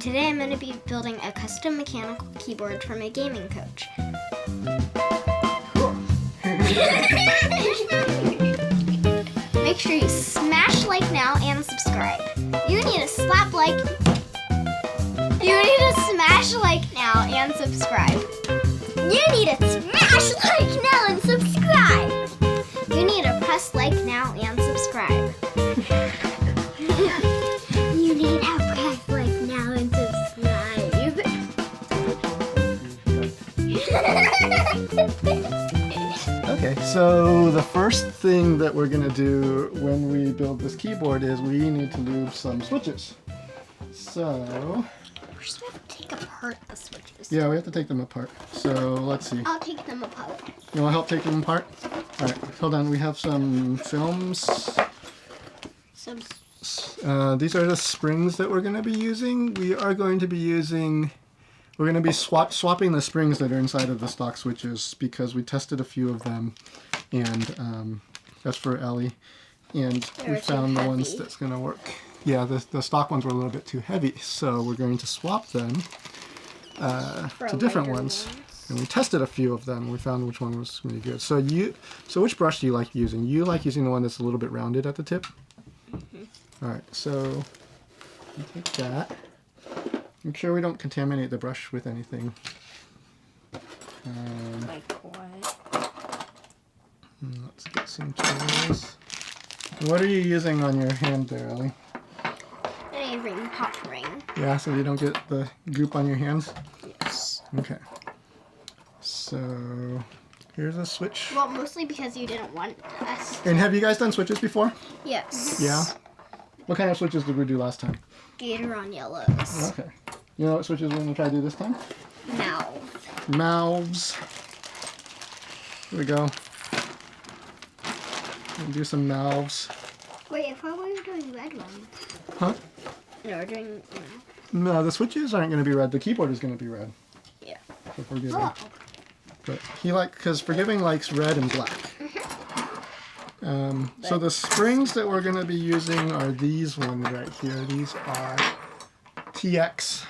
today I'm going to be building a custom mechanical keyboard for my gaming coach. Make sure you smash like now and subscribe. You need to slap like. You need to smash like now and subscribe. You need to smash like now and subscribe. You need to press like now and subscribe. You need to press like now and subscribe. Okay, so the first thing that we're going to do when we build this keyboard is we need to lube some switches. So... we're just going to take apart the switches. yeah, we have to take them apart. So let's see. I'll take them apart. You want to help take them apart? Alright, hold on. We have some films. These are the springs that we're going to be using. We're going to be swapping the springs that are inside of the stock switches because we tested a few of them, and that's for Ellie, and we found the ones that's going to work. Yeah, the stock ones were a little bit too heavy, so we're going to swap them to different ones. And we tested a few of them. We found which one was really good. So which brush do you like using? You like using the one that's a little bit rounded at the tip? All right, so you take that. Make sure we don't contaminate the brush with anything. Like what? Let's get some tools. What are you using on your hand there, Ellie? A ring, pop ring. Yeah, so you don't get the goop on your hands? Yes. Okay. So here's a switch. Well, mostly because you didn't want us. And have you guys done switches before? Yes. Yeah? What kind of switches did we do last time? Gator on yellows. Okay. You know what switches we're going to try to do this time? Mauve. Mauves. Here we go. We'll do some mauves. Wait, I thought we were doing red ones. Huh? No, we're doing... No, the switches aren't going to be red. The keyboard is going to be red. yeah. For Forgiving. Oh. But because Forgiving likes red and black. So the springs that we're going to be using are these ones right here. These are TX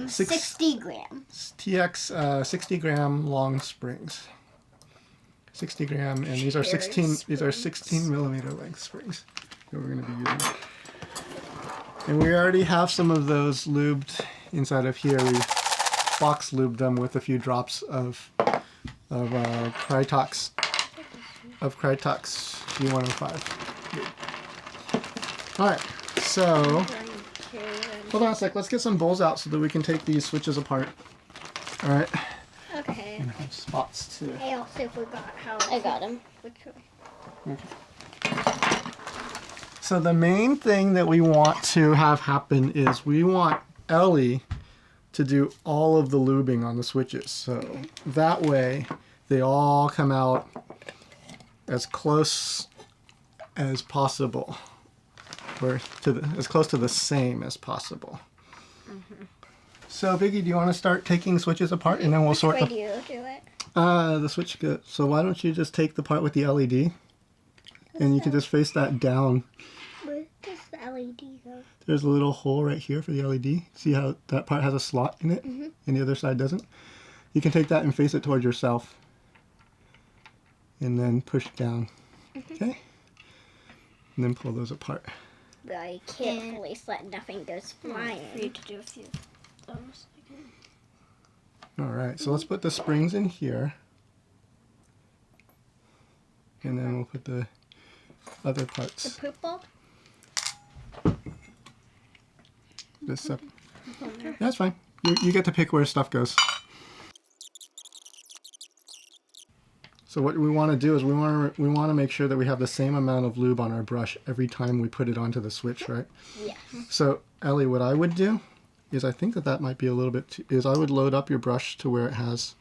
60 grams. TX 60 gram long springs. 60 gram, and these are 16 millimeter length springs that we're going to be using. And we already have some of those lubed inside of here. We box lubed them with a few drops of Krytox G105. Alright, so hold on a sec, let's get some bowls out so that we can take these switches apart. Alright. Okay. And have spots too. I also forgot how... I got him. Which way? Okay. So the main thing that we want to have happen is we want Ellie to do all of the lubing on the switches. So that way they all come out as close as possible, or as close to the same as possible. So Biggie, do you want to start taking switches apart, and then we'll sort them? Which way do you do it? The switch good. So why don't you just take the part with the LED, and you can just face that down. Where does the LED go? There's a little hole right here for the LED. See how that part has a slot in it, and the other side doesn't? You can take that and face it towards yourself, and then push down. Okay? And then pull those apart. But I can't place that nothing goes flying. For you to do a few thumbs. Alright, so let's put the springs in here. And then we'll put the other parts. The poop ball? This up. That's fine. You get to pick where stuff goes. So what we want to do is we want to make sure that we have the same amount of lube on our brush every time we put it onto the switch, right? Yeah. So Ellie, what I would do is, I think that might be a little bit is I would load up your brush to where it has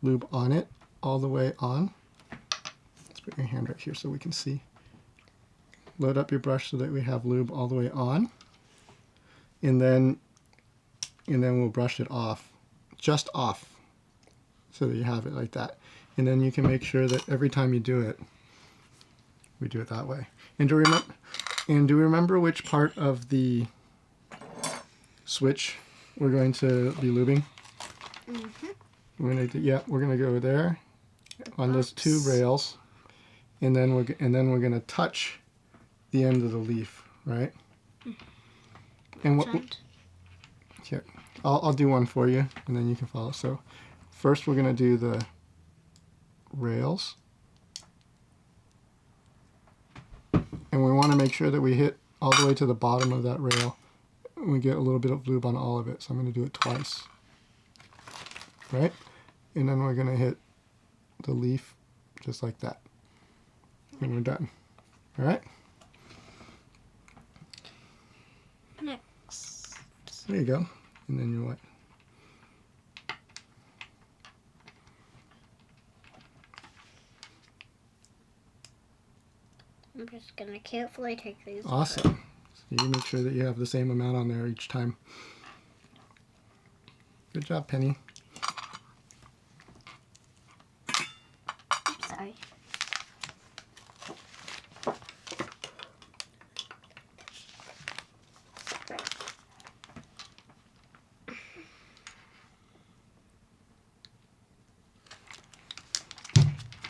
lube on it all the way on. Let's put your hand right here so we can see. Load up your brush so that we have lube all the way on, and then we'll brush it off, just off, so that you have it like that. And then you can make sure that every time you do it, we do it that way. And do you remember which part of the switch we're going to be lubing. We're gonna go there on those two rails, and then we're gonna touch the end of the leaf, right? And what? Here, I'll do one for you, and then you can follow. So first we're gonna do the rails, and we want to make sure that we hit all the way to the bottom of that rail. And we get a little bit of lube on all of it, so I'm going to do it twice. Right? And then we're going to hit the leaf just like that. And we're done. Alright? Next. There you go. And then you what? I'm just going to carefully take these. Awesome. So you make sure that you have the same amount on there each time. Good job, Penny. Sorry.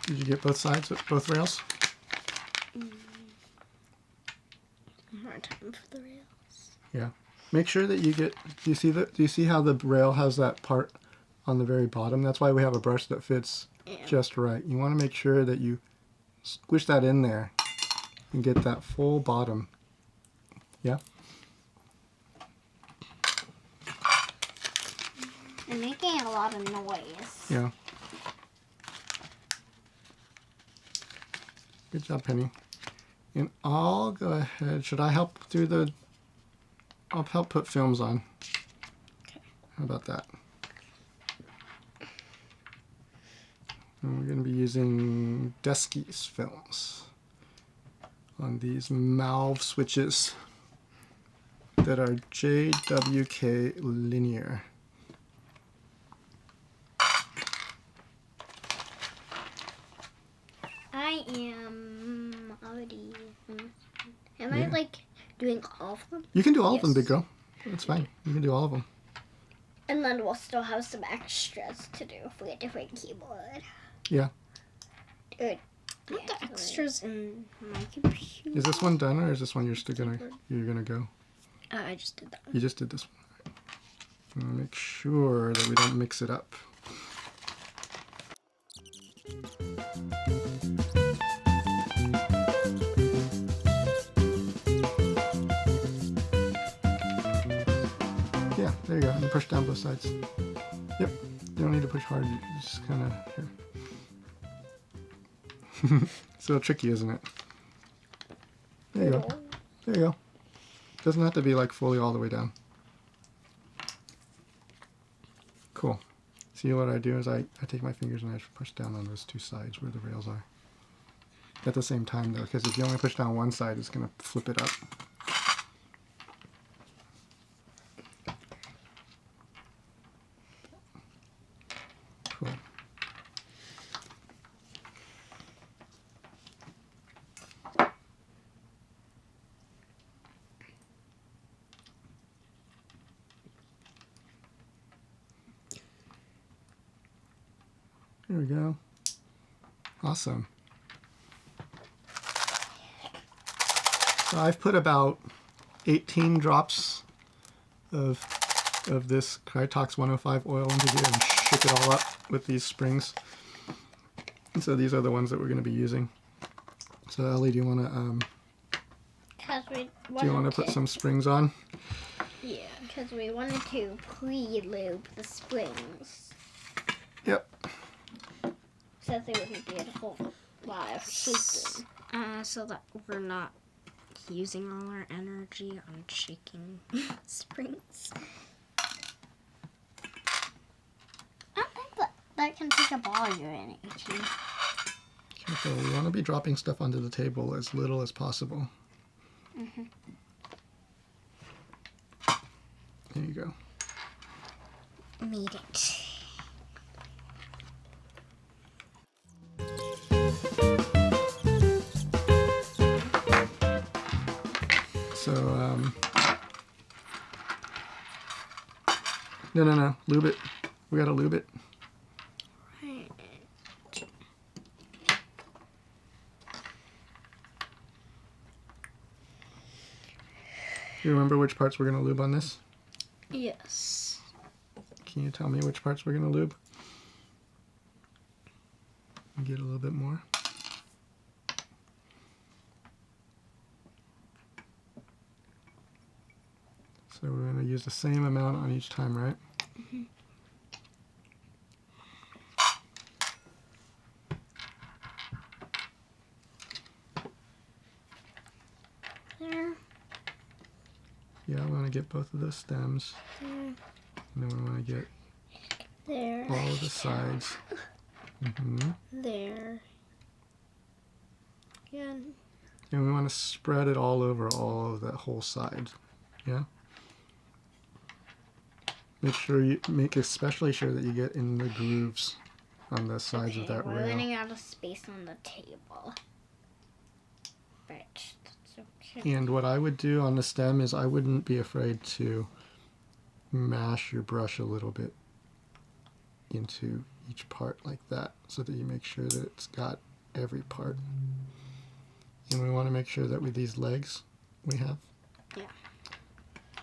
Did you get both sides, both rails? More time for the rails. Yeah. Make sure that you get. Do you see how the rail has that part on the very bottom? That's why we have a brush that fits just right. You want to make sure that you squish that in there and get that full bottom. Yeah. And making a lot of noise. Yeah. Good job, Penny. And I'll go ahead. Should I help do the... I'll help put films on. Okay. How about that? And we're going to be using Deskey's films on these Mauve switches that are JWK linear. I am already... Am I like doing all of them? You can do all of them, big girl. That's fine. You can do all of them. And then we'll still have some extras to do for a different keyboard. Yeah. Put the extras in my computer. Is this one done, or is this one you're gonna go? I just did that one. You just did this one. I'm gonna make sure that we don't mix it up. Yeah, there you go. And push down both sides. Yep. You don't need to push hard. You just kind of here. It's a little tricky, isn't it? There you go. There you go. Doesn't have to be like fully all the way down. Cool. See, what I do is I take my fingers and I push down on those two sides where the rails are. At the same time though, because if you only push down one side, it's going to flip it up. Cool. There we go. Awesome. So I've put about 18 drops of this Krytox 105 oil into here and shook it all up with these springs. And so these are the ones that we're going to be using. So Ellie, do you want to put some springs on? Yeah, because we wanted to pre-lube the springs. Yep. So that they wouldn't be a whole lot of shaking. So that we're not using all our energy on shaking springs. I think that can take up all your energy. So we want to be dropping stuff onto the table as little as possible. Mm-hmm. There you go. Made it. So No. Lube it. We gotta lube it. Right. Do you remember which parts we're gonna lube on this? Yes. Can you tell me which parts we're gonna lube? Get a little bit more. So we're going to use the same amount on each time, right? Mm-hmm. There. Yeah, we want to get both of those stems. There. And then we want to get There. all of the sides. There. Yeah. And we want to spread it all over all of that whole side. Yeah? Make especially sure that you get in the grooves on the sides of that We're rail. running out of space on the table. But that's okay. And what I would do on the stem is I wouldn't be afraid to mash your brush a little bit into each part like that so that you make sure that it's got every part. And we want to make sure that with these legs we have. Yeah.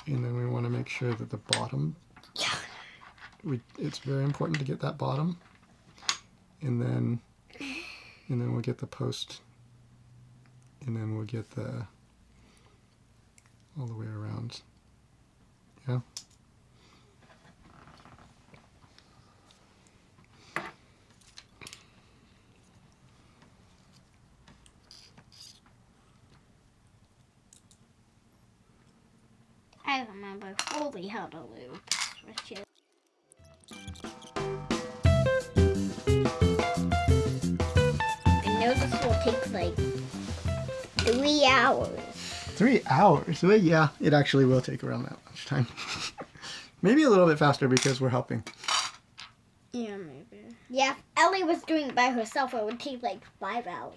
And then we want to make sure that the bottom, it's very important to get that bottom. And then we'll get the post. And then we'll get all the way around. Yeah. I remember fully how to lube switches. I know this will take like 3 hours. 3 hours? Well, yeah, it actually will take around that much time. Maybe a little bit faster because we're helping. Yeah, maybe. Yeah, if Ellie was doing it by herself, it would take like 5 hours.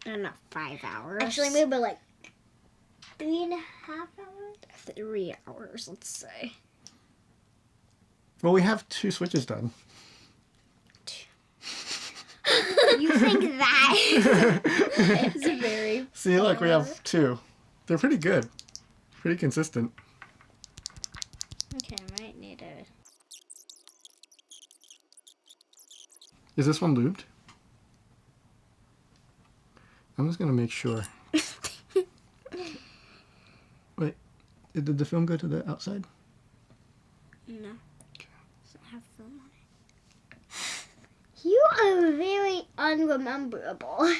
No, not 5 hours. Actually, maybe like 3.5 hours? 3 hours, let's say. Well, we have 2 switches done. You think that is very... See, look, we have 2. They're pretty good. Pretty consistent. Okay, I might need a... Is this one lubed? I'm just going to make sure. Wait, did the film go to the outside? No. Okay. Doesn't have film on it. You are very unrememberable.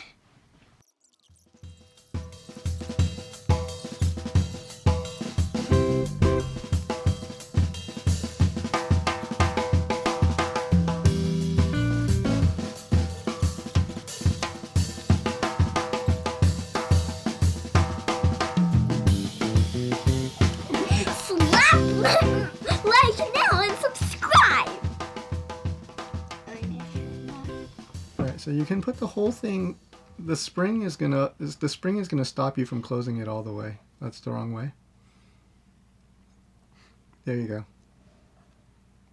Like now and subscribe. Right, so you can put the whole thing. The spring is gonna stop you from closing it all the way. That's the wrong way. There you go.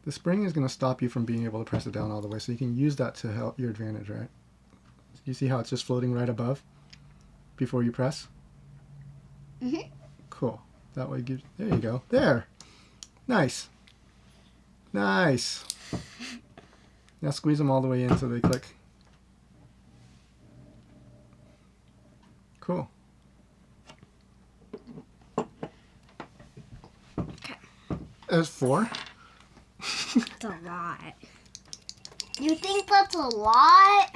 The spring is gonna stop you from being able to press it down all the way, so you can use that to help your advantage, right? You see how it's just floating right above before you press? Mm-hmm. Cool. That way gives. There you go. There. Nice. Nice. Now squeeze them all the way in so they click. Cool. Okay. There's 4. That's a lot. You think that's a lot?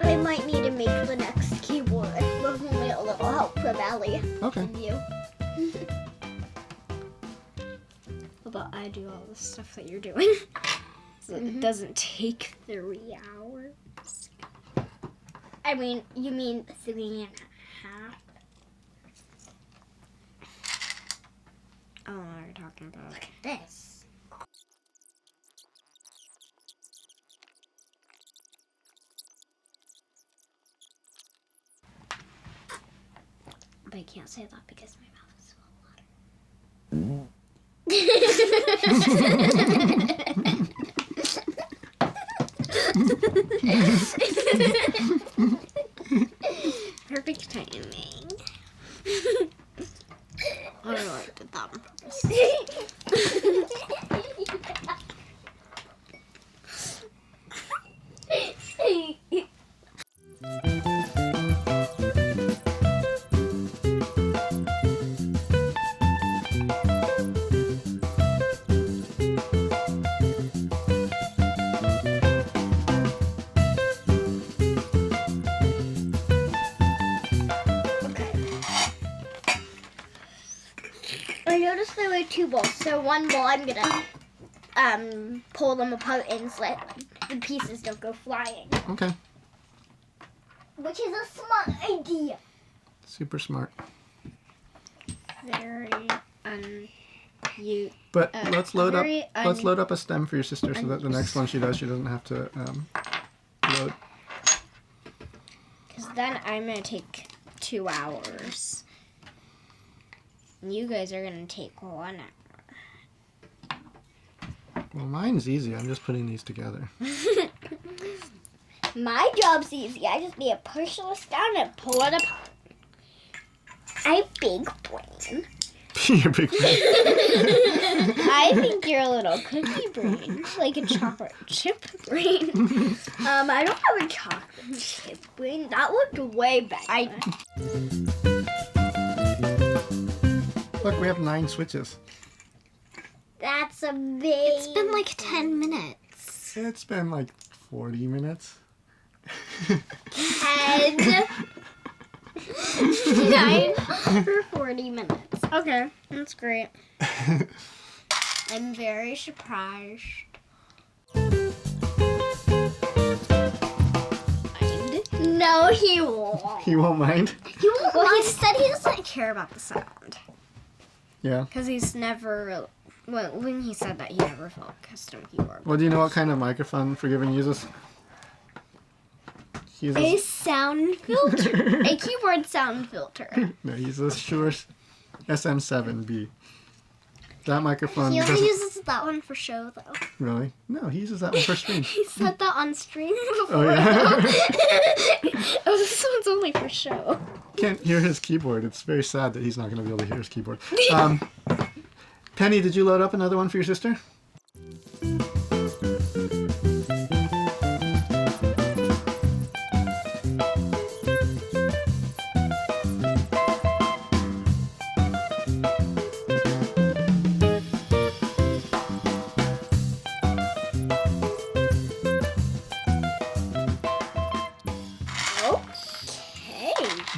I might need to make the next keyboard with only a little help from Ellie. Okay. And you. How about I do all the stuff that you're doing? So it doesn't take 3 hours. I mean, you mean 3.5? Oh, you're talking about. Look at this. But I can't say that because my mouth is full of water. Perfect timing. I don't know, I did that on purpose. I noticed there were 2 balls, so one ball I'm gonna pull them apart and let the pieces don't go flying. Okay. Which is a smart idea. Super smart. Very But let's load up a stem for your sister so that the next one she does, she doesn't have to load. Because then I'm gonna take 2 hours. And you guys are gonna take 1 hour. Well, mine's easy. I'm just putting these together. My job's easy. I just need to push this down and pull it apart. I big brain. You're big brain. I think you're a little cookie brain, like a chocolate chip brain. I don't have a chocolate chip brain. That looked way better. Look, we have 9 switches. That's a big... It's been like 10 minutes. It's been like 40 minutes. 10. 9 for 40 minutes. Okay, that's great. I'm very surprised. No, he won't. He won't mind? He won't. Well, he said he doesn't care about the sound. Yeah. Because he's never... Well, when he said that, he never felt custom keyboard. Well, do you know what kind of microphone Forgiven uses? He uses... A sound filter. A keyboard sound filter. No, he uses Shure SM7B. That microphone He only doesn't... uses that one for show, though. Really? No, he uses that one for stream. He said that on stream before. Oh, yeah? Oh, this one's only for show. Can't hear his keyboard. It's very sad that he's not going to be able to hear his keyboard. Penny, did you load up another one for your sister?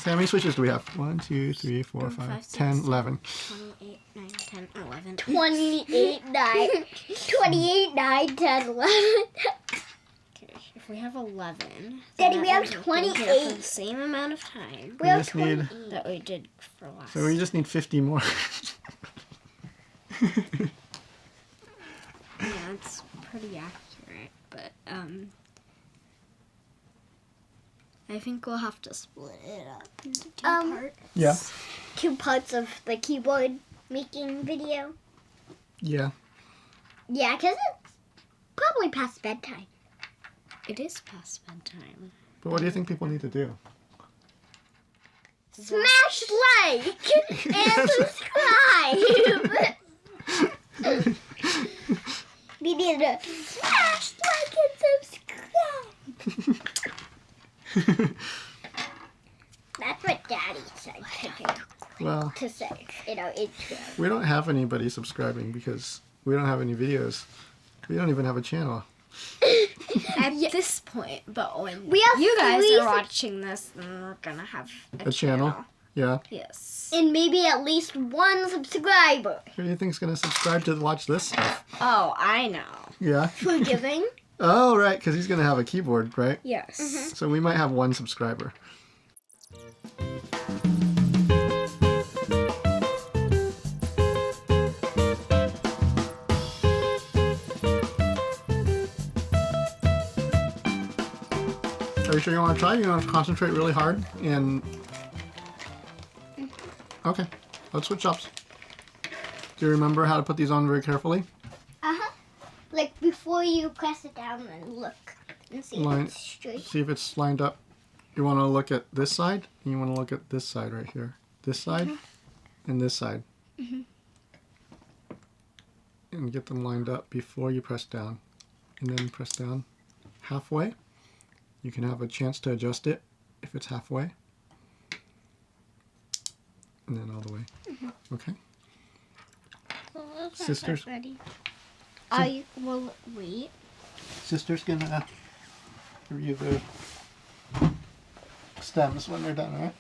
So how many switches do we have? 1, 2, 3, 4, 5, 10, 11. 28, 9, 10, 11. 28, 9, 28, 9, 10, 11. Okay, if we have 11... Daddy, we have For 28. the same amount of time We just need... that we did for last. So we just need 50 more. Yeah, it's pretty accurate, but, I think we'll have to split it up into 2 parts. Yeah. 2 parts of the keyboard making video. Yeah. Yeah, because it's probably past bedtime. It is past bedtime. But what do you think people need to do? Smash like and subscribe. We need to smash like and subscribe. That's what Daddy said Well, to say in our intro. we don't have anybody subscribing because we don't have any videos. We don't even have a channel. At this point, but when We have you guys 3 are watching this, then we're gonna have A channel? Yeah. Yes. and maybe at least 1 subscriber. Who do you think's gonna subscribe to watch this stuff? Oh, I know. Yeah. Forgiving. Oh, right, because he's gonna have a keyboard, right? Yes. So we might have 1 subscriber. Are you sure you want to try? You want to concentrate really hard and Okay, let's switch jobs. Do you remember how to put these on very carefully? Uh-huh. Like before you press it down and look and see if it's straight. See if it's lined up. You want to look at this side, and you want to look at this side right here. This side, and this side. And get them lined up before you press down. And then press down halfway. You can have a chance to adjust it if it's halfway. And then all the way. Okay? Sisters? Ready. I will wait. Sister's gonna review the stems when they're done, alright?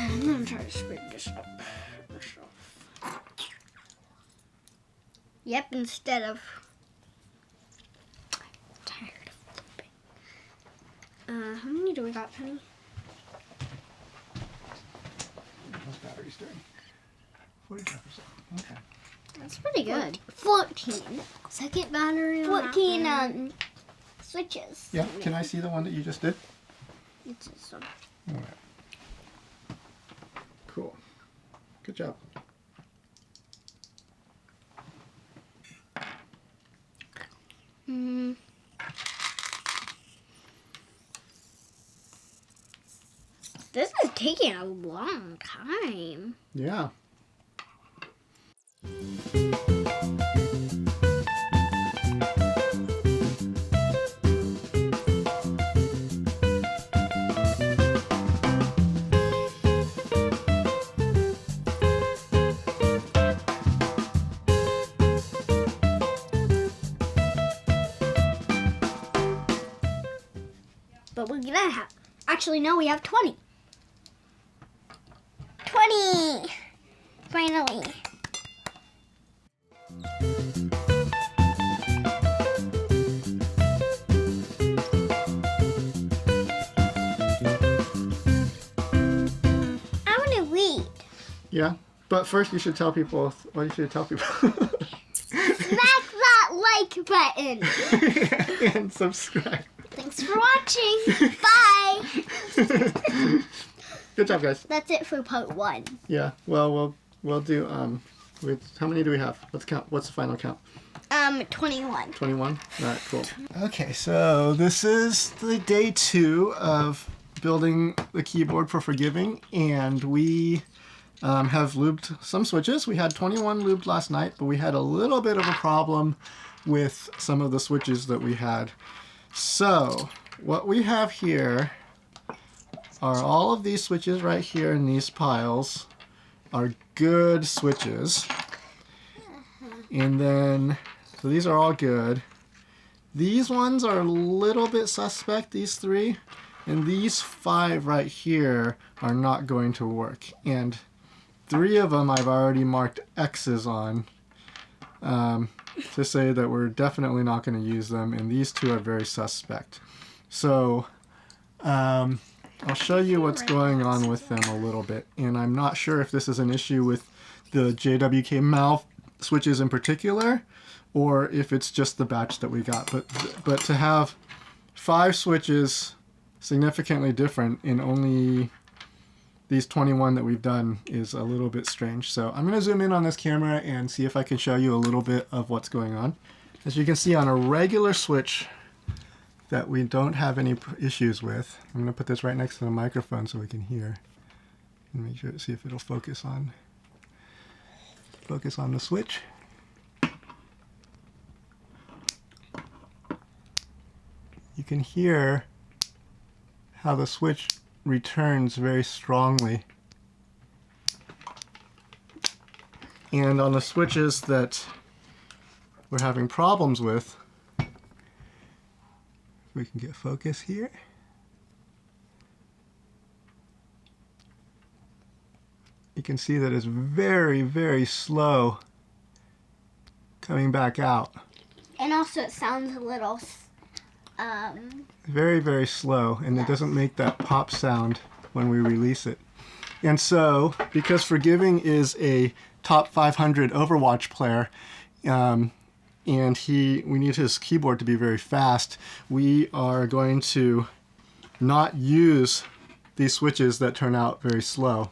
I'm gonna try to speed this up myself. Yep, instead of tired of looping. How many do we got, Penny? Those batteries doing 45%. Okay. That's pretty good. 14. Second battery on 14 that one. switches. Yeah, can I see the one that you just did? It's this one. Alright. Cool. Good job. This is taking a long time. Yeah. But we're gonna have. Actually, no, we have 20. 20! Finally. I want to read. Yeah, but first you should tell people what you should tell people. Smack that like button. And subscribe. Thanks for watching. Bye. Good job, guys. That's it for part 1. Yeah. Well, we'll do with how many do we have? Let's count. What's the final count? 21. 21? Alright, cool. Okay, so this is the day 2 of building the keyboard for forgiving, and we have lubed some switches. We had 21 lubed last night, but we had a little bit of a problem with some of the switches that we had. So, what we have here are all of these switches right here in these piles are good switches. And then, so these are all good. These ones are a little bit suspect, these 3. And these 5 right here are not going to work. And 3 of them I've already marked X's on to say that we're definitely not going to use them. And these 2 are very suspect. So, I'll show you what's going on with them a little bit. And I'm not sure if this is an issue with the JWK Mauve switches in particular, or if it's just the batch that we got. But to have 5 switches significantly different in only these 21 that we've done is a little bit strange. So I'm going to zoom in on this camera and see if I can show you a little bit of what's going on. As you can see on a regular switch that we don't have any issues with, I'm going to put this right next to the microphone so we can hear. And make sure to see if it'll focus on the switch. You can hear how the switch returns very strongly. And on the switches that we're having problems with, if we can get focus here, you can see that it's very, very slow coming back out. And also it sounds a little, very, very slow, and it doesn't make that pop sound when we release it. And so, because Forgiving is a top 500 Overwatch player, and we need his keyboard to be very fast, we are going to not use these switches that turn out very slow.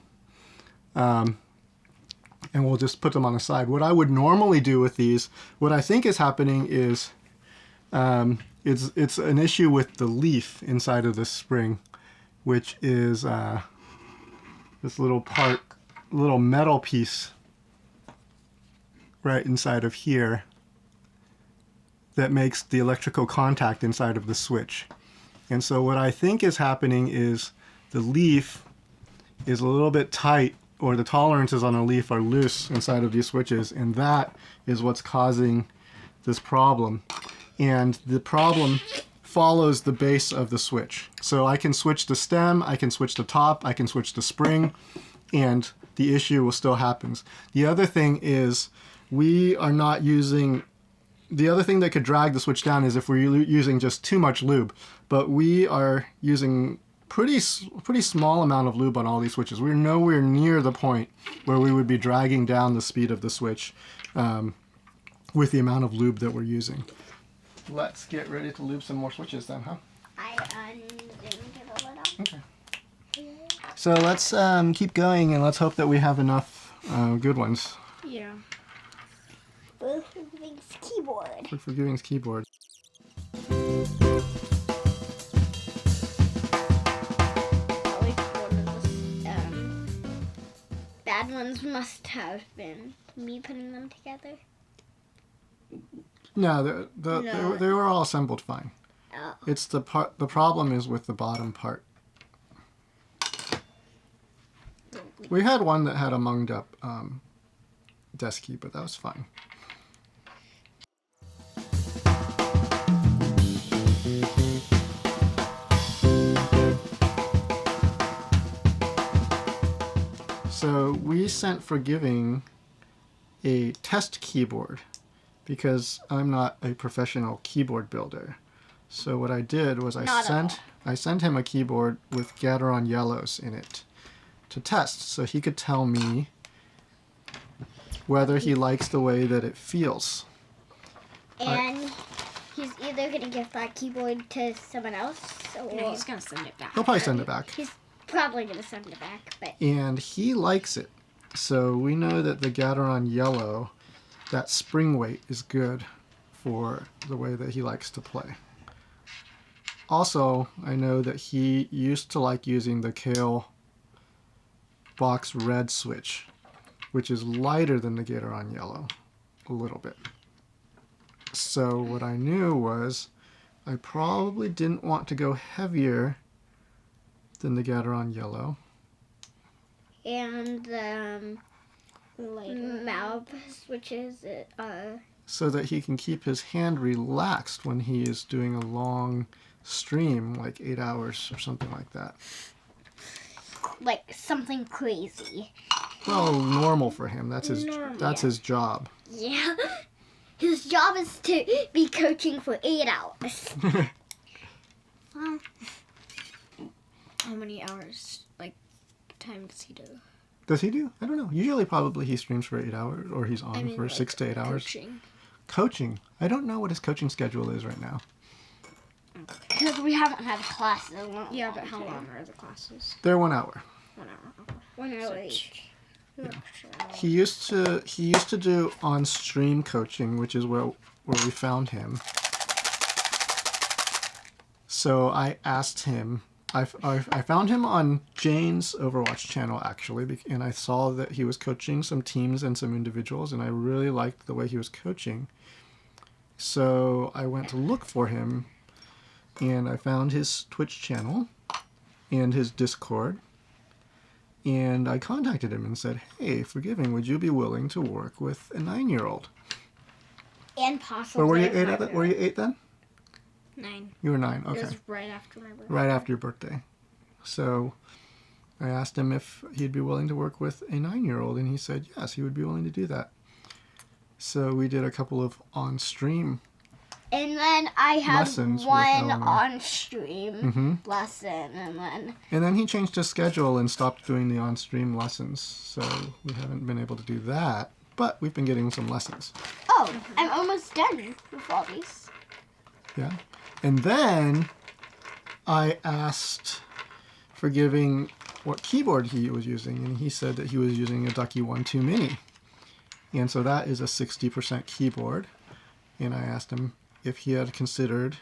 And we'll just put them on the side. What I would normally do with these, what I think is happening is it's an issue with the leaf inside of this spring, which is this little metal piece right inside of here that makes the electrical contact inside of the switch. And so what I think is happening is the leaf is a little bit tight, or the tolerances on the leaf are loose inside of these switches, and that is what's causing this problem. And the problem follows the base of the switch. So I can switch the stem, I can switch the top, I can switch the spring, and the issue will still happen. The other thing is we are not using, the other thing that could drag the switch down is if we're using just too much lube, but we are using pretty small amount of lube on all these switches. We're nowhere near the point where we would be dragging down the speed of the switch with the amount of lube that we're using. Let's get ready to lube some more switches then, huh? I undid it a little. Okay. So let's keep going, and let's hope that we have enough good ones. Yeah. For Giving's keyboard. For Giving's keyboard. Bad ones must have been me putting them together. No, they were all assembled fine. Oh. It's the problem is with the bottom part. We had one that had a munged up desk key, but that was fine. So we sent for Giving a test keyboard because I'm not a professional keyboard builder. So what I did was I sent him a keyboard with Gateron yellows in it to test, so he could tell me whether he likes the way that it feels. And he's either going to give that keyboard to someone else, or No, he's going to send it back. He'll probably send it back. he's probably going to send it back. But And he likes it. So we know that the Gateron yellow, that spring weight is good for the way that he likes to play. Also, I know that he used to like using the Kale box red switch, which is lighter than the Gateron yellow, a little bit. So what I knew was I probably didn't want to go heavier than the Gateron yellow. and Mauve switches So that he can keep his hand relaxed when he is doing a long stream, like 8 hours or something like that. like something crazy. Well, normal for him. That's his job. Yeah. His job is to be coaching for 8 hours. Well, how many hours, time does he do? Does he do? I don't know. Usually, probably he streams for 8 hours, or he's on for 6 to 8 hours. Coaching. Coaching. I don't know what his coaching schedule is right now. Because we haven't had classes. Yeah, but how long are the classes? They're 1 hour. 1 hour. 1 hour So each. He used to do on stream coaching, which is where we found him. So I asked him. I found him on Jane's Overwatch channel actually, and I saw that he was coaching some teams and some individuals, and I really liked the way he was coaching. So I went to look for him, and I found his Twitch channel and his Discord. And I contacted him and said, "Hey, Forgiving, would you be willing to work with a 9-year-old?" And possibly. Or were you 8 at that? Were you 8 then? 9. You were 9. Okay. It was right after my birthday. Right after your birthday. So I asked him if he'd be willing to work with a 9-year-old, and he said yes, he would be willing to do that. So we did a couple of on-stream. And then I had Lessons with one Eleanor. on-stream lesson, And then he changed his schedule and stopped doing the on-stream lessons. So we haven't been able to do that. but we've been getting some lessons. Oh, I'm almost done with all these. Yeah. And then I asked for giving what keyboard he was using, and he said that he was using a Ducky 1-2 Mini. And so that is a 60% keyboard. And I asked him if he had considered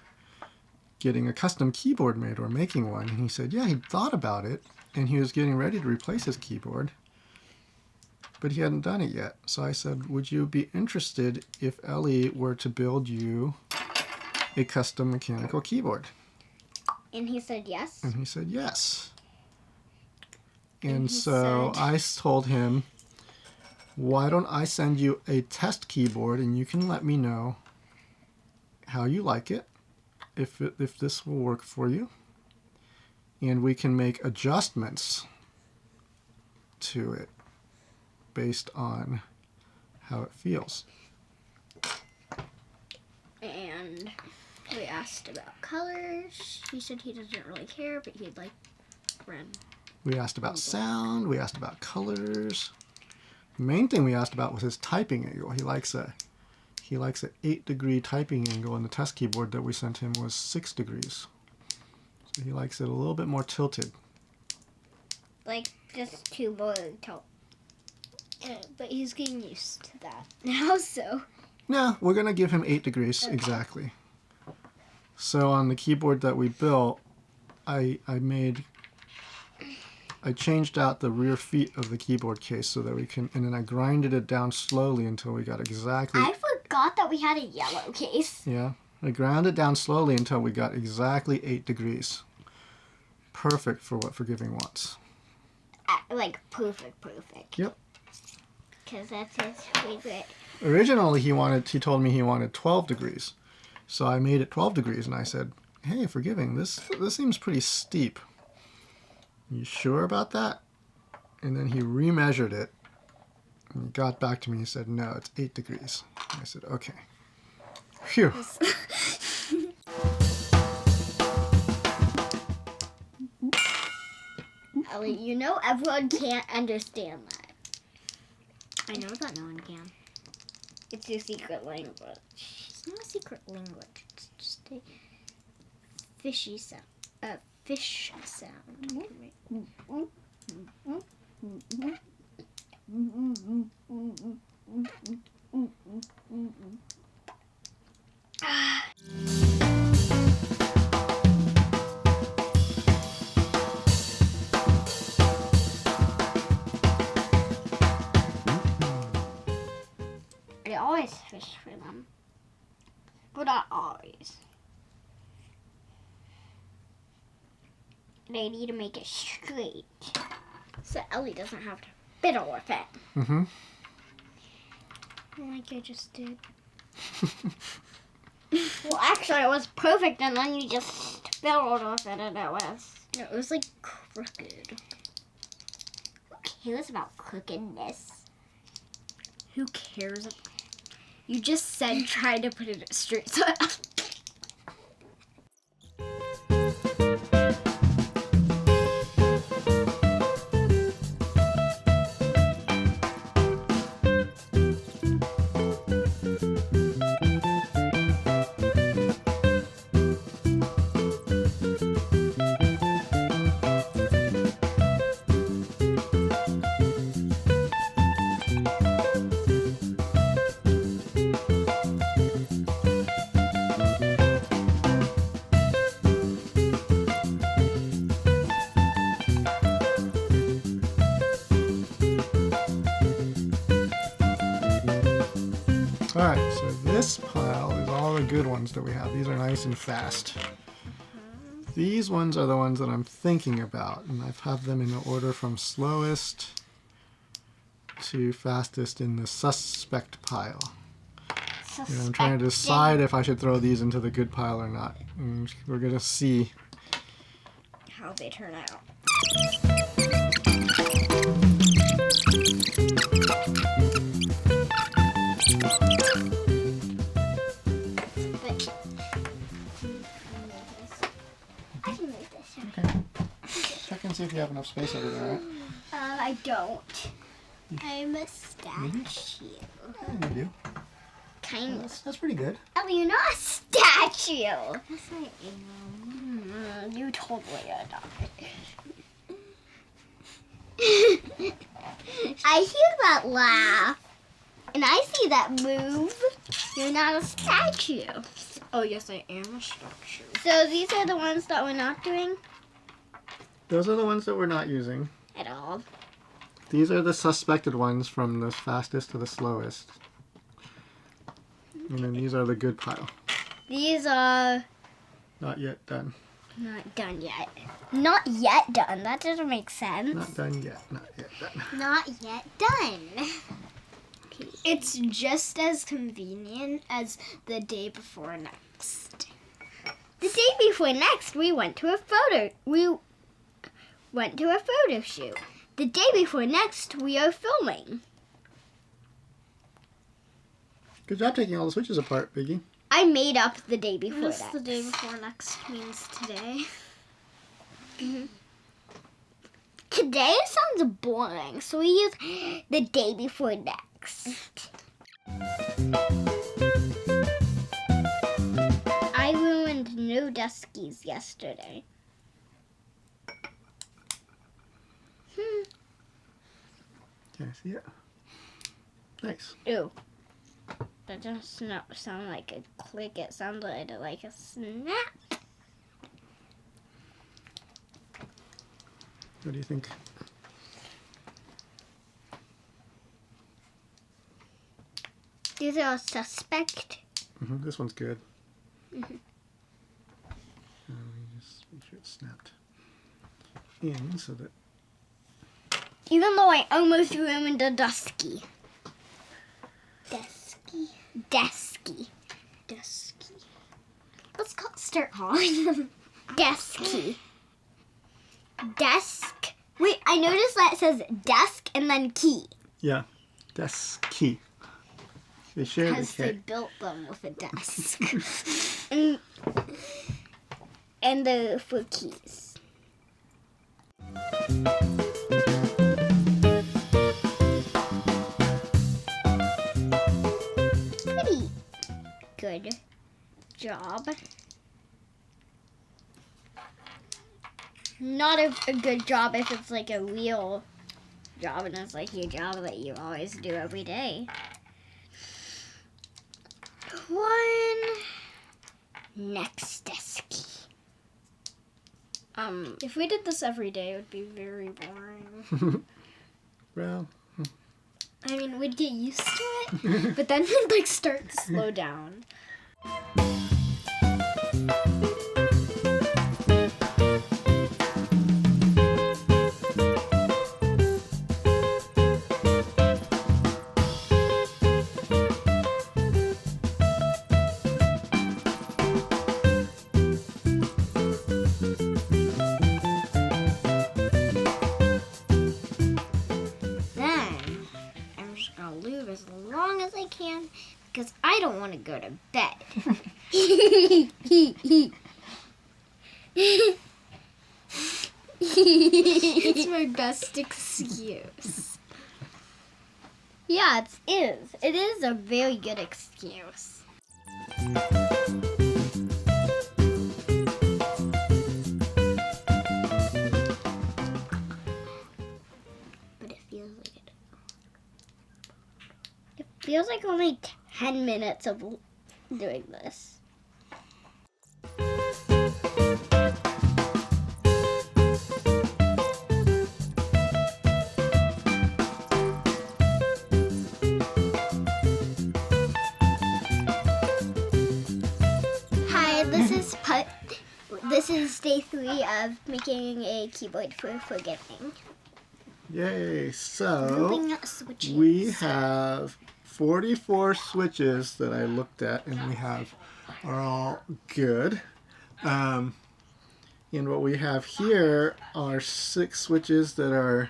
getting a custom keyboard made or making one. And he said, yeah, he'd thought about it, and he was getting ready to replace his keyboard, but he hadn't done it yet. So I said, would you be interested if Ellie were to build you a custom mechanical keyboard? And he said yes. And he said yes. And so I told him, why don't I send you a test keyboard and you can let me know how you like it, if this will work for you, and we can make adjustments to it based on how it feels. And we asked about colors. He said he doesn't really care, but he'd like red. We asked about sound. We asked about colors. The main thing we asked about was his typing angle. He likes a 8-degree typing angle, and the test keyboard that we sent him was 6 degrees. So he likes it a little bit more tilted. Like just too low tilt. But he's getting used to that now, so. No, we're going to give him 8 degrees exactly. So on the keyboard that we built, I changed out the rear feet of the keyboard case so that we can, and then I grinded it down slowly until we got exactly. I forgot that we had a yellow case. Yeah, I ground it down slowly until we got exactly 8 degrees. Perfect for what Forgiving wants. Like perfect. Yep. Because that's his favorite. Originally, he told me he wanted 12 degrees. So I made it 12 degrees, and I said, hey, Forgiving, this seems pretty steep. You sure about that? And then he remeasured it, and he got back to me and said, no, it's 8 degrees. And I said, okay. Phew. Ellie, you know everyone can't understand that. I know that no one can. It's your secret language. It's not a secret language. It's just a fishy sound. A fish sound. I always fish for them. But not always. They need to make it straight. So Ellie doesn't have to fiddle with it. Mm-hmm. Like I just did. Well, actually, it was perfect, and then you just fiddled with it, and it was like crooked. Who cares about crookedness? Who cares? You just said try to put it straight. So Alright, so this pile is all the good ones that we have. These are nice and fast. These ones are the ones that I'm thinking about, and I've had them in the order from slowest to fastest in the suspect pile. And I'm trying to decide if I should throw these into the good pile or not. And we're going to see how they turn out. Check and see if you have enough space over there, right? I don't. I'm a statue. Yeah, you do. Kind of. That's pretty good. Ellie, you're not a statue. Yes, I am. You totally are not. I hear that laugh. And I see that move. You're not a statue. Oh, yes, I am a statue. So these are the ones that we're not doing Those are the ones that we're not using. at all. These are the suspected ones from the fastest to the slowest. And then these are the good pile. These are Not yet done. not done yet. Not yet done. That doesn't make sense. Not done yet. Not yet done. Not yet done. It's just as convenient as the day before next. The day before next, we went to a photo shoot. The day before next, we are filming. Good job taking all the switches apart, Biggie. I made up the day before Yes, next. the day before next means today. Today sounds boring, so we use the day before next. I ruined no duskies yesterday. Can I see it? Nice. Ooh. That doesn't sound like a click, it sounded like a snap. What do you think? These are suspect. This one's good. Let me just make sure it's snapped in so that. Even though I almost ruined a dusky. Desky. Let's start calling them. Desky. Desk. Wait, I noticed that it says desk and then key. Yeah, desk key. They share the Because they K. built them with a desk. And the for keys. Pretty good job. Not a good job if it's like a real job and it's like your job that you always do every day. One next desky. If we did this every day, it would be very boring. Well, I mean, we'd get used to it, but then we'd like start to slow down. Then I'm just gonna lube as long as I can because I don't want to go to bed. It's my best excuse. Yeah, it is. It is a very good excuse. But it feels like it. It feels like only 10 minutes of doing this. Hi, this is day 3 of making a keyboard for forgiving. yay. So, Lubing switches. we have 44 switches that I looked at, and are all good. And what we have here are 6 switches that are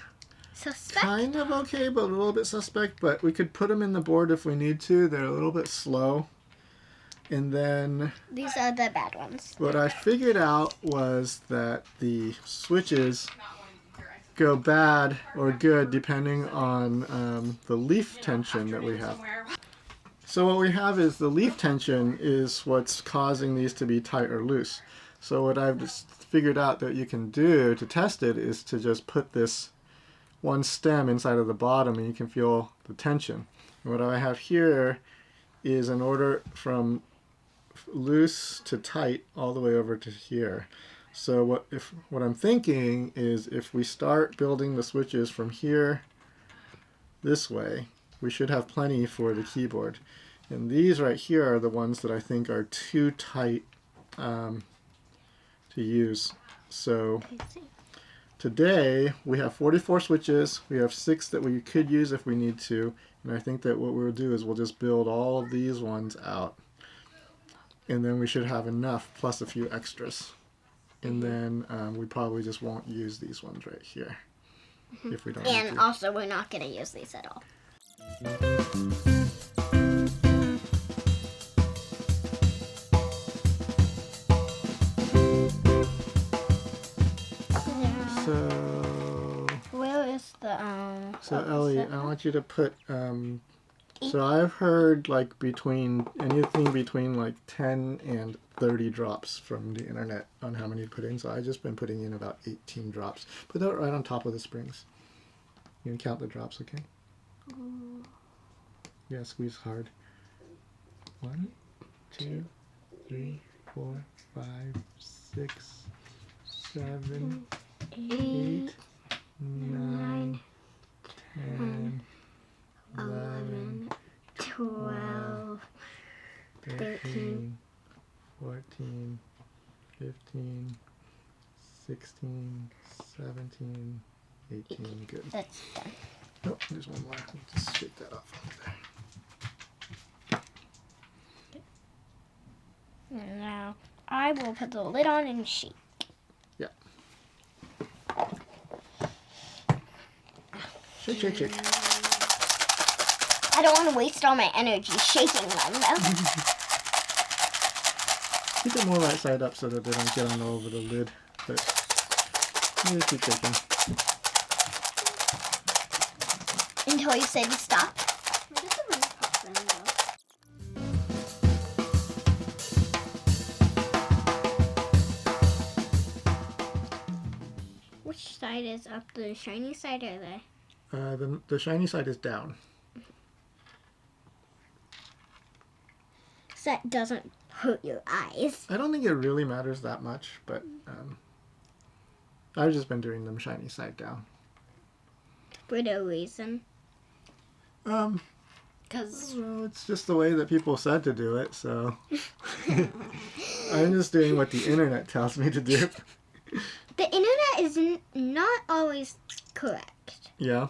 Suspect. kind of okay, but a little bit suspect. But we could put them in the board if we need to. They're a little bit slow. And then These are the bad ones. what I figured out was that the switches go bad or good depending on the leaf tension that we have. So what we have is the leaf tension is what's causing these to be tight or loose. So what I've just figured out that you can do to test it is to just put this one stem inside of the bottom and you can feel the tension. And what I have here is an order from loose to tight all the way over to here. So what I'm thinking is if we start building the switches from here this way, we should have plenty for the keyboard. And these right here are the ones that I think are too tight to use. So today we have 44 switches. We have 6 that we could use if we need to. And I think that what we'll do is we'll just build all of these ones out. And then we should have enough plus a few extras. And then we probably just won't use these ones right here if we don't need to. And also we're not going to use these at all. So where is the So Ellie, I want you to put so I've heard like anything between like 10 and 30 drops from the internet on how many to put in. So I've just been putting in about 18 drops. Put that right on top of the springs. You can count the drops, okay? Yeah, squeeze hard. 1, 2, 3, 4, 5, 6, 7, 8, 9, 10, 11, 12, 13, 14, 15, 16, 17, 18. Good. That's done. Oh, there's one more. Just shake that off there. Now I will put the lid on and shake. Yeah. Shake, shake, shake. I don't want to waste all my energy shaking them though. Keep it more right side up so that they don't get on all over the lid. But you just keep shaking. Until you say to stop. Which side is up? The shiny side or The shiny side is down. so that doesn't hurt your eyes? I don't think it really matters that much, but I've just been doing them shiny side down. For no reason. Because Well, it's just the way that people said to do it, so I'm just doing what the internet tells me to do. The internet is not always correct. Yeah.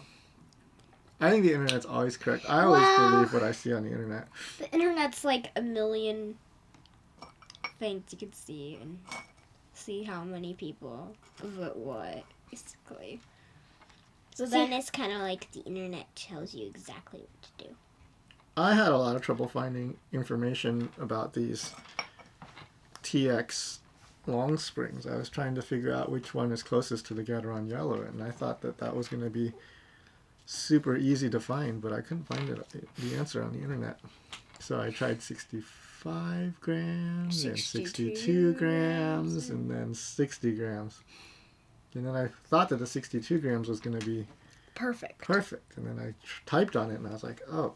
I think the internet's always correct. I always Well- believe what I see on the internet. the internet's like a million things you can see and see how many people vote what, basically. So then it's kind of like the internet tells you exactly what to do. I had a lot of trouble finding information about these TX long springs. I was trying to figure out which one is closest to the Gateron yellow, and I thought that that was going to be super easy to find, but I couldn't find the answer on the internet. So I tried 65 grams and 62 grams and then 60 grams. And then I thought that the 62 grams was going to be Perfect. perfect. And then I typed on it and I was like, oh,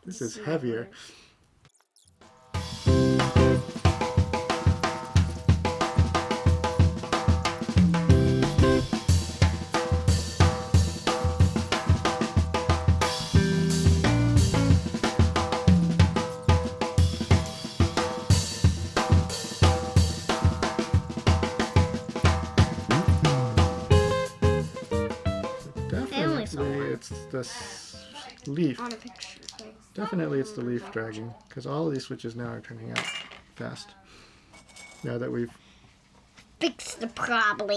this is heavier. Definitely it's the leaf. On a picture. Definitely it's the leaf dragging, because all of these switches now are turning out fast. Now that we've Fix the problem.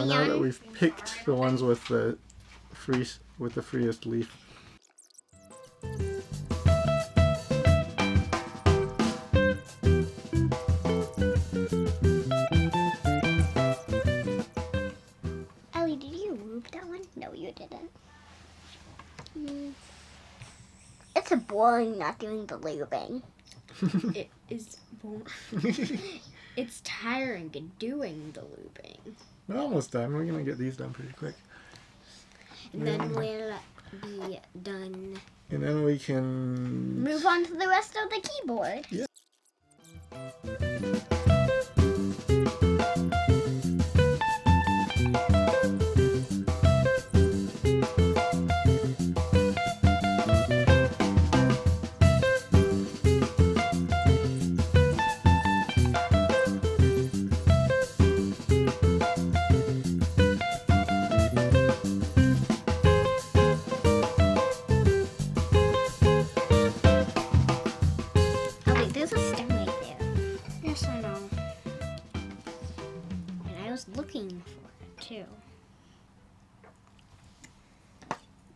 now that we've picked the ones with the freest leaf. Ellie, did you It's boring not doing the lubing. It is boring. It's tiring doing the lubing. We're almost done. We're gonna get these done pretty quick. And then we'll be done. And then we can Move on to the rest of the keyboard. Yeah. Oh wait, there's a stem right there. Yes, I know. And I was looking for it too.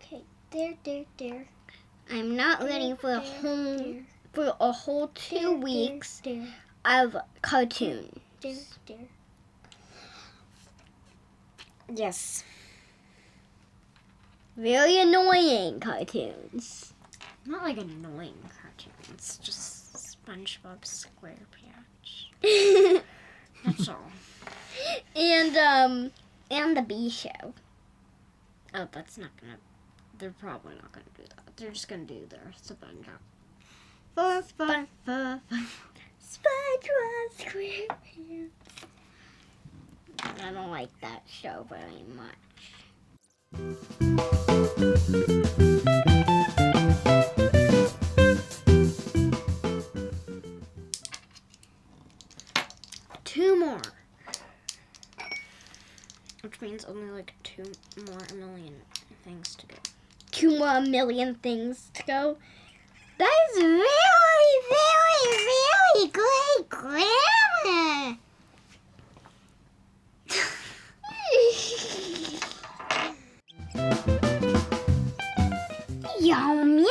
Okay, there. I'm not ready for a whole 2 weeks of cartoon. There. Yes. Very annoying cartoons. Not like annoying cartoons, just SpongeBob SquarePants. That's all. And the bee show. Oh, that's not gonna. They're probably not gonna do that. They're just gonna do their SpongeBob. SpongeBob SquarePants. I don't like that show very much. Two more. Which means only like 2 more million things to go. 2 more million things to go. That is very great grammar. Yum, yum, yum.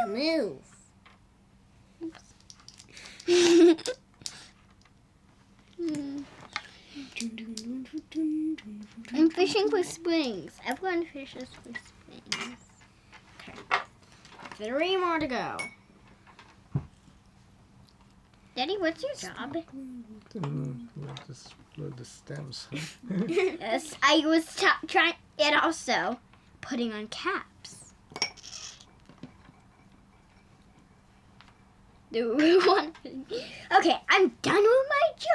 Move. I'm fishing for springs. Everyone fishes for springs. Okay. 3 more to go. Daddy, what's your job? Just load the stems. Yes, I was trying and also putting on caps. Okay, I'm done with my job.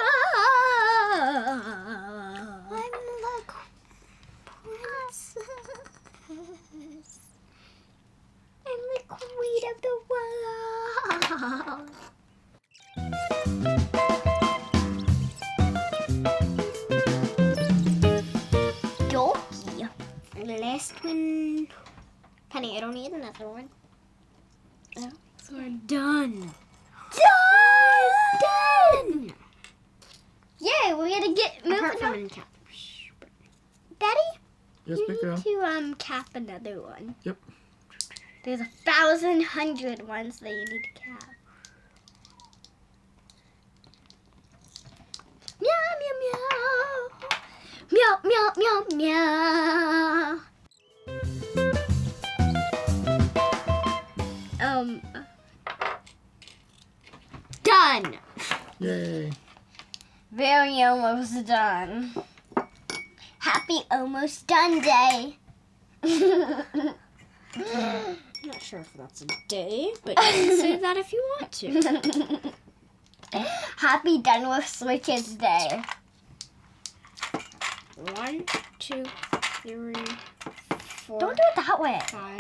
I'm the princess. I'm the queen of the world. Dorky. Last one. Penny, I don't need another one. Oh. So we're done. Done! Yay, we're gonna get Apart moving from on. in caps. Daddy, Yes, you big need girl. to cap another one. Yep. There's 1,100 ones that you need to cap. Meow, meow, meow. Meow, meow, meow, meow. Done. Yay. Very almost done. Happy almost done day. I'm not sure if that's a day, but you can say that if you want to. Happy done with switches day. 1, 2, 3, 4. Don't do it that way. 5,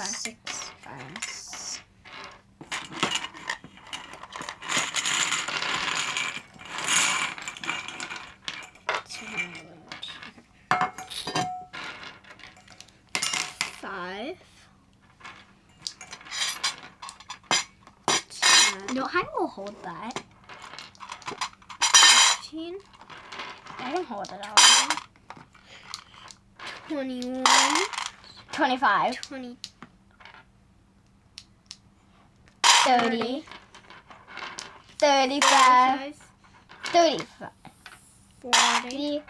6, 5. No, I will hold that. 15, I can hold it all. 21, 25, 20, 30, 35, 35, 40,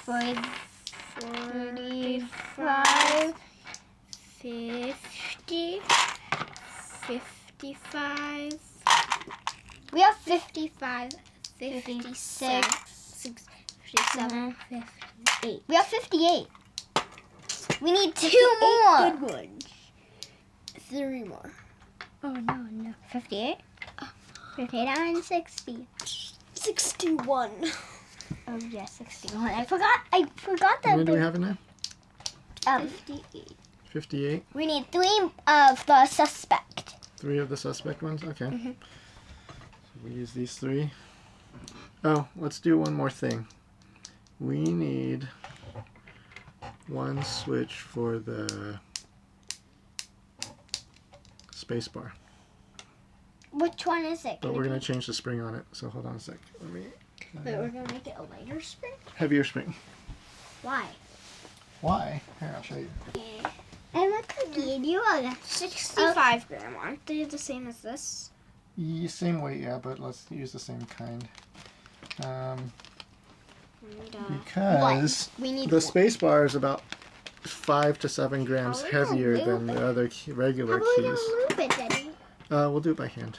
40, 45, 45, 50, 50, 55. We have 55, 56, 57, 58. We have 58. We need 2 more. Good ones. 3 more. Oh, no. 58? 58 and 60. 61. Oh, yeah, 61. I forgot that. How many do we have in there? 58. 58. We need 3 of the suspect. 3 of the suspect ones? Okay. Mm-hmm. So we use these 3. Oh, let's do one more thing. We need 1 switch for the space bar. Which one is it? But we're going to change the spring on it, so hold on a sec. Let me... Wait, we're gonna make it a lighter spring? Heavier spring. Why? Why? Here, I'll show you. I'm a cookie and you are 65 gram. Aren't they the same as this? Same weight, yeah, but let's use the same kind. Because we need the 1. space bar is about 5 to 7 grams How are we gonna heavier lube than the other regular How are we keys. gonna lube it, Daddy? We'll do it by hand.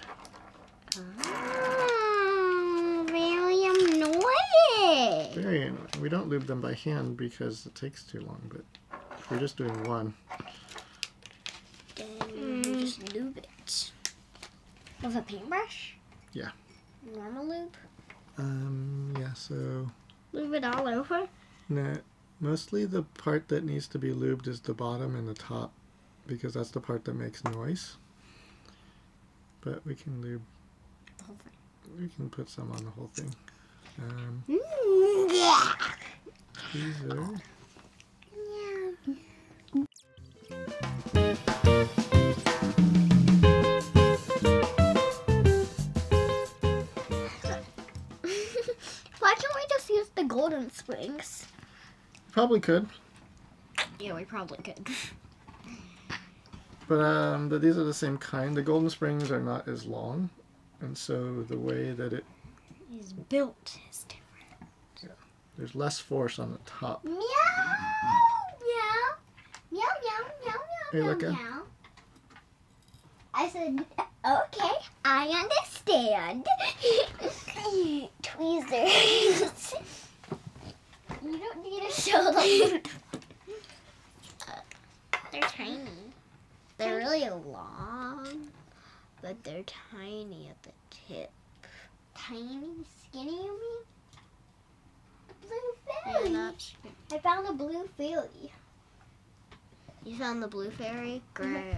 Very annoying. Very annoying. We don't lube them by hand because it takes too long, but if we're just doing one. Then we just lube it. With a paintbrush? Yeah. Normal lube? Yeah, so... Lube it all over? No, mostly the part that needs to be lubed is the bottom and the top, because that's the part that makes noise. But we can lube... The whole thing. We can put some on the whole thing. Tweezer. Why can't we just use the golden springs? Probably could, Yeah, we probably could. but these are the same kind. The golden springs are not as long, and so the way that it He's built is different. there's less force on the top. Meow! Meow! Meow, meow, meow, Hey, meow, Luca. meow. I said, okay, I understand. Tweezers. You don't need to show them. They're tiny. They're really long, but they're tiny at the tip. Tiny, skinny, you mean? A blue Yeah, fairy. that's good. I found a blue fairy. You found the blue fairy? Great.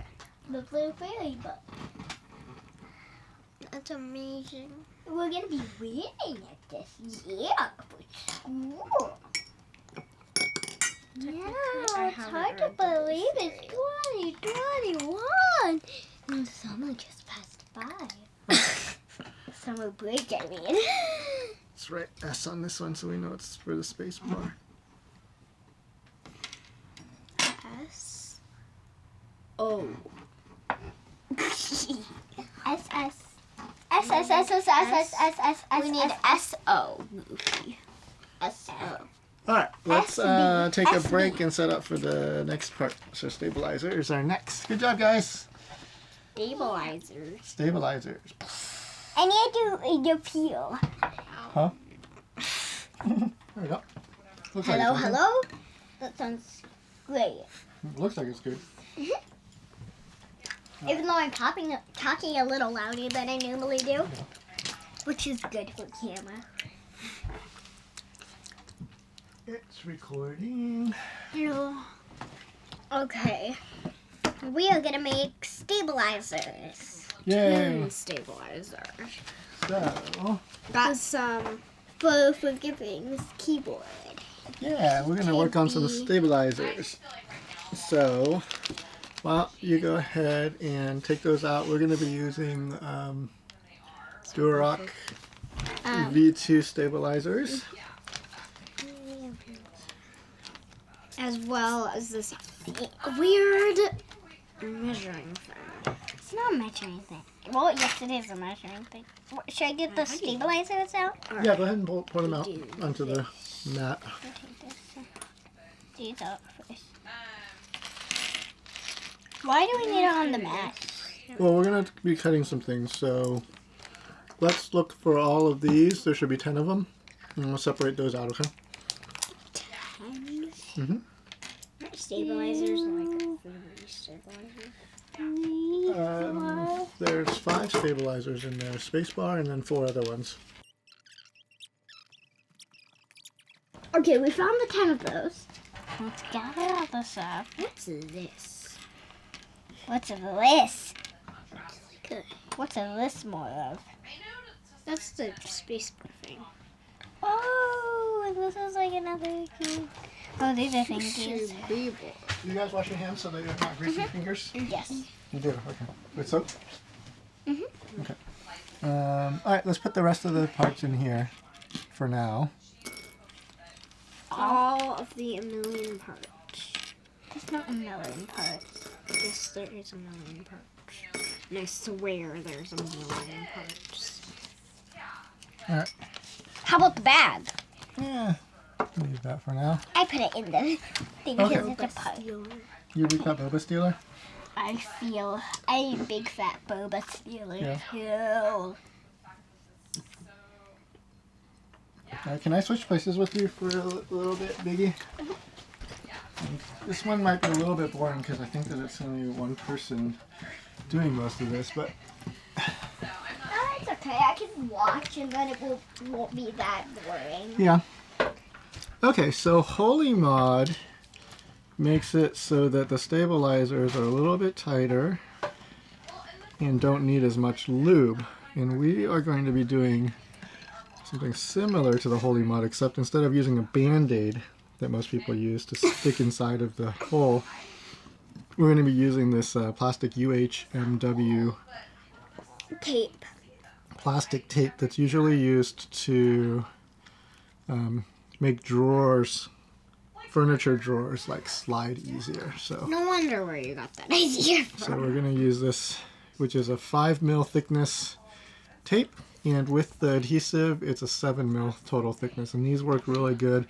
The blue fairy book. That's amazing. We're gonna be reading it this year for school. Yeah, I it's haven't hard to read the blue believe fairy. it's 2021. And summer just passed by. Summer break, I mean. Let's write S on this one so we know it's for the space bar. S. O. S S S S S S S S S S S. We need S-O. Goofy. S-O. Alright, let's SB. take a SB. break and set up for the next part. So stabilizer is our next. Good job, guys. Stabilizers. Stabilizers. I need to peel. Huh? There we go. Looks like Hello, it's working. hello. That sounds great. Looks like it's good. Even though I'm talking a little louder than I normally do, which is good for camera. It's recording. Okay. We are gonna make stabilizers. Yay. Stabilizer. So, Got some. For giving keyboard. yeah, we're going to work on some stabilizers. So, while you go ahead and take those out, we're going to be using Durock V2 stabilizers. As well as this weird measuring thing. It's not a measuring thing. Well, yes, it is a measuring thing. Should I get the stabilizers out? Yeah, go ahead and pull them out onto the mat. I'll take these out first. Why do we need it on the mat? Well, we're going to be cutting some things, so let's look for all of these. There should be 10 of them. And we'll separate those out, okay? 10? Mm-hmm. Stabilizers like a 3 stabilizer. There's 5 stabilizers in there. Spacebar and then 4 other ones. Okay, we found the 10 of those. Let's gather all this up. What's this? What's this? Good. What's this more of? That's the space thing. Oh, and this is like another key. Oh, these are thingies. You guys wash your hands so that you're not greasy fingers? Yes. You do? Okay. With soap? Mm-hmm. Okay. Alright, let's put the rest of the parts in here for now. All of the 1,000,000 parts. There's not 1,000,000 parts. Yes, there is 1,000,000 parts. And I swear there's 1,000,000 parts. Alright. How about the bag? Yeah. Leave that for now. I put it in the thing Okay. because it's a part. You become Boba Stealer? I'm a big fat boba stealer Yeah. too. Can I switch places with you for a little bit, Biggie? This one might be a little bit boring because I think that it's only one person doing most of this, but Oh, it's okay. I can watch and then it won't be that boring. yeah. Okay, so Holee mod makes it so that the stabilizers are a little bit tighter and don't need as much lube. And we are going to be doing something similar to the Holee mod, except instead of using a band-aid that most people use to stick inside of the hole, we're going to be using this plastic UHMW Tape. plastic tape that's usually used to make drawers, furniture drawers, like slide easier. So No wonder where you got that idea from. So we're going to use this, which is a 5 mil thickness tape, and with the adhesive it's a 7 mil total thickness, and these work really good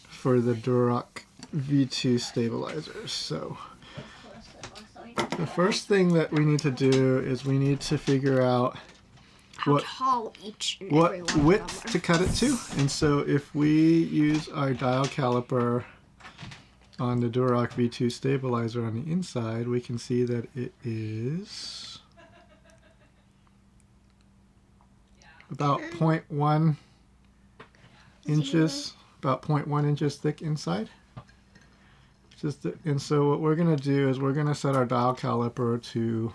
for the Duroc V2 stabilizers. So the first thing that we need to do is we need to figure out How tall each and every what one of them width are. to cut it to. And so if we use our dial caliper on the Duroc V2 stabilizer on the inside, we can see that it is about 0.1 inches, about 0.1 inches thick inside. And so what we're going to do is we're going to set our dial caliper to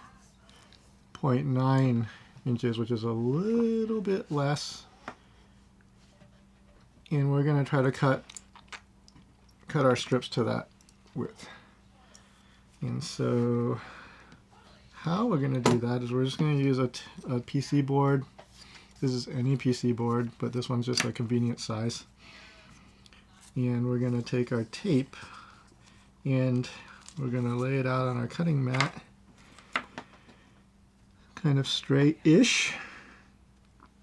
0.9 inches, which is a little bit less, and we're going to try to cut our strips to that width. And so how we're going to do that is we're just going to use a PC board. This is any PC board, but this one's just a convenient size. And we're going to take our tape and we're going to lay it out on our cutting mat, kind of straight-ish,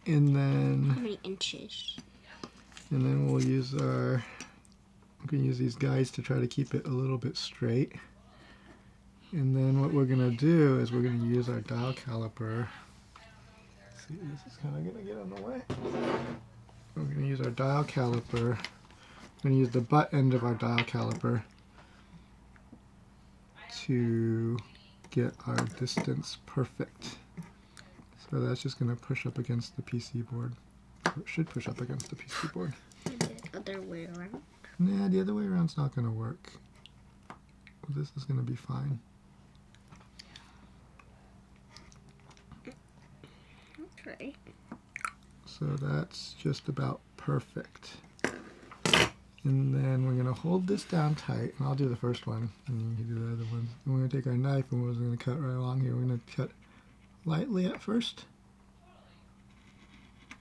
and How then many inches? we'll use I'm going to use these guides to try to keep it a little bit straight. And then what we're going to do is we're going to use our dial caliper. See, this is kind of going to get on the way. We're going to use our dial caliper. We're going to use the butt end of our dial caliper to get our distance perfect. So that's just going to push up against the PC board. Or it should push up against the PC board. The other way around. Nah, the other way around's not going to work. This is going to be fine. Okay. So that's just about perfect. And then we're going to hold this down tight, and I'll do the first one, and you can do the other one. And we're going to take our knife, and we're going to cut right along here. We're going to cut lightly at first,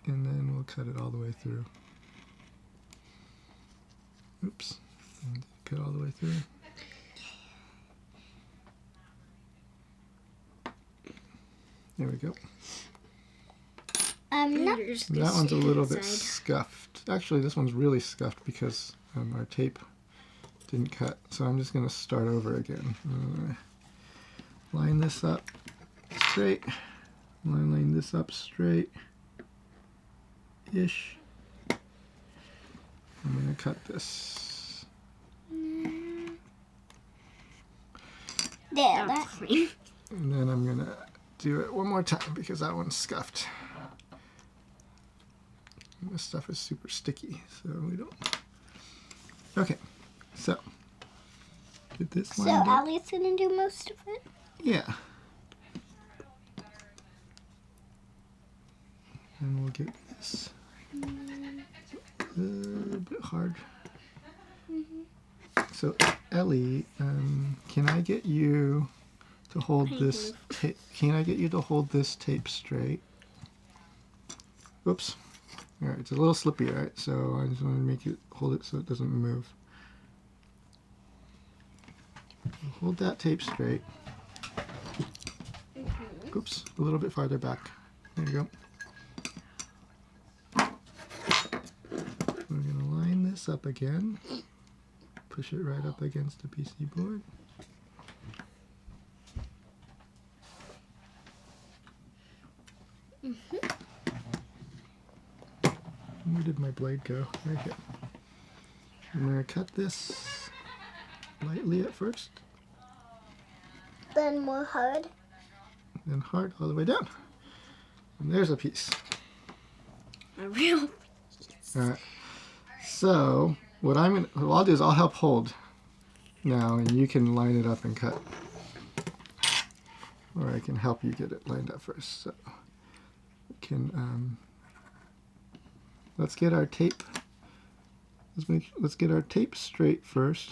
and then we'll cut it all the way through. Oops. And cut all the way through. There we go. No. That one's a little bit scuffed. Actually, this one's really scuffed because our tape didn't cut. So I'm just going to start over again. line this up straight. Line this up straight-ish. I'm going to cut this. There, that's me. And then I'm going to do it one more time because that one's scuffed. And this stuff is super sticky, so we don't. Okay, so get this So lined up. Ellie's gonna do most of it? Yeah. And we'll get this a bit hard. So Ellie, can I get you to hold this tape? Can I get you to hold this tape straight? Oops. All right, it's a little slippy, all right? So I just want to make it hold it so it doesn't move. Hold that tape straight. Oops, a little bit farther back. There you go. We're going to line this up again. Push it right up against the PC board. Where did my blade go? Right here. I'm going to cut this lightly at first, Then more hard. then hard all the way down. And there's a piece. A real. Alright. So what I'll do is I'll help hold now, and you can line it up and cut. Or I can help you get it lined up first. So we can let's get our tape. Let's get our tape straight first,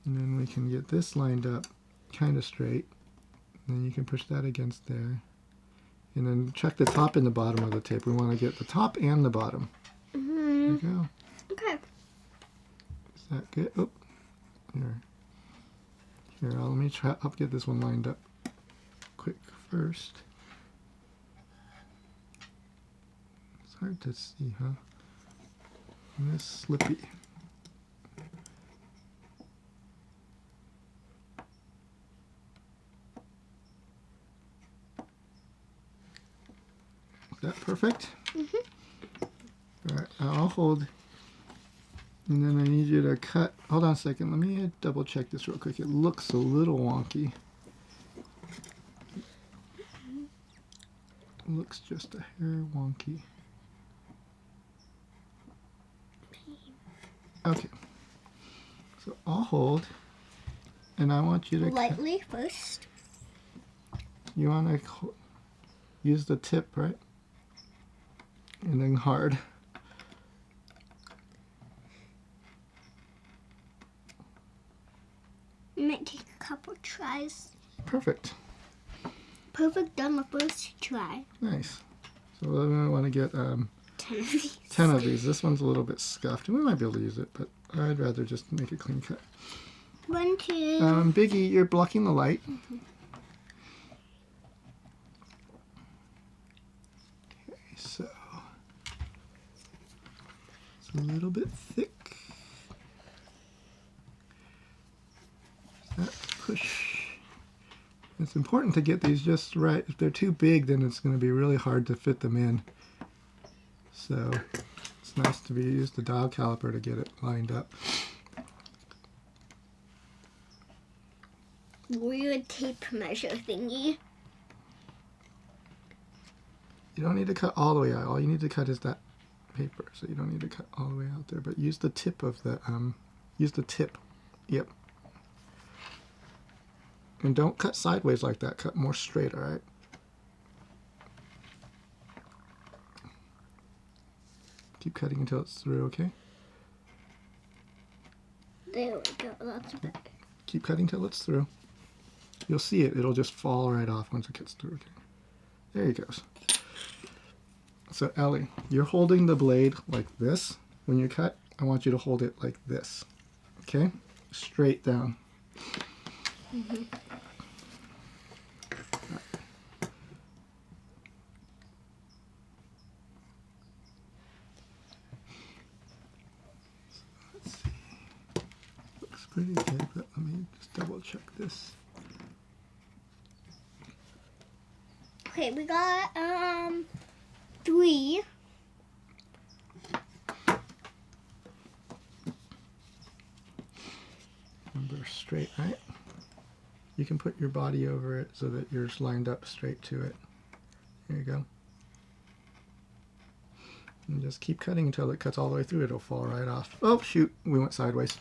and then we can get this lined up kind of straight. And then you can push that against there, and then check the top and the bottom of the tape. We want to get the top and the bottom. There you go. Okay. Is that good? Oh, here. Let me try. I'll get this one lined up quick first. It's hard to see, huh? And this slippy. Is that perfect? Alright, I'll hold. And then I need you to cut. Hold on a second. Let me double check this real quick. It looks a little wonky. It looks just a hair wonky. Okay. So I'll hold. And I want you to Lightly first. You want to use the tip, right? And then hard. It might take a couple tries. Perfect. Perfect on the first try. Nice. So then I want to get 10 of these. 10 of these. This one's a little bit scuffed. We might be able to use it, but I'd rather just make a clean cut. 1, 2. Biggie, you're blocking the light. Okay, so it's a little bit thick. That push. It's important to get these just right. If they're too big, then it's going to be really hard to fit them in. So it's nice to use the dial caliper to get it lined up. Weird tape measure thingy. You don't need to cut all the way out. All you need to cut is that paper. So you don't need to cut all the way out there. But use the tip of the, use the tip. Yep. And don't cut sideways like that. Cut more straight, all right? Keep cutting until it's through, okay? There we go. That's better. Keep cutting till it's through. You'll see it. It'll just fall right off once it gets through, okay? There he goes. So, Ellie, you're holding the blade like this. When you cut, I want you to hold it like this, okay? Straight down. Let's see. Looks pretty good, but let me just double check this. Okay, we got 3. Remember, straight, right? You can put your body over it so that you're lined up straight to it. There you go. And just keep cutting until it cuts all the way through. It'll fall right off. Oh, shoot. We went sideways.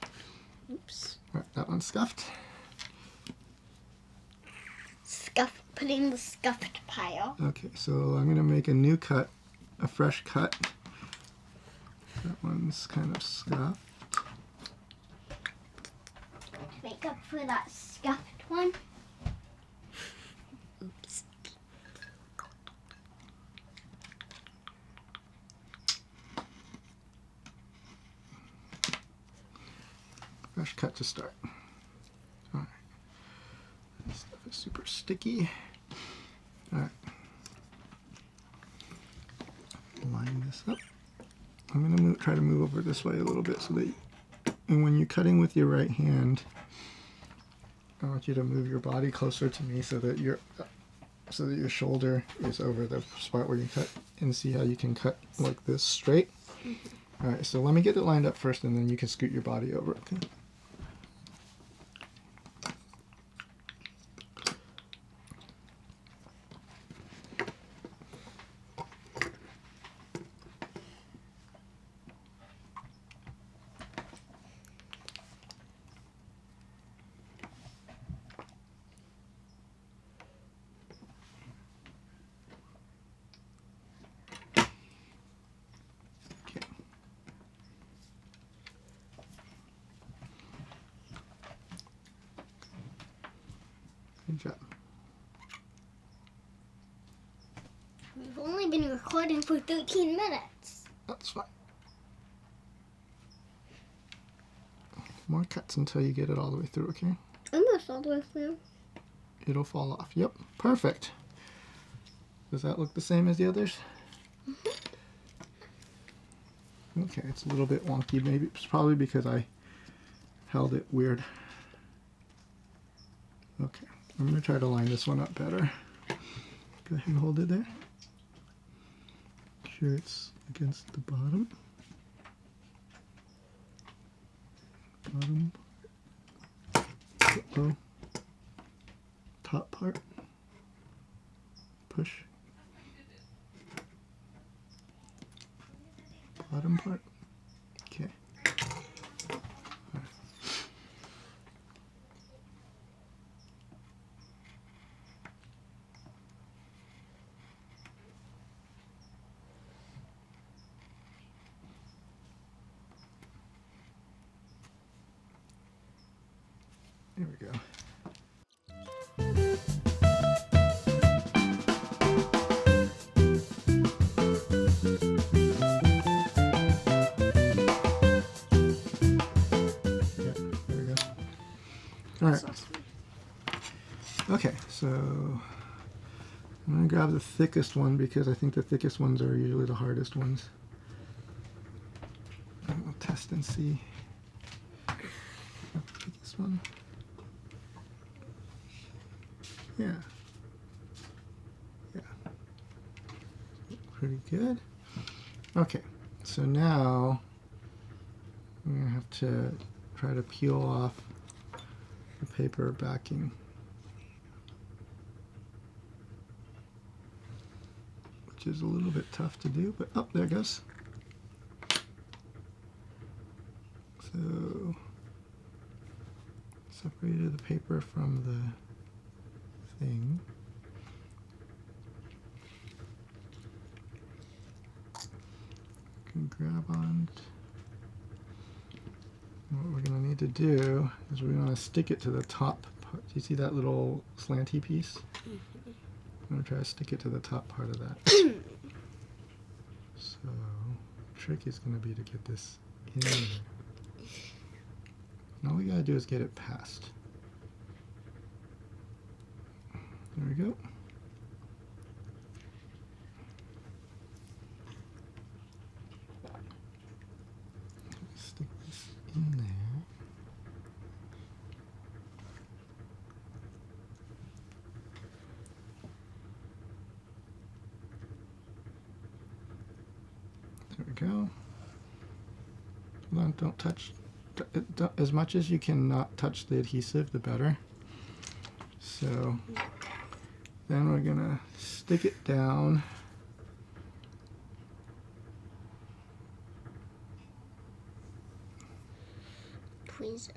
Oops. All right, that one's scuffed. Putting the scuffed pile. Okay, so I'm going to make a new cut, a fresh cut. That one's kind of scuffed. Make up for that scuffed one. Oops. Fresh cut to start. All right. This stuff is super sticky. All right. Line this up. I'm going to try to move over this way a little bit so that and when you're cutting with your right hand, I want you to move your body closer to me so that your shoulder is over the spot where you cut, and see how you can cut like this straight. All right, so let me get it lined up first, and then you can scoot your body over. Okay. Good job. We've only been recording for 13 minutes. That's fine. More cuts until you get it all the way through, okay? Almost all the way through. It'll fall off. Yep, perfect. Does that look the same as the others? Okay, it's a little bit wonky. Maybe it's probably because I held it weird. Okay, I'm going to try to line this one up better. Go ahead and hold it there. Make sure it's against the bottom. Bottom. Uh-oh. Top part. Push. Bottom part. Okay. Right. There we go. All right. Okay, so I'm going to grab the thickest one because I think the thickest ones are usually the hardest ones. And we'll test and see. This one. Yeah. Yeah. Pretty good. Okay, so now I'm going to have to try to peel off the paper backing, which is a little bit tough to do, but there it goes. So separated the paper from the thing. You can grab on. What we're going to need to do is we want to stick it to the top part. Do you see that little slanty piece? I'm going to try to stick it to the top part of that. So the trick is going to be to get this in there. And all we got to do is get it past. There we go. Stick this in there. go. Hold on, don't touch. As much as you can not touch the adhesive, the better. So then we're gonna stick it down. Tweezer.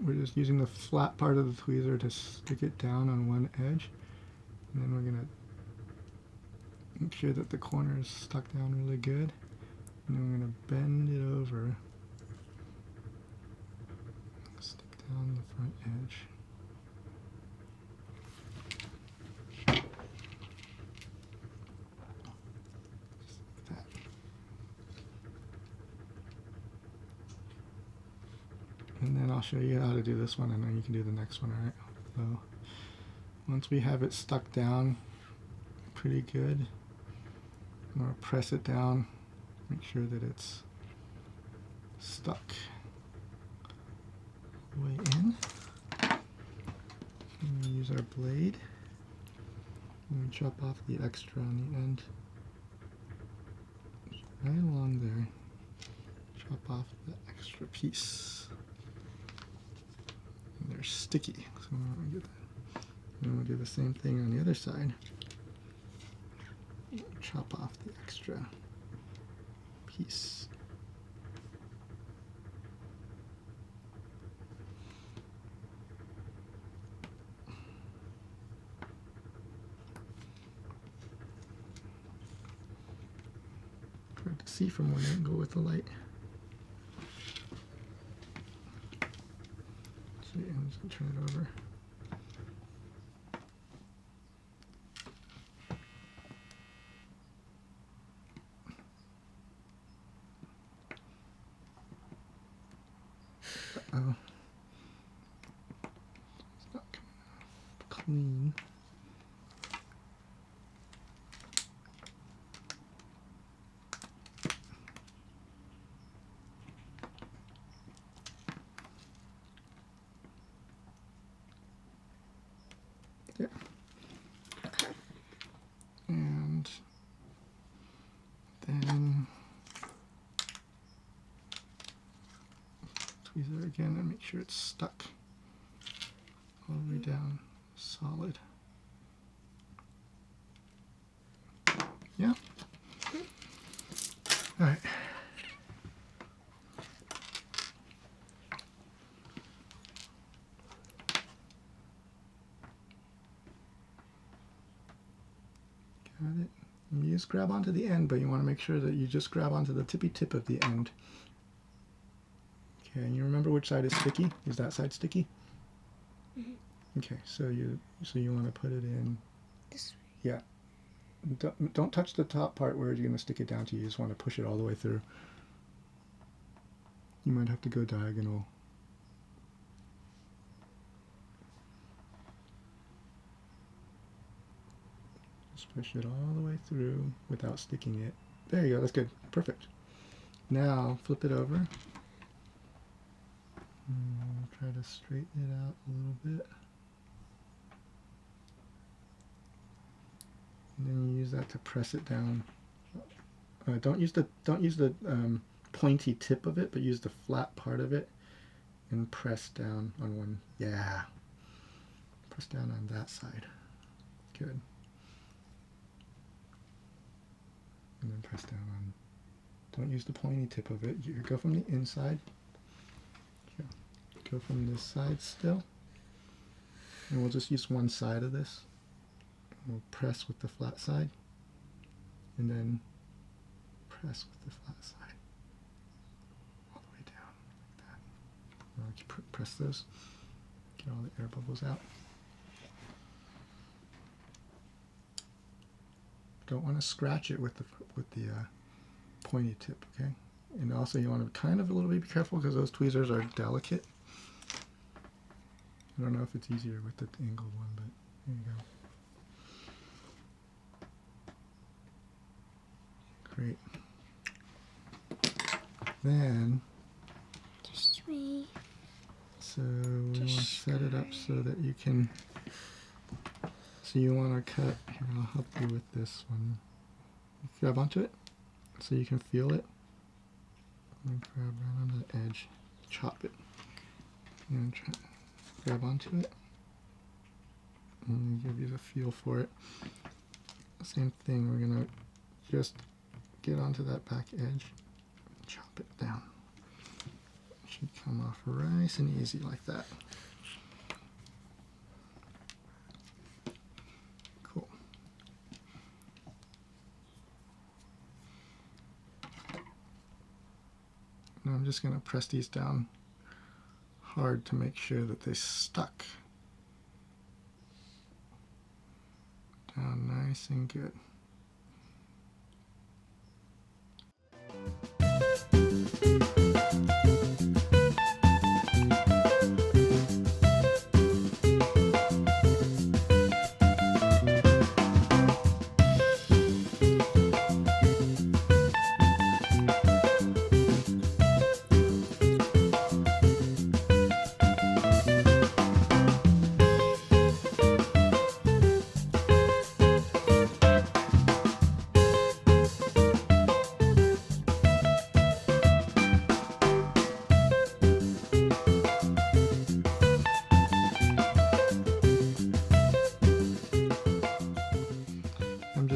We're just using the flat part of the tweezer to stick it down on one edge. And then we're gonna make sure that the corner is stuck down really good. And then we're gonna bend it over. Stick down the front edge. Just like that. And then I'll show you how to do this one, and then you can do the next one, alright? So once we have it stuck down pretty good, I'm going to press it down, make sure that it's stuck all the way in. And we use our blade and we chop off the extra on the end. Right along there. Chop off the extra piece. And they're sticky, so we want to get that. And we'll do the same thing on the other side. Chop off the extra piece. Hard to see from one angle with the light. See, I'm just gonna turn it over. Uh-oh. It's not coming off clean. Yeah. And then tweezer again and make sure it's stuck all the way down, solid. Yeah? All right. Got it. And you just grab onto the end, but you want to make sure that you just grab onto the tippy tip of the end. Okay, and you remember which side is sticky? Is that side sticky? Mm-hmm. Okay, so you want to put it in This way. Yeah. Don't touch the top part where you're going to stick it down to. You just want to push it all the way through. You might have to go diagonal. Just push it all the way through without sticking it. There you go, that's good. Perfect. Now flip it over. Try to straighten it out a little bit. And then you use that to press it down. Don't use the pointy tip of it, but use the flat part of it and press down on one. Yeah. Press down on that side. Good. And then press down on. Don't use the pointy tip of it. You go from the inside. Go from this side still. And we'll just use one side of this. We'll press with the flat side, and then press with the flat side all the way down like that. Press those, get all the air bubbles out. Don't want to scratch it with the pointy tip, okay? And also you want to kind of a little bit be careful because those tweezers are delicate. I don't know if it's easier with the angled one, but there you go. Great. Then, Just me. so we want to set it up so that you can. So you want to cut. Here, I'll help you with this one. Grab onto it. so you can feel it. And grab right on the edge, chop it, and grab onto it, and give you the feel for it. Same thing, we're gonna just get onto that back edge, chop it down. It should come off nice and easy like that. Cool. Now I'm just going to press these down hard to make sure that they stuck down nice and good.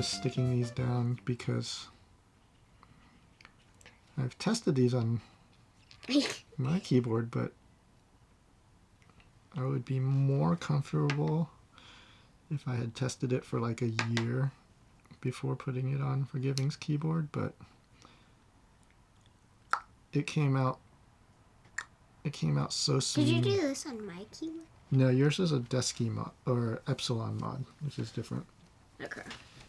Sticking these down because I've tested these on my keyboard, but I would be more comfortable if I had tested it for like a year before putting it on Forgiving's keyboard, but it came out so smooth. Did you do this on my keyboard? No, yours is a Desky mod or Epsilon mod, which is different. Okay.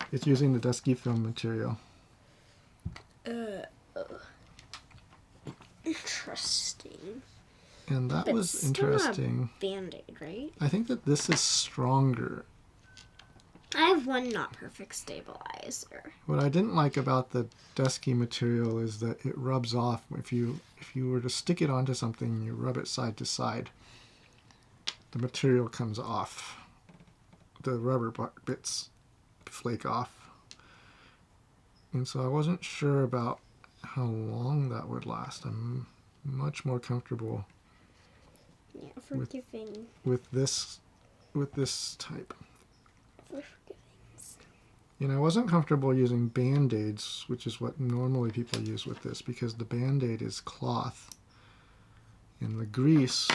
It's using the Desky film material. Interesting. And that But was still interesting. Not a Band-Aid, right? I think that this is stronger. I have one not perfect stabilizer. What I didn't like about the Desky material is that it rubs off. If you were to stick it onto something and you rub it side to side, the material comes off. The rubber bits flake off. And so I wasn't sure about how long that would last. I'm much more comfortable Forgiving. with this type. For Forgivings. You know, I wasn't comfortable using Band-Aids, which is what normally people use with this, because the Band-Aid is cloth and the grease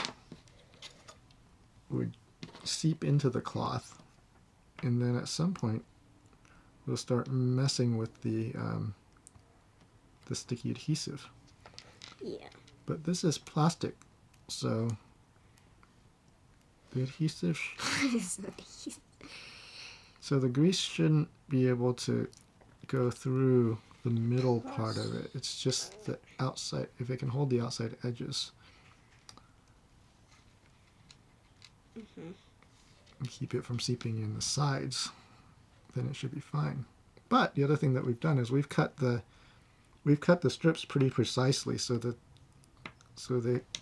would seep into the cloth, and then at some point we'll start messing with the sticky adhesive. Yeah. But this is plastic, so the adhesive, so the grease shouldn't be able to go through the middle part of it. It's just the outside, if it can hold the outside edges. And keep it from seeping in the sides, then it should be fine. But the other thing that we've done is we've cut the strips pretty precisely so that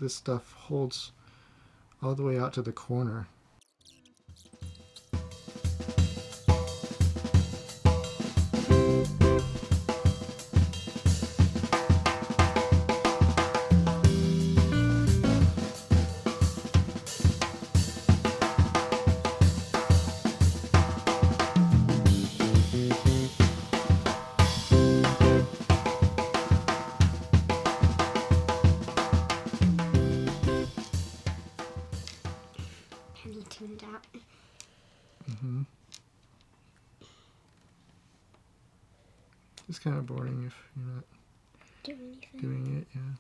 this stuff holds all the way out to the corner. Pennie tuned out. It's kind of boring if you're not doing it, yeah.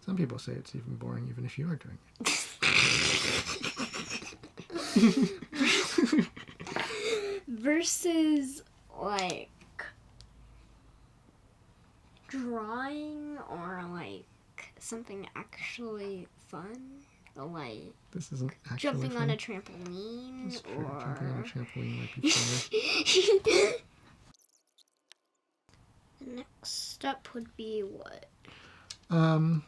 Some people say it's even boring even if you are doing it. Versus, like, drawing or, like, something actually fun. Like, This isn't actually jumping fun. on a trampoline That's true. or... Jumping on a trampoline might be fun. The next step would be what? I'm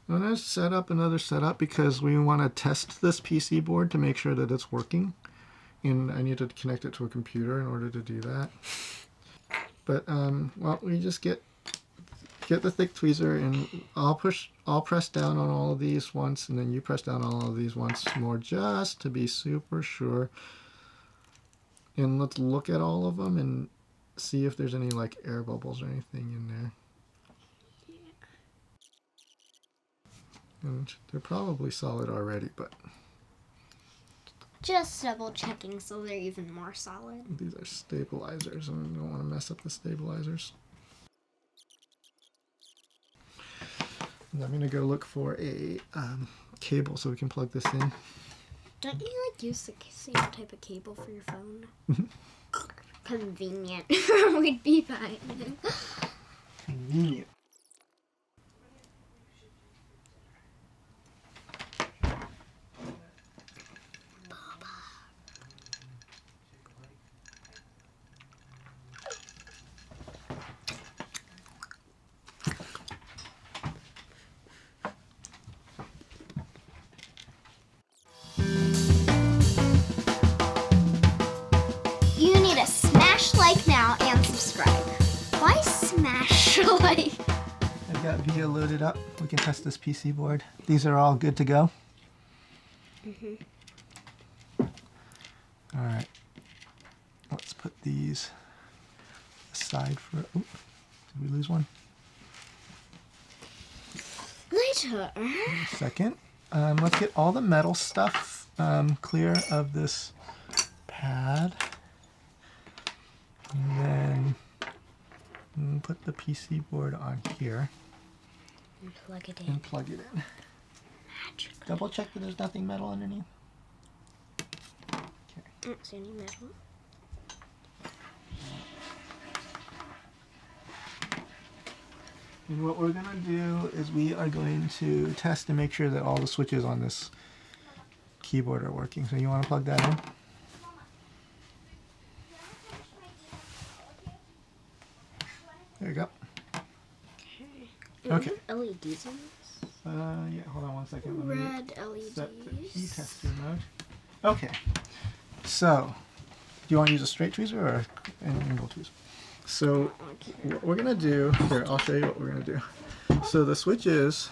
going to set up another setup because we want to test this PC board to make sure that it's working. and I need to connect it to a computer in order to do that. But well, we just get the thick tweezer, and I'll press down on all of these once, and then you press down on all of these once more, just to be super sure. And let's look at all of them and see if there's any like air bubbles or anything in there. And they're probably solid already, but Just double checking so they're even more solid. these are stabilizers, and I don't want to mess up the stabilizers. And I'm going to go look for a cable so we can plug this in. Don't you like use the same type of cable for your phone? Convenient. We'd be fine. Convenient. You need to smash like now and subscribe. Why smash like? I've got video loaded up. We can test this PC board. These are all good to go. All right. Let's put these aside for. Oop, did we lose one? Later. A second. Let's get all the metal stuff clear of this pad. And then put the PC board on here And plug it in. and plug it in. Double check that there's nothing metal underneath. I don't see any metal. And what we're going to do is we are going to test to make sure that all the switches on this keyboard are working. So you want to plug that in? There you go. Okay. LEDs on this? Yeah, hold on one second. Let me Red LEDs. set the key testing mode. Okay. So, do you want to use a straight tweezer or an angle tweezer? So, what we're going to do, here, I'll show you what we're going to do. So the switches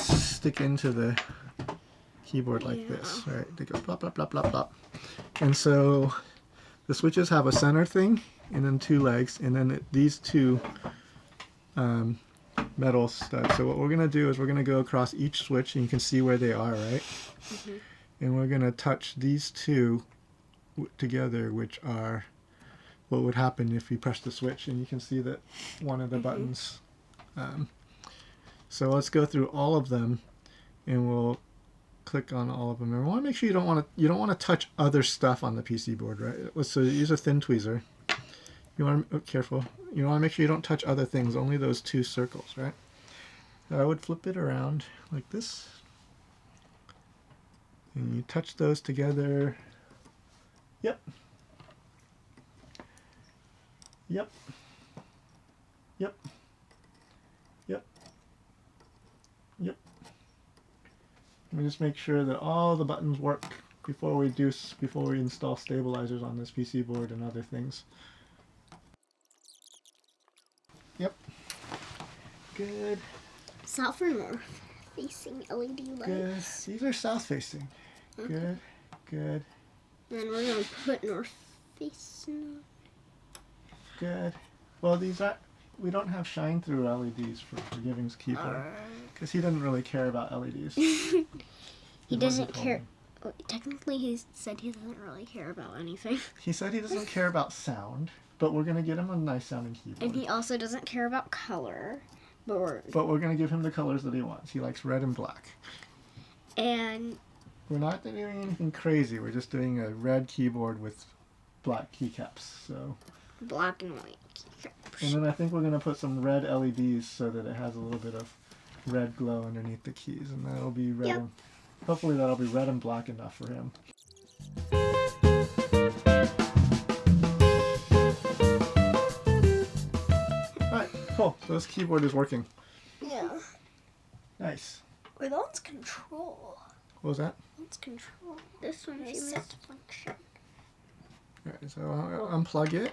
stick into the keyboard like this, right? They go plop, plop, plop, plop, plop. And so the switches have a center thing and then two legs, and then these two metal studs. So what we're going to do is we're going to go across each switch, and you can see where they are, right? And we're going to touch these two together, which are what would happen if you press the switch, and you can see that one of the buttons. So let's go through all of them, and we'll click on all of them. And we want to make sure you don't want to touch other stuff on the PC board, right? So use a thin tweezer. You want to careful. You want to make sure you don't touch other things. Only those two circles, right? So I would flip it around like this, and you touch those together. Yep. Yep. Yep. Yep. Yep. Let me just make sure that all the buttons work before we install stabilizers on this PC board and other things. Yep. Good. South or north facing LED lights. Good. These are south facing. Good. Good. Then we're going to put north facing. Good. Well, we don't have shine through LEDs for Giving's keyboard because he doesn't really care about LEDs. He doesn't care. Well, technically, he said he doesn't really care about anything. He said he doesn't care about sound, but we're going to get him a nice sounding keyboard. And he also doesn't care about color. But we're going to give him the colors that he wants. He likes red and black. And we're not doing anything crazy. We're just doing a red keyboard with black keycaps. So black and white keycaps. And then I think we're going to put some red LEDs so that it has a little bit of red glow underneath the keys, and that'll be red. Yep. Hopefully that'll be red and black enough for him. Alright, cool. So this keyboard is working. Yeah. Nice. Wait, that one's control. What was that? Let's control. This one This she set missed. function. Alright, so I'll unplug it.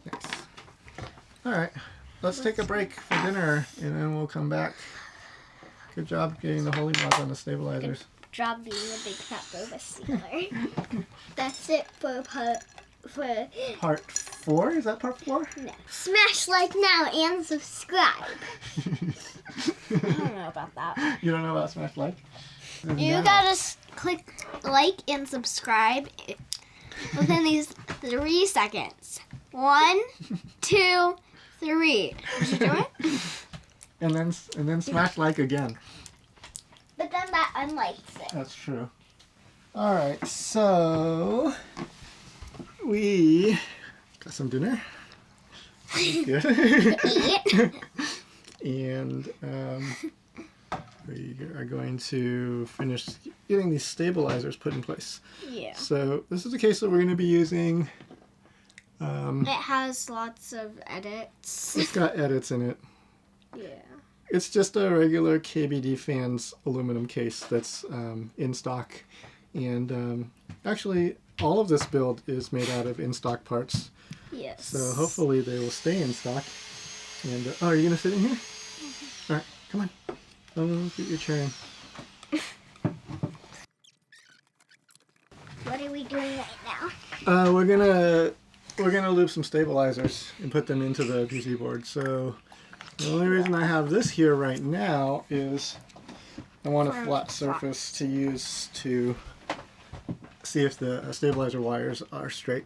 Nice. Alright, let's take a break for dinner and then we'll come back. Good job getting the Holee mods on the stabilizers. Job being a big fat boba stealer. That's it for Part 4? Is that part 4? no. Smash like now and subscribe. I don't know about that. You don't know about Smash Like? You gotta click like and subscribe within these 3 seconds. 1, 2, 3. Did you do it? And then smash like again. But then that unlikes it. That's true. Alright, so we got some dinner. Good. And we are going to finish getting these stabilizers put in place. Yeah. So this is the case that we're going to be using. It has lots of edits. It's got edits in it. Yeah. It's just a regular KBDfans aluminum case that's in stock. And actually, all of this build is made out of in-stock parts. Yes. So hopefully they will stay in stock. And oh, are you going to sit in here? All right, come on. Oh, get your chair in. What are we doing right now? We're gonna loop some stabilizers and put them into the PC board. So the only reason I have this here right now is I want a flat surface to use to see if the stabilizer wires are straight.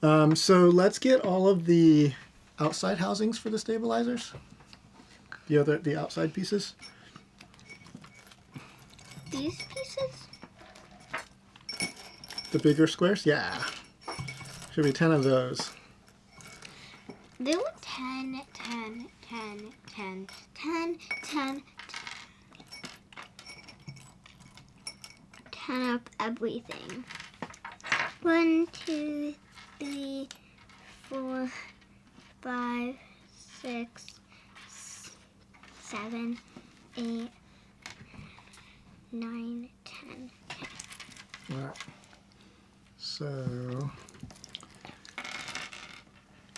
So let's get all of the outside housings for the stabilizers. The outside pieces. These pieces? The bigger squares? Yeah. Should be 10 of those. There were 10, 10, 10, 10, 10, 10, 10 of everything. 1, 2, 3, 4, 5, 6, 7, 8, 9, 10. All right. So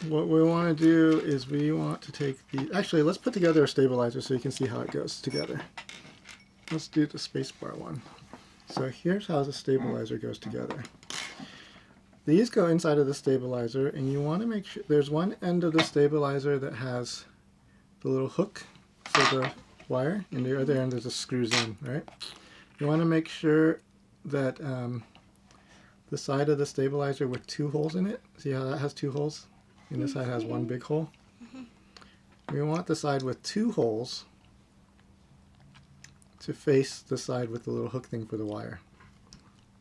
what we want to do is we want to take the... Actually, let's put together a stabilizer so you can see how it goes together. Let's do the spacebar one. So here's how the stabilizer goes together. These go inside of the stabilizer, and you want to make sure there's one end of the stabilizer that has the little hook for the wire, and the other end that just screws in, right? You want to make sure that the side of the stabilizer with 2 holes in it, see how that has 2 holes? And this side has 1 big hole. We want the side with 2 holes to face the side with the little hook thing for the wire.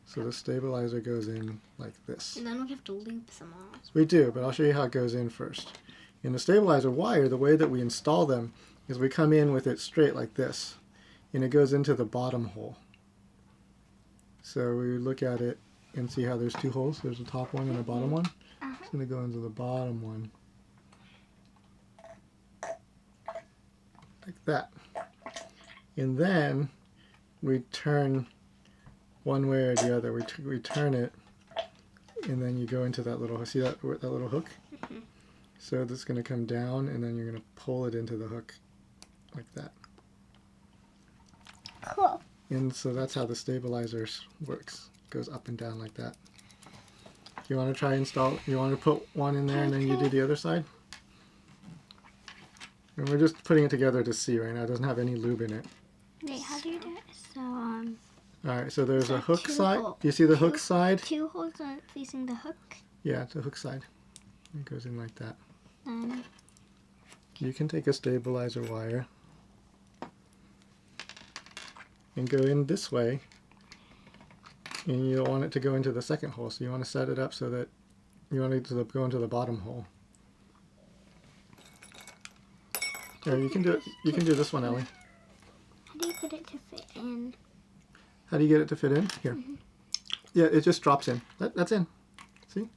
So the stabilizer goes in like this. And then we have to loop some more. We do, but I'll show you how it goes in first. In the stabilizer wire, the way that we install them is we come in with it straight like this, and it goes into the bottom hole. So we look at it and see how there's 2 holes. There's a top one and a bottom one. It's going to go into the bottom one. Like that. And then we turn one way or the other. We turn it, and then you go into that little, see that little hook? So this is going to come down, and then you're going to pull it into the hook like that. Cool. And so that's how the stabilizer works. It goes up and down like that. You want to try install, you want to put one in there and then you do the other side? And we're just putting it together to see right now. It doesn't have any lube in it. Wait, how do you do it? So, Alright, so there's a hook 2 side. holes. Do you see the hook side? 2 holes on facing the hook. Yeah, it's a hook side. It goes in like that. And You can take a stabilizer wire and go in this way, and you don't want it to go into the second hole, so you want to set it up so that you want it to go into the bottom hole. Or you can do it. You can do this one, Ellie. how do you get it to fit in? How do you get it to fit in? Here. Yeah, it just drops in. That's in. See?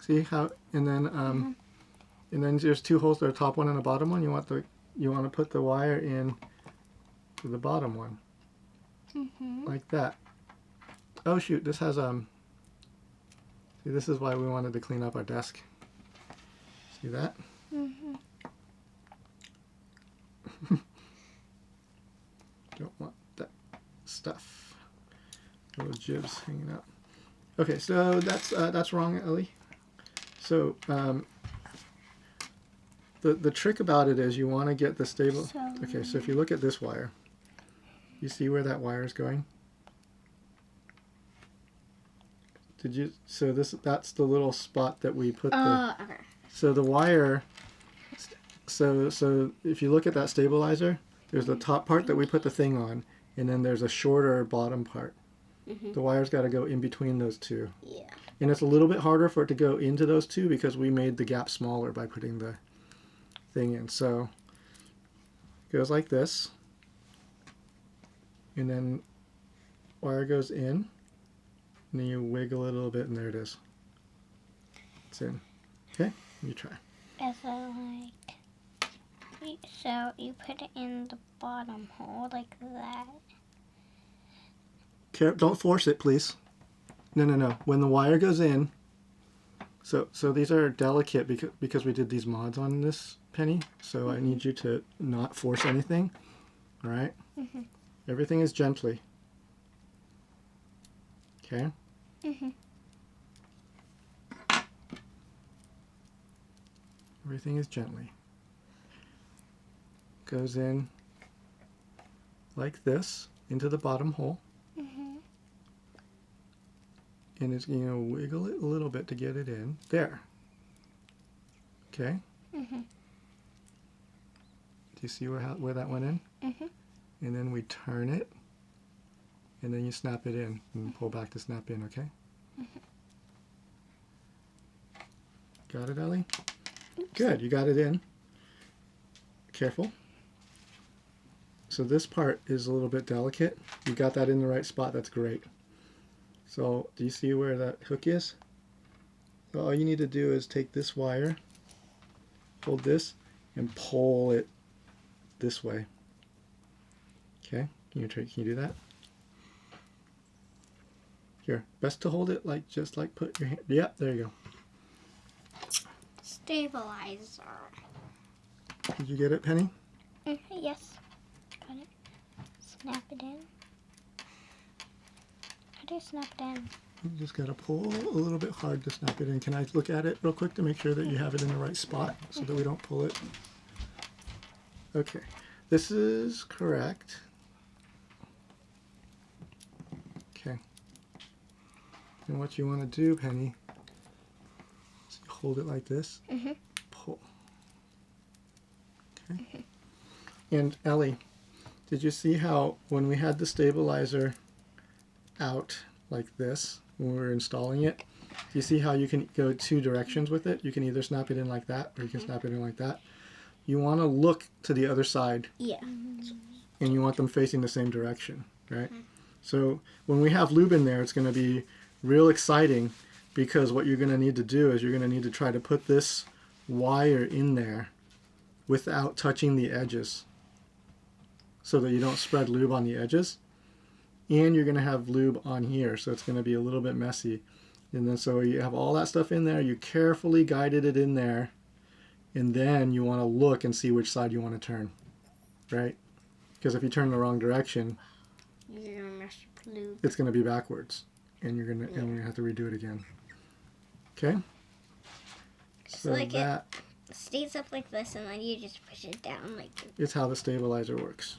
See how, and then there's two holes there, a top one and a bottom one. You want to put the wire in to the bottom one, like that. Oh shoot, this has see, this is why we wanted to clean up our desk. See that? Don't want that stuff. Little jibs hanging out. Okay, so that's wrong, Ellie. So the trick about it is you want to get the stable. Okay, so if you look at this wire, you see where that wire is going? Did you? So that's the little spot that we put the. Okay. So the wire. So if you look at that stabilizer, there's the top part that we put the thing on, and then there's a shorter bottom part. The wire's got to go in between those two. Yeah. And it's a little bit harder for it to go into those two because we made the gap smaller by putting the thing in. So it goes like this, and then wire goes in, and then you wiggle it a little bit, and there it is. It's in. Okay, you try. So you put it in the bottom hole like that. Don't force it, please. No. When the wire goes in, so these are delicate because we did these mods on this, Penny. So I need you to not force anything. All right. Everything is gently. Okay. Everything is gently. Goes in like this into the bottom hole. And it's, you know, wiggle it a little bit to get it in. There. Okay? Do you see where that went in? And then we turn it, and then you snap it in, and pull back to snap in, okay? Got it, Ellie? Good, you got it in. Careful. So this part is a little bit delicate. You got that in the right spot, that's great. So, do you see where that hook is? So all you need to do is take this wire, hold this, and pull it this way. Okay, can you do that? Here, best to hold it like, just like put your hand, yep, there you go. Stabilizer. Did you get it, Penny? Yes. Got it. Snap it in. How do you snap it in? You just gotta pull a little bit hard to snap it in. Can I look at it real quick to make sure that you have it in the right spot so that we don't pull it? Okay, this is correct. Okay. And what you want to do, Penny, is you hold it like this. Pull. Okay. And Ellie, did you see how when we had the stabilizer out like this when we were installing it, you see how you can go two directions with it? You can either snap it in like that or you can snap it in like that. You want to look to the other side. Yeah. And you want them facing the same direction, right? So when we have lube in there, it's going to be real exciting because what you're going to need to do is you're going to need to try to put this wire in there without touching the edges so that you don't spread lube on the edges. And you're going to have lube on here, so it's going to be a little bit messy. And then so you have all that stuff in there, you carefully guided it in there, and then you want to look and see which side you want to turn, right? Because if you turn the wrong direction, you're going to mess up lube. It's going to be backwards, and you're going to have to redo it again. Okay? So like that it stays up like this, and then you just push it down like. It's how the stabilizer works.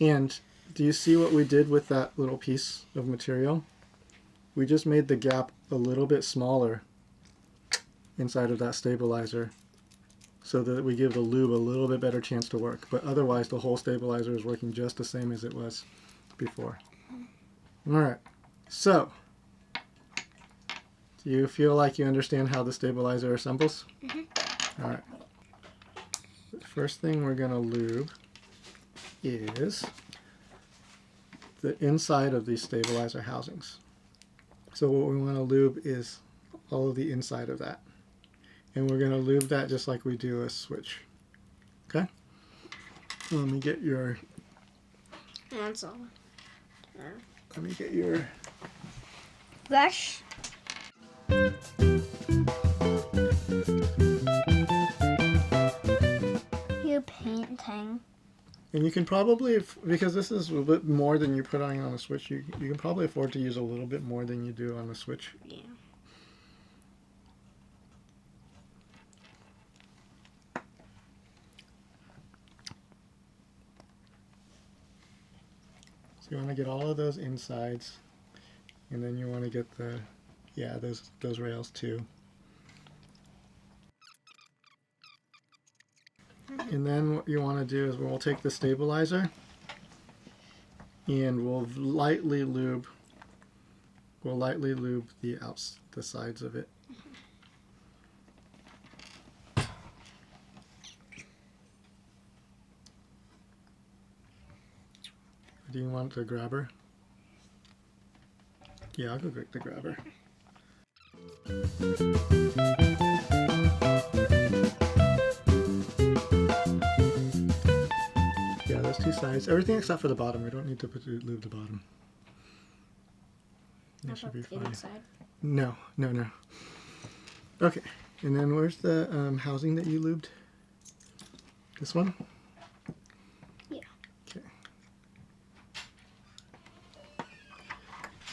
And do you see what we did with that little piece of material? We just made the gap a little bit smaller inside of that stabilizer so that we give the lube a little bit better chance to work. But otherwise, the whole stabilizer is working just the same as it was before. Alright, so do you feel like you understand how the stabilizer assembles? Alright. The first thing we're going to lube is the inside of these stabilizer housings. So what we want to lube is all of the inside of that. And we're going to lube that just like we do a switch. Okay? Let me get your... That's all. Let me get your... Brush. You're painting. And you can probably, because this is a little bit more than you're putting on a switch, you can probably afford to use a little bit more than you do on the switch. Yeah. So you want to get all of those insides, and then you want to get the, yeah, those rails too. And then what you want to do is we'll take the stabilizer and we'll lightly lube the sides of it. Do you want the grabber? Yeah, I'll go get the grabber. Yeah, those two sides. Everything except for the bottom. We don't need to lube the bottom. That should be fine. Inside. No. Okay, and then where's the housing that you lubed? This one? Yeah. Okay.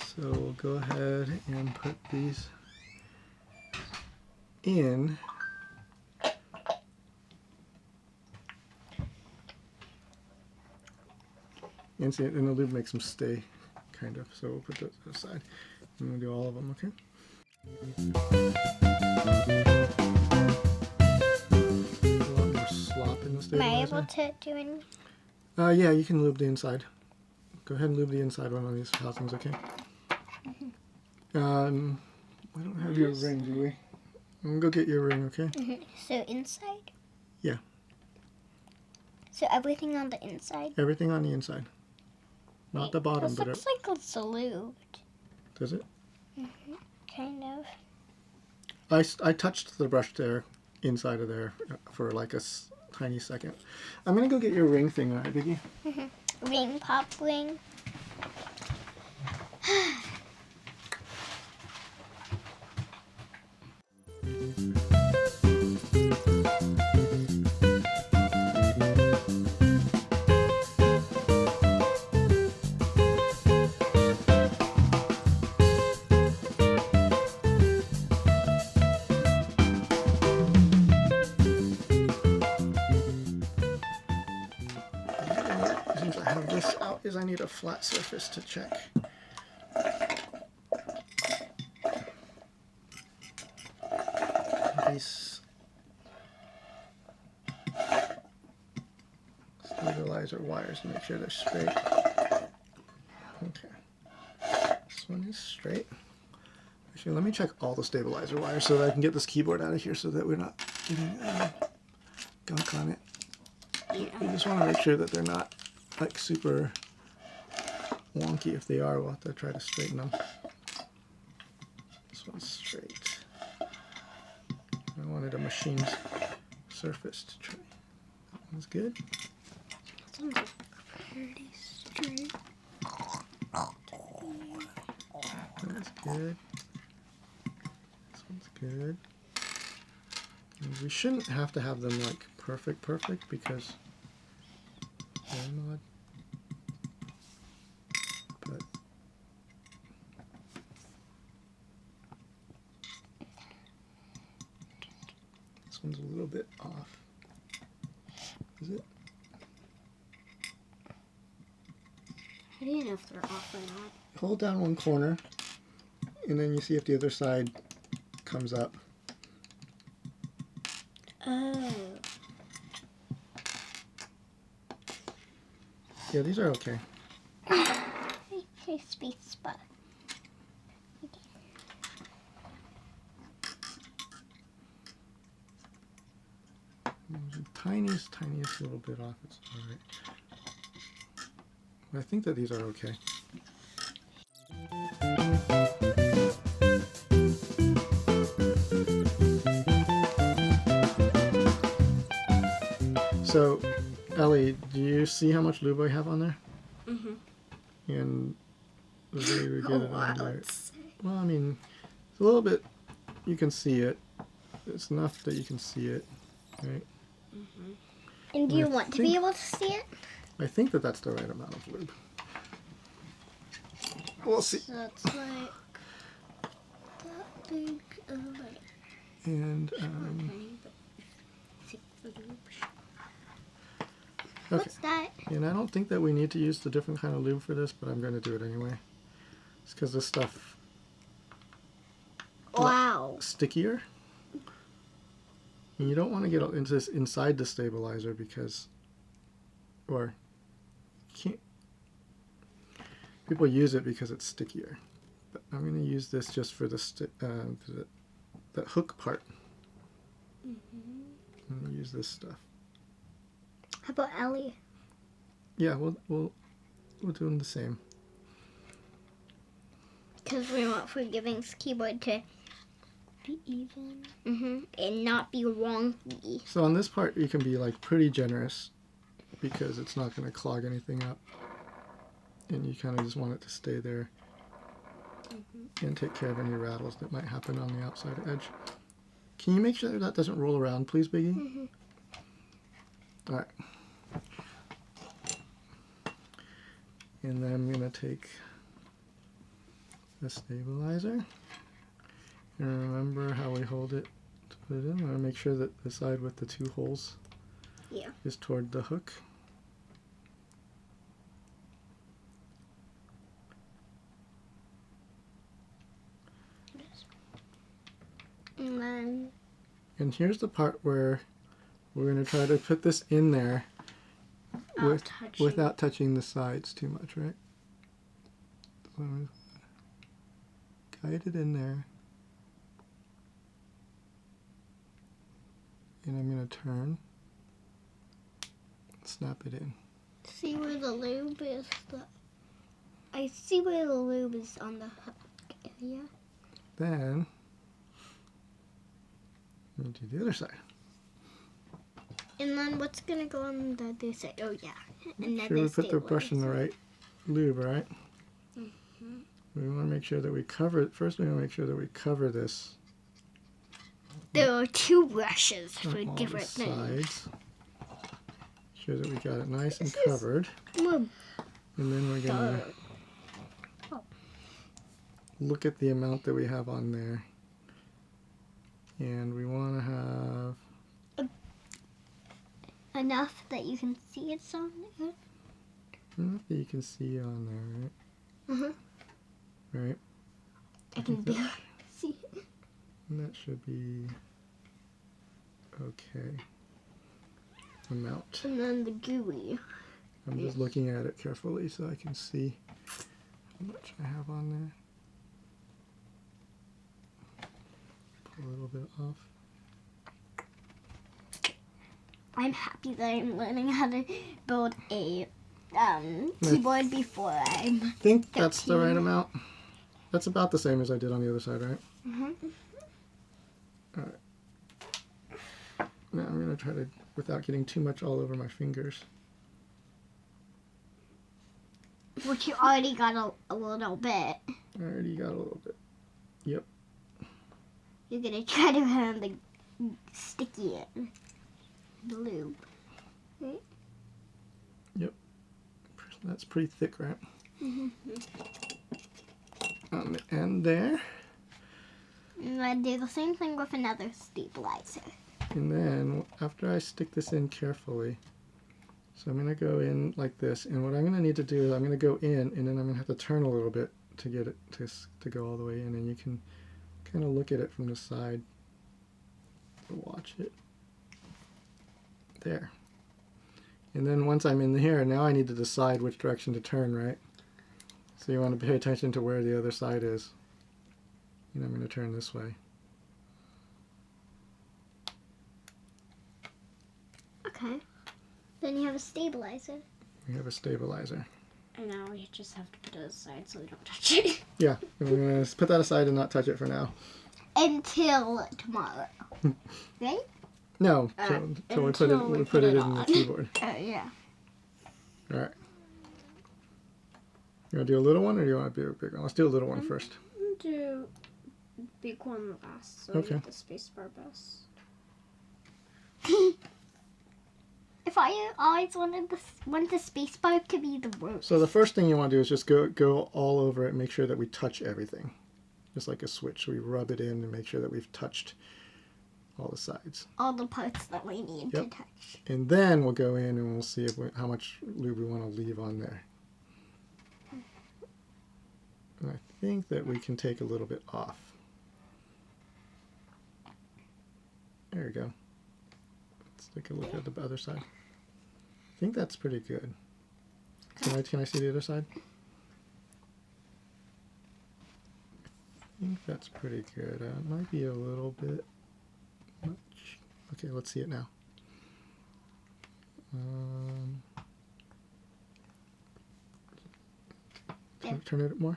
So we'll go ahead and put these in. And see, and the lube makes them stay, kind of. So we'll put those aside. And we'll do all of them, okay? A lot more slop in the stabilizer. Am I able to do any? Yeah, you can lube the inside. Go ahead and lube the inside one of these housings, okay? We don't have your ring, do we? I'm gonna go get your ring, okay? So inside? Yeah. So everything on the inside? Everything on the inside. Not the bottom, This but looks like a salute. Does it? Kind of. I touched the brush there, inside of there, for like a tiny second. I'm gonna go get your ring thing, alright, Vicky? Ring, pop ring. Since I have this out, is I need a flat surface to check. These stabilizer wires to make sure they're straight. Okay, this one is straight. Actually, let me check all the stabilizer wires so that I can get this keyboard out of here so that we're not getting gunk on it. Yeah. You just want to make sure that they're not like super wonky. If they are, we'll have to try to straighten them. This one's straight. I wanted a machined surface to try. That one's good. This one's pretty straight. That's good. This one's good. And we shouldn't have to have them like perfect because they're not. But this one's a little bit off. Is it? How do you know if they're off or not? Hold down one corner, and then you see if the other side comes up. Oh. Yeah, these are okay. Crispy spot. There's the tiniest little bit off. It's all right. I think that these are okay. So, Ellie, do you see how much lube I have on there? Mm-hmm. And the way we get it on there. Well, I mean, it's a little bit. You can see it. It's enough that you can see it, right? Mm-hmm. And do you want to be able to see it? I think that that's the right amount of lube. We'll see. So it's like that big of a... And What's that? And I don't think that we need to use the different kind of lube for this, but I'm going to do it anyway. It's because this stuff Wow. stickier. And you don't want to get into this inside the stabilizer because, or you can't. People use it because it's stickier, but I'm going to use this just for the that hook part. Mm-hmm. I'm going to use this stuff. How about Ellie? Yeah, we'll do them the same. Because we want Forgiving's keyboard to be even. And not be wonky. So on this part, you can be like pretty generous because it's not going to clog anything up, and you kind of just want it to stay there and take care of any rattles that might happen on the outside edge. Can you make sure that doesn't roll around, please, Biggie? All right. And then I'm going to take the stabilizer. And remember how we hold it to put it in. I want to make sure that the side with the two holes is toward the hook. And here's the part where we're going to try to put this in there without touching the sides too much, right? So guide it in there. And I'm going to turn, snap it in. See where the lube is? I see where the lube is on the hook area. Then, we'll do the other side. And then what's going to go on the other side? Oh, yeah. And Make sure we put the brush in the right lube, right? We want to make sure that we cover it. First, we want to make sure that we cover this. There are two brushes for on all different the things. sides. Make sure that we got it nice and covered. Lube. And then we're going to look at the amount that we have on there. And we want to have enough that you can see it's on there. enough that you can see on there, right? Right? I can barely see it. And that should be okay. Amount. And then the gooey. I'm just looking at it carefully so I can see how much I have on there. Pull a little bit off. I'm happy that I'm learning how to build a keyboard before I'm... I think that's the right amount. That's about the same as I did on the other side, right? Alright. Now I'm going to try to, without getting too much all over my fingers. Which you already got a little bit. I already got a little bit. Yep. You're going to try to have the sticky lube. Right? Yep. That's pretty thick, right? On the end there. And then do the same thing with another stabilizer. And then after I stick this in carefully, so I'm going to go in like this, and what I'm going to need to do is I'm going to go in, and then I'm going to have to turn a little bit to get it to go all the way in, and you can kind of look at it from the side to watch it. There. And then once I'm in here, now I need to decide which direction to turn, right? So you want to pay attention to where the other side is. And I'm going to turn this way. Okay. Then you have a stabilizer. We have a stabilizer. And now we just have to put it aside so we don't touch it. Yeah, and we're going to put that aside and not touch it for now. Until tomorrow. Right? No, so we put it in the keyboard. Yeah. All right. You want to do a little one, or do you want to do a big one? Let's do a little one first. Do big one last, so Okay. I get the space bar best. If I always wanted the space bar to be the worst. So the first thing you want to do is just go all over it and make sure that we touch everything. Just like a switch. So we rub it in and make sure that we've touched all the sides. All the parts that we need to touch. And then we'll go in and we'll see how much lube we want to leave on there. And I think that we can take a little bit off. There we go. Let's take a look at the other side. I think that's pretty good. Can I see the other side? I think that's pretty good. It might be a little bit much. Okay, let's see it now. Turn it more.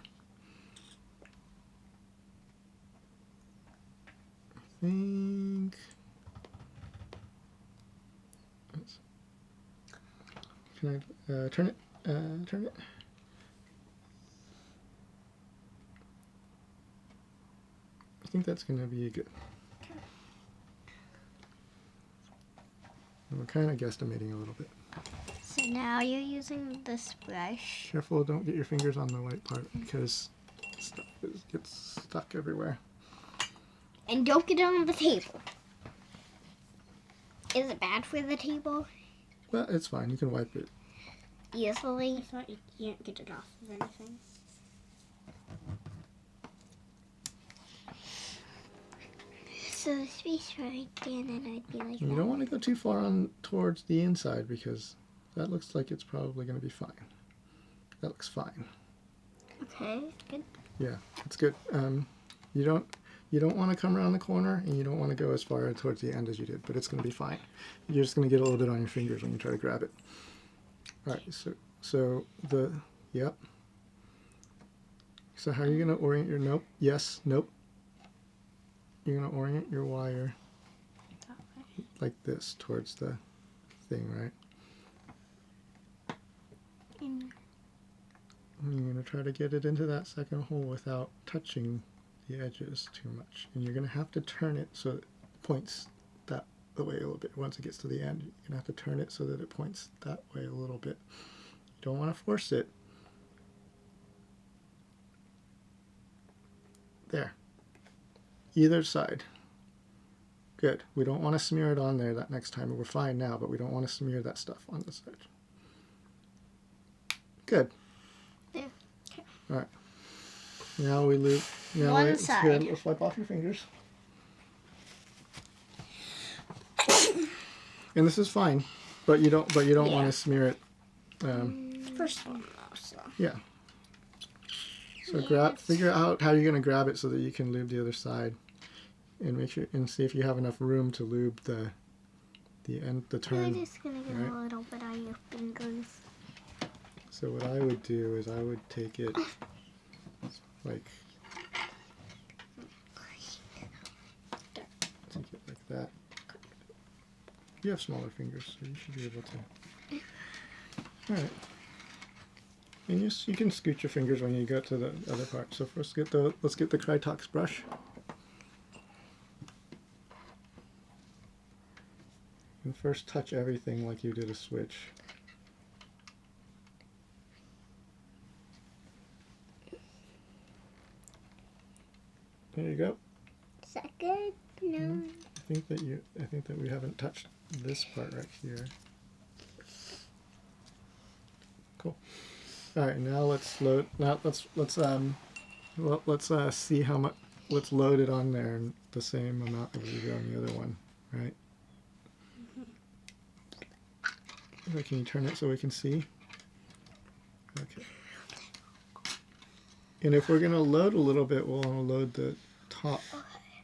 I think. Can I turn it? Turn it. I think that's going to be good. And we're kind of guesstimating a little bit. So now you're using this brush. Careful, don't get your fingers on the white part because stuff gets stuck everywhere. And don't get it on the table. Is it bad for the table? Well, it's fine. You can wipe it. Easily. I thought you can't get it off of anything. So the space bar again, and I'd be like. You don't want to go too far on towards the inside because that looks like it's probably going to be fine. That looks fine. Okay, good. Yeah, that's good. You don't want to come around the corner, and you don't want to go as far towards the end as you did, but it's going to be fine. You're just going to get a little bit on your fingers when you try to grab it. All right, so yep. So how are you going to orient your, nope, yes, nope. You're going to orient your wire like this towards the thing, right? And you're going to try to get it into that second hole without touching the edges too much. And you're going to have to turn it so it points that the way a little bit. Once it gets to the end, you're going to have to turn it so that it points that way a little bit. You don't want to force it. There. Either side. Good. We don't want to smear it on there that next time. We're fine now, but we don't want to smear that stuff on this side. Good. There. All right. Now we lube. Now One side. Here, let's wipe off your fingers. And this is fine, but you don't want to smear it. First one, though, so. Yeah. So figure out how you're going to grab it so that you can lube the other side, and make sure and see if you have enough room to lube the turn. I'm just gonna get a little bit on your fingers. So what I would do is I would take it like that. You have smaller fingers, so you should be able to. All right. And you can scoot your fingers when you go to the other part. So first let's get the Krytox brush. And first touch everything like you did a switch. There you go. Is that good? No. I think that we haven't touched this part right here. Cool. All right, now let's load. Now let's see how much. Let's load it on there and the same amount as we did on the other one, right? Can you turn it so we can see? Okay. And if we're gonna load a little bit, we'll want to load the top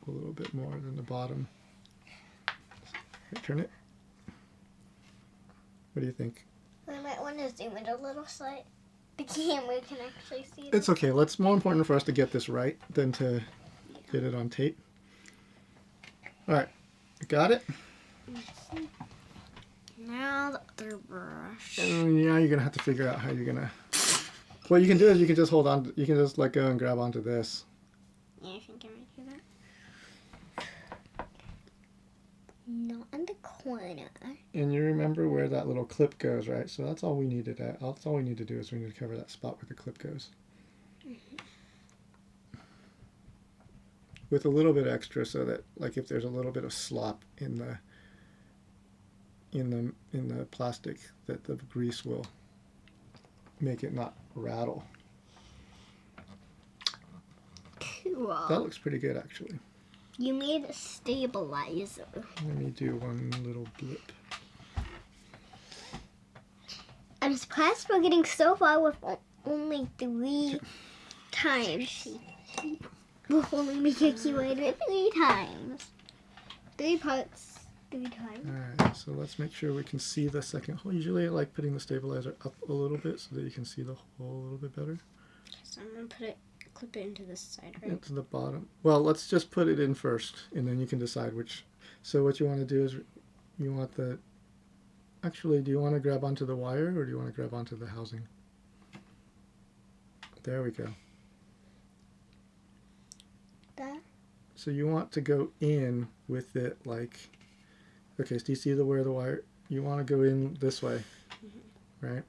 a little bit more than the bottom. Okay, turn it. What do you think? I might want to zoom it a little so the camera can actually see it. It's okay. It's more important for us to get this right than to get it on tape. All right, got it? Now the other brush. And now you're gonna have to figure out how you're gonna. What you can do is you can just hold on. You can just let go and grab onto this. Yeah, I think I might do that. Not in the corner. And you remember where that little clip goes, right? So that's all we needed. That's all we need to do is we need to cover that spot where the clip goes. With a little bit extra, so that like if there's a little bit of slop in the plastic, that the grease will make it not rattle. Cool. That looks pretty good, actually. You made a stabilizer. Let me do one little blip. I'm surprised we're getting so far with only 3 times. We'll only make a keyword 3 times. 3 parts, 3 times. Alright, so let's make sure we can see the second hole. Usually I like putting the stabilizer up a little bit so that you can see the hole a little bit better. So I'm going to clip it into this side, right? Into the bottom. Well, let's just put it in first, and then you can decide which. So what you want to do is you want the... Actually, do you want to grab onto the wire, or do you want to grab onto the housing? There we go. That? So you want to go in with it like... Okay, so do you see where the wire... You want to go in this way, right?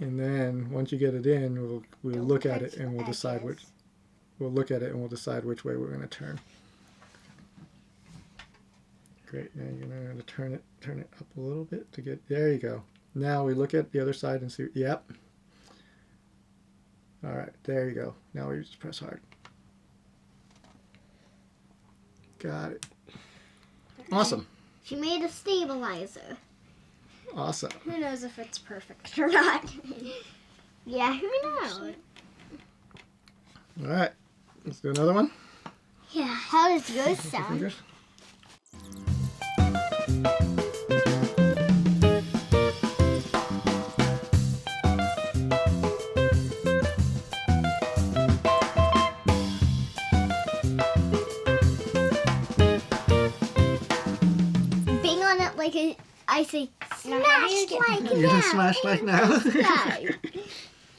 And then once you get it in, we'll look at it and we'll decide which. We'll look at it and we'll decide which way we're going to turn. Great. Now you're going to turn it up a little bit to get. There you go. Now we look at the other side and see. Yep. All right. There you go. Now we just press hard. Got it. Awesome. She made a stabilizer. Awesome. Who knows if it's perfect or not? Yeah, who knows? All right. Let's do another one. Yeah, how does yours sound? Fingers. Bang on it like I say, smash like now. You're gonna smash like now. Subscribe.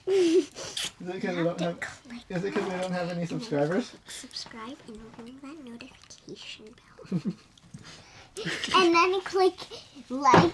Is it because we don't have any subscribers? Subscribe and ring that notification bell. And then click like.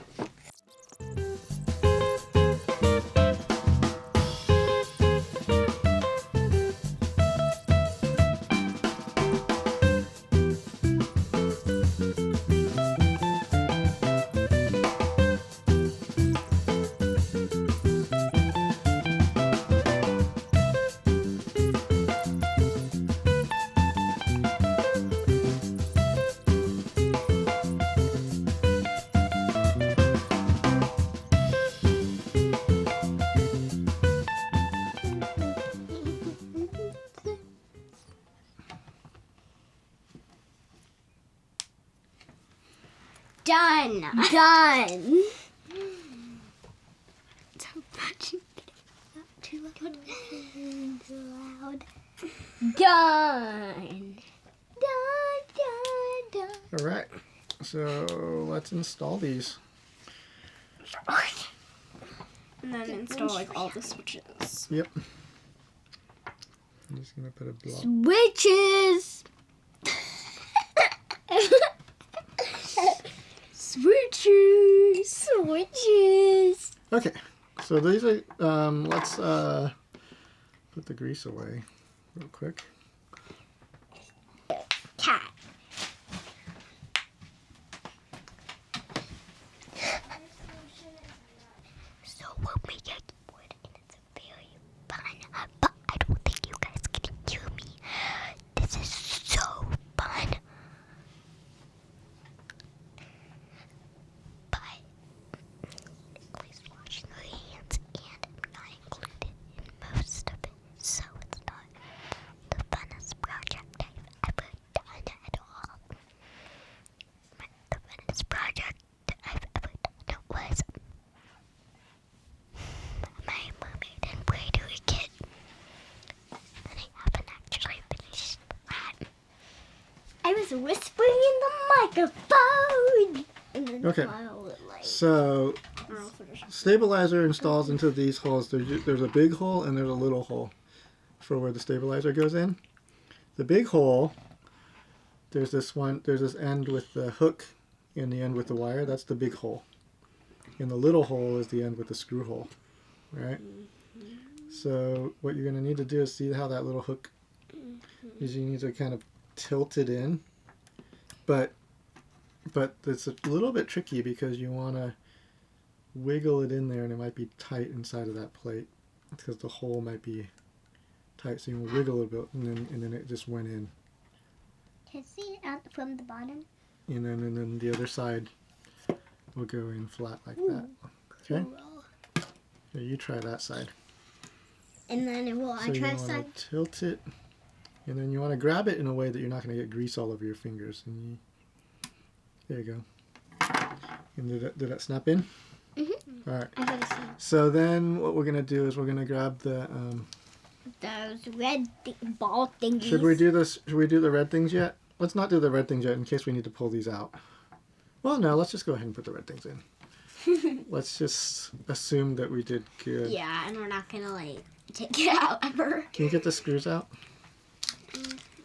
Done. Done. Too loud. Done. Done. All right. So let's install these. And then install like all the switches. Yep. I'm just gonna put a block. Switches. Switches. Okay. So these are. Let's put the grease away real quick. Cat. So we'll make a keyboard and it's very fun. But I don't think you guys can hear me. This is so fun. But please wash your hands and I'm not included in most of it. So it's not the funnest project I've ever done at is whispering in the microphone. And then Okay. I'll, like, So, I'll finish. stabilizer installs into these holes. There's a big hole and there's a little hole for where the stabilizer goes in. The big hole, there's this end with the hook and the end with the wire. That's the big hole. And the little hole is the end with the screw hole, right? So what you're going to need to do is see how that little hook is. You need to kind of tilt it in, but it's a little bit tricky because you want to wiggle it in there, and it might be tight inside of that plate because the hole might be tight. So you wiggle a bit, and then it just went in. Can you see it out from the bottom? And then the other side will go in flat like that. Okay. So you try that side. And then it will. So you want to tilt it, and then you want to grab it in a way that you're not going to get grease all over your fingers. And there you go. And did that snap in? Mm-hmm. All right. I gotta see. So then what we're going to do is we're going to grab the... Those red ball thingies. Should we do this? Should we do the red things yet? Let's not do the red things yet in case we need to pull these out. Well, no, let's just go ahead and put the red things in. Let's just assume that we did good. Yeah, and we're not gonna like take it out ever. Can you get the screws out?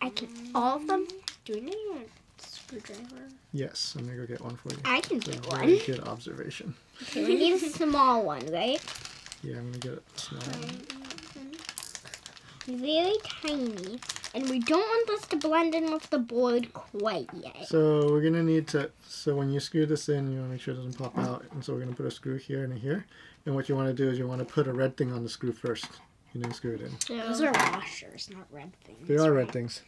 I can. All of them? Do we need a screwdriver? Yes, I'm going to go get one for you. I can That's a get one. very good observation. Okay, we need a small one, right? Yeah, I'm going to get it small. Very tiny. And we don't want this to blend in with the board quite yet. So we're going to need to, so when you screw this in, you want to make sure it doesn't pop out. And so we're going to put a screw here and here. And what you want to do is you want to put a red thing on the screw first. And then screw it in. So, those are washers, not red things. They are red things.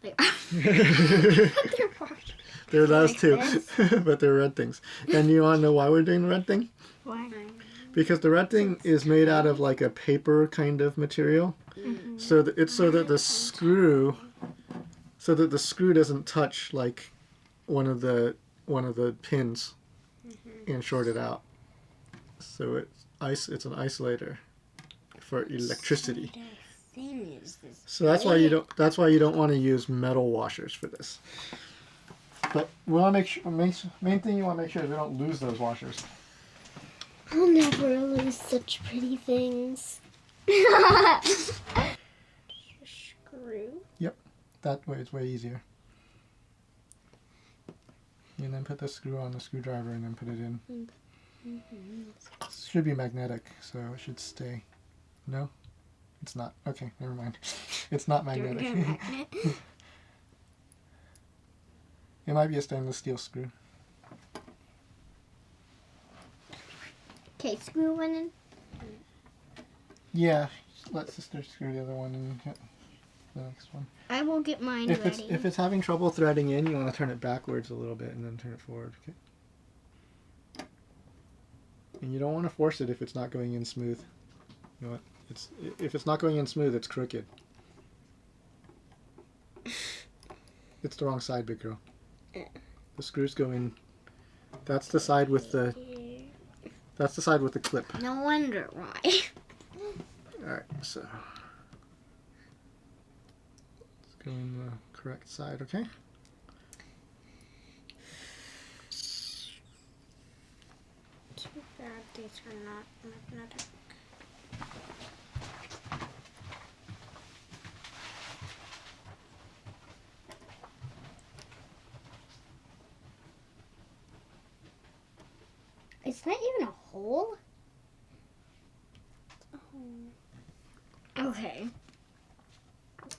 They are. They're washers. They're those Like too, this? but they're red things. And you want to know why we're doing the red thing? Why? Because the red thing is made out of like a paper kind of material. So that it's so that the screw doesn't touch like one of the pins and short it out. So it's an isolator for electricity. So that's why you don't want to use metal washers for this. But we want to make sure main thing you want to make sure is we don't lose those washers. I'll never lose such pretty things. Screw. Yep, that way it's way easier. And then put the screw on the screwdriver and then put it in. It should be magnetic, so it should stay. No? It's not. Okay, never mind. It's not magnetic. It might be a stainless steel screw. Okay, screw one in. Yeah, let sister screw the other one and get the next one. I will get mine ready. If it's having trouble threading in, you want to turn it backwards a little bit and then turn it forward. Okay. And you don't want to force it if it's not going in smooth. You know what? If it's not going in smooth, it's crooked. It's the wrong side, big girl. The screws go in. That's the side with the. That's the side with the clip. No wonder why. All right, so let's go in the correct side. Okay. Too bad these are not magnetic. Is that even a hole? Okay.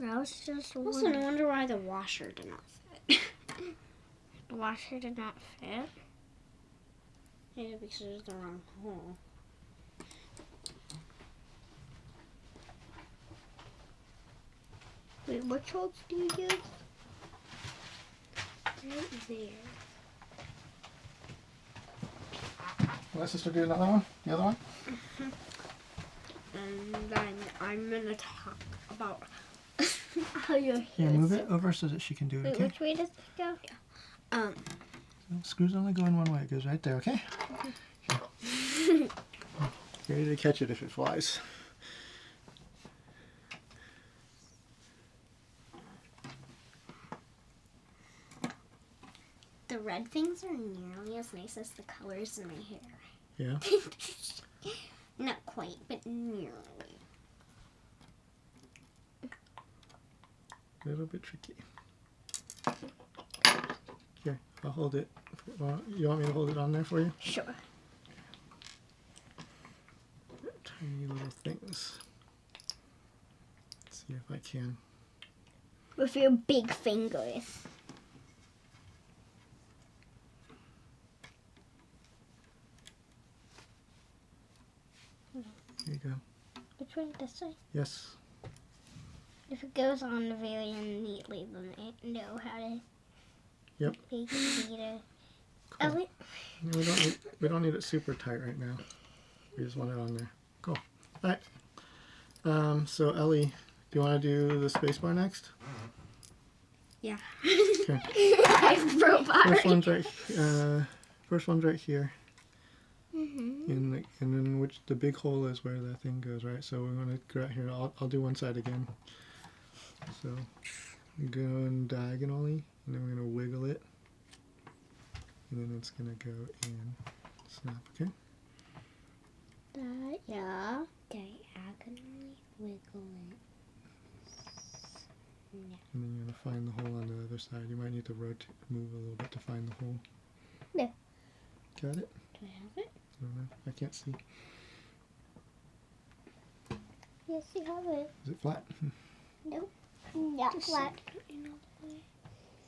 I was just wondering. Also, no wonder why the washer did not fit. The washer did not fit? Yeah, because it was the wrong hole. Wait, which holes do you use? Right there. Let sister do another one. The other one. And then I'm gonna talk about how your hair. Yeah, move it over so that she can do it. Wait, Okay. which way does it go? Yeah. Screws only go in one way. It goes right there. Okay. Okay. Ready to catch it if it flies. red things are nearly as nice as the colors in my hair. Yeah. Not quite, but nearly. A little bit tricky. Here, I'll hold it. Well, you want me to hold it on there for you? Sure. Tiny little things. Let's see if I can. With your big fingers. There you go. Which way? This way? Yes. If it goes on very neatly, then I know how to. Yep. Make it neater. Cool. Ellie? We don't need it super tight right now. We just want it on there. Cool. All right. So Ellie, do you want to do the spacebar next? Yeah. Okay. I'm robot. First one's right here. Mm-hmm. And then which the big hole is where the thing goes, right? So we're gonna go out here. I'll do one side again. So we're going diagonally, and then we're gonna wiggle it, and then it's gonna go in snap. Okay. Yeah. Diagonally wiggle it. And then you're gonna find the hole on the other side. You might need to move a little bit to find the hole. No. Got it? Do I have it? I don't know. I can't see. Yes, you have it. Is it flat? Nope. Not flat.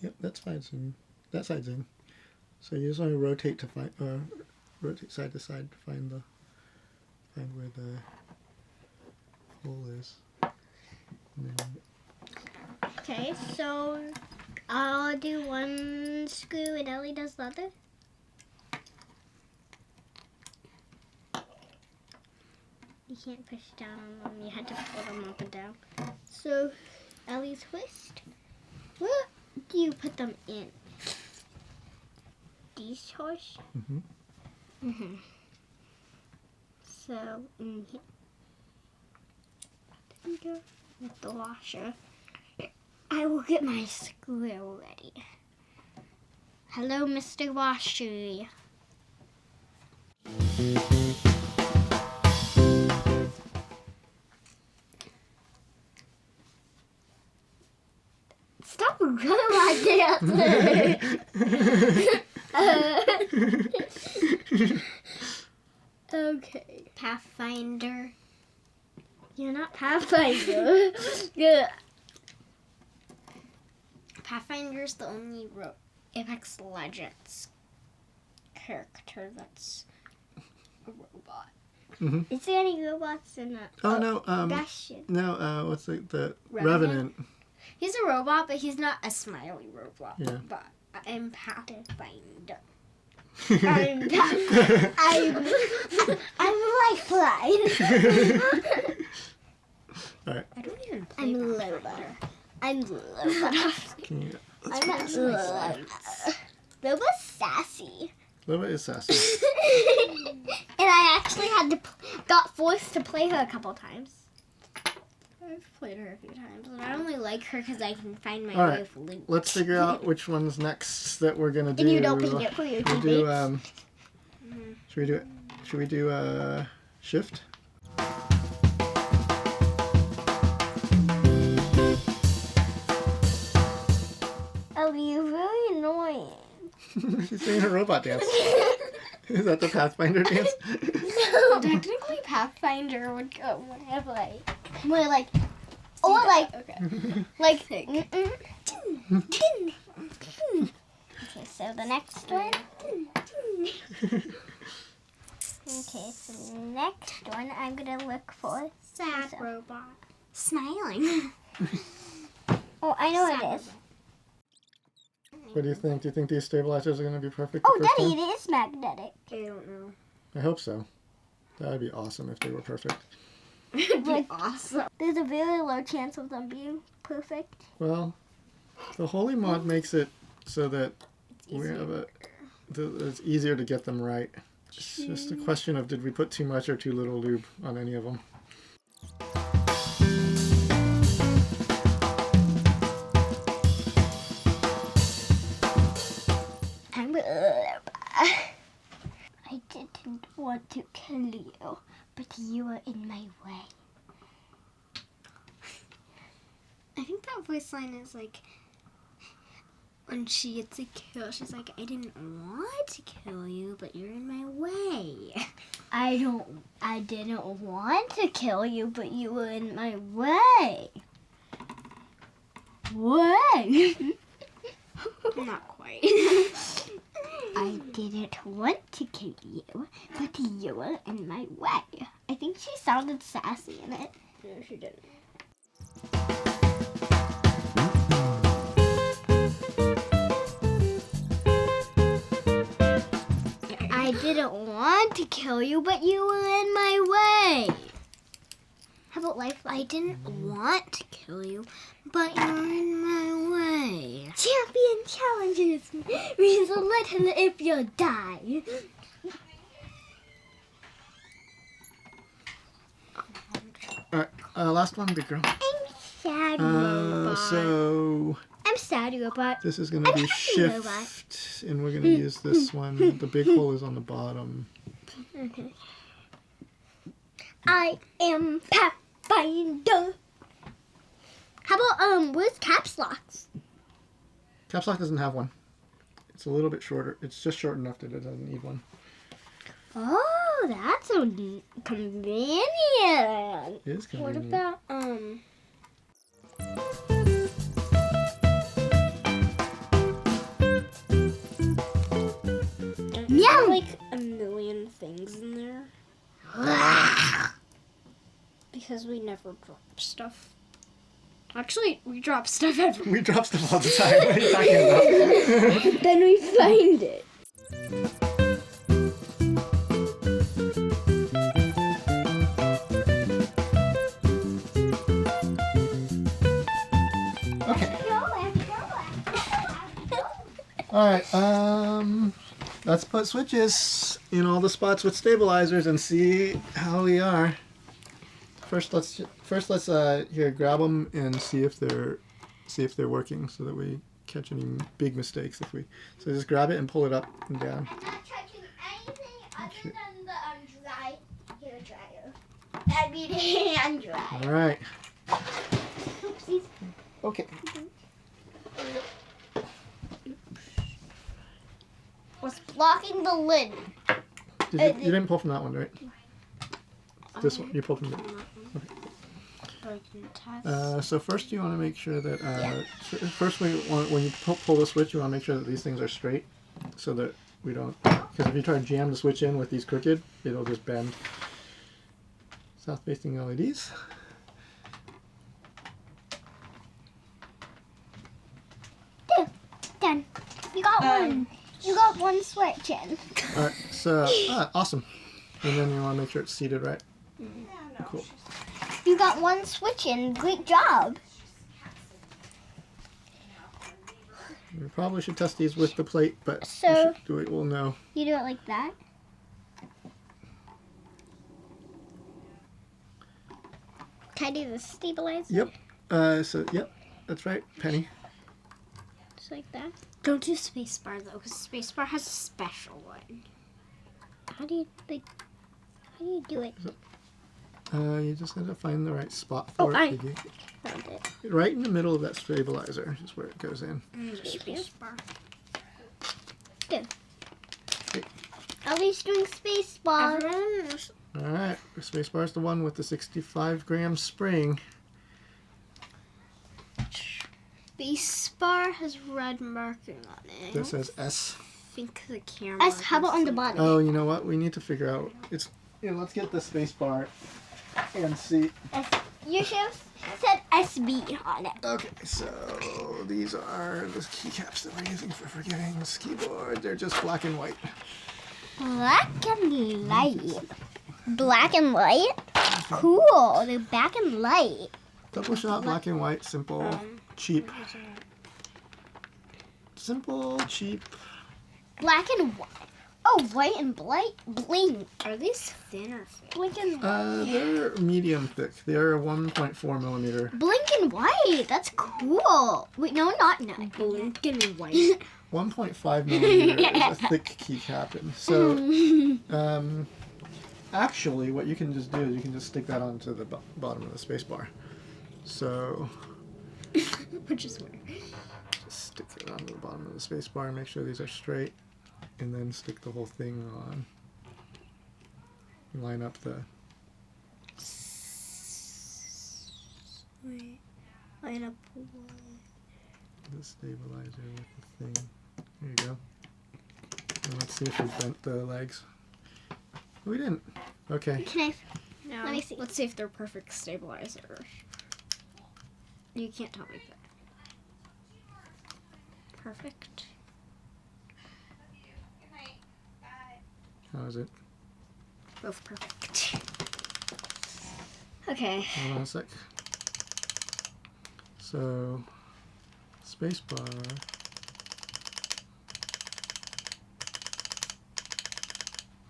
Yep, that side's in. That side's in. So you just want to rotate to find, rotate side to side to find where the hole is. And then, Okay, so I'll do one screw and Ellie does the other. You can't push down on them, you had to pull them up and down. So, Ellie twist. What do you put them in? These holes? mm-hmm. Mm-hmm. So, in here, with the washer, I will get my screw ready. Hello, Mr. Washer. Stop going like that. Okay. Pathfinder. You're not Pathfinder. Yeah. Pathfinder's the only Apex Legends character that's a robot. Mm-hmm. Is there any robots in that? Oh no. Bastion. No. What's the Revenant? He's a robot, but he's not a smiley robot. Yeah. But I'm Pathfinder. I'm lifeline. All right. I don't even play. I'm Loba. Can you? I'm not Loba. Loba's sassy. Loba is sassy. And I actually got forced to play her a couple times. I've played her a few times, and I only like her because I can find my way with loot. Let's figure out which one's next that we're gonna do. And you don't pick it for your teammates. Should we do shift? Oh, you're very annoying. She's doing her robot dance. Is that the Pathfinder dance? No. Technically, Pathfinder would go more like, okay. Okay, so the next one. Okay, so the next one I'm gonna look for sad robot. Smiling. Oh, I know what it is. What do you think? Do you think these stabilizers are going to be perfect? Oh, Daddy, it is magnetic. I don't know. I hope so. That would be awesome if they were perfect. It'd be awesome. There's a very low chance of them being perfect. Well, the Holee mod makes it so that it's easier to get them right. It's just a question of did we put too much or too little lube on any of them. I didn't want to kill you, but you were in my way. I think that voice line is like when she gets a kill, she's like, I didn't want to kill you, but you're in my way. I didn't want to kill you, but you were in my way. Way. Not quite. I didn't want to kill you, but you were in my way. I think she sounded sassy in it. No, she didn't. I didn't want to kill you, but you were in my way. How about life? I didn't want to kill you, but you're in my way. Champion challenges means a little if you die. Alright, last one, big girl. I'm sad, robot. So I'm sad, robot. this is going to be happy, shift, and we're going to use this one. The big hole is on the bottom. Okay. I am Pathfinder. How about where's caps locks? Caps lock doesn't have one. It's a little bit shorter. It's just short enough that it doesn't need one. Oh, that's so convenient. It is What convenient. about, Meow. like a million things in there? Because we never drop stuff. Actually, we drop stuff everywhere. We drop stuff all the time. What are you talking about? Then we find it. Okay. Alright, let's put switches in all the spots with stabilizers and see how we are. First let's here grab them and see if they're working so that we catch any big mistakes if we. So just grab it and pull it up and down. I'm not touching anything other than the dry hair dryer. I mean hand dryer. All right. Oopsies. Okay. Was blocking the lid. You didn't pull from that one, right? This one. You pulled from it. So first you want to make sure that first when you pull the switch, you want to make sure that these things are straight, so that we don't. Because if you try to jam the switch in with these crooked, it'll just bend. South-facing LEDs. There. Done. You got one. You got one switch in. All right. So awesome. And then you want to make sure it's seated right. Cool. You got one switch in. Great job. We probably should test these with the plate, but So- we should do it. We'll know. You do it like that. Can I do the stabilizer? Yep. Yep. That's right, Penny. Just like that. Don't do spacebar though, because spacebar has a special one. How do you do it? You just gotta find the right spot for it. Did you- Found it. Right in the middle of that stabilizer is where it goes in. Spacebar. At least doing space bar. Everyone knows. All right, the space bar is the one with the 65-gram spring. Spacebar has red marking on it. That says S. I think the camera. S, how about on the bottom? Oh, you know what? We need to figure out. It's. Let's get the space bar and see. You should have said SB on it. Okay, so these are the keycaps that we're using for forgetting this keyboard. They're just black and white. Black and light. Black and light? Cool. They're black and light. Double shot, black and white, simple, cheap. Simple, cheap. Black and white. Oh, white and blink. Are these thin or thick? Blink and white. They're medium thick. They are 1.4 millimeter. Blink and white. That's cool. Wait, no, not blink and white. 1.5 millimeter is a thick keycap. And so, actually, what you can just do is you can just stick that onto the bottom of the space bar. So, Which is weird. just stick it onto the bottom of the space bar and make sure these are straight. And then stick the whole thing on. Line up the... Wait. Line up the stabilizer with the thing. There you go. And let's see if we bent the legs. We didn't. Okay. Can I? No. Let me see. Let's see if they're perfect stabilizers. You can't tell me that. Perfect. How is it? Both perfect. Okay. Hold on a sec. So, space bar.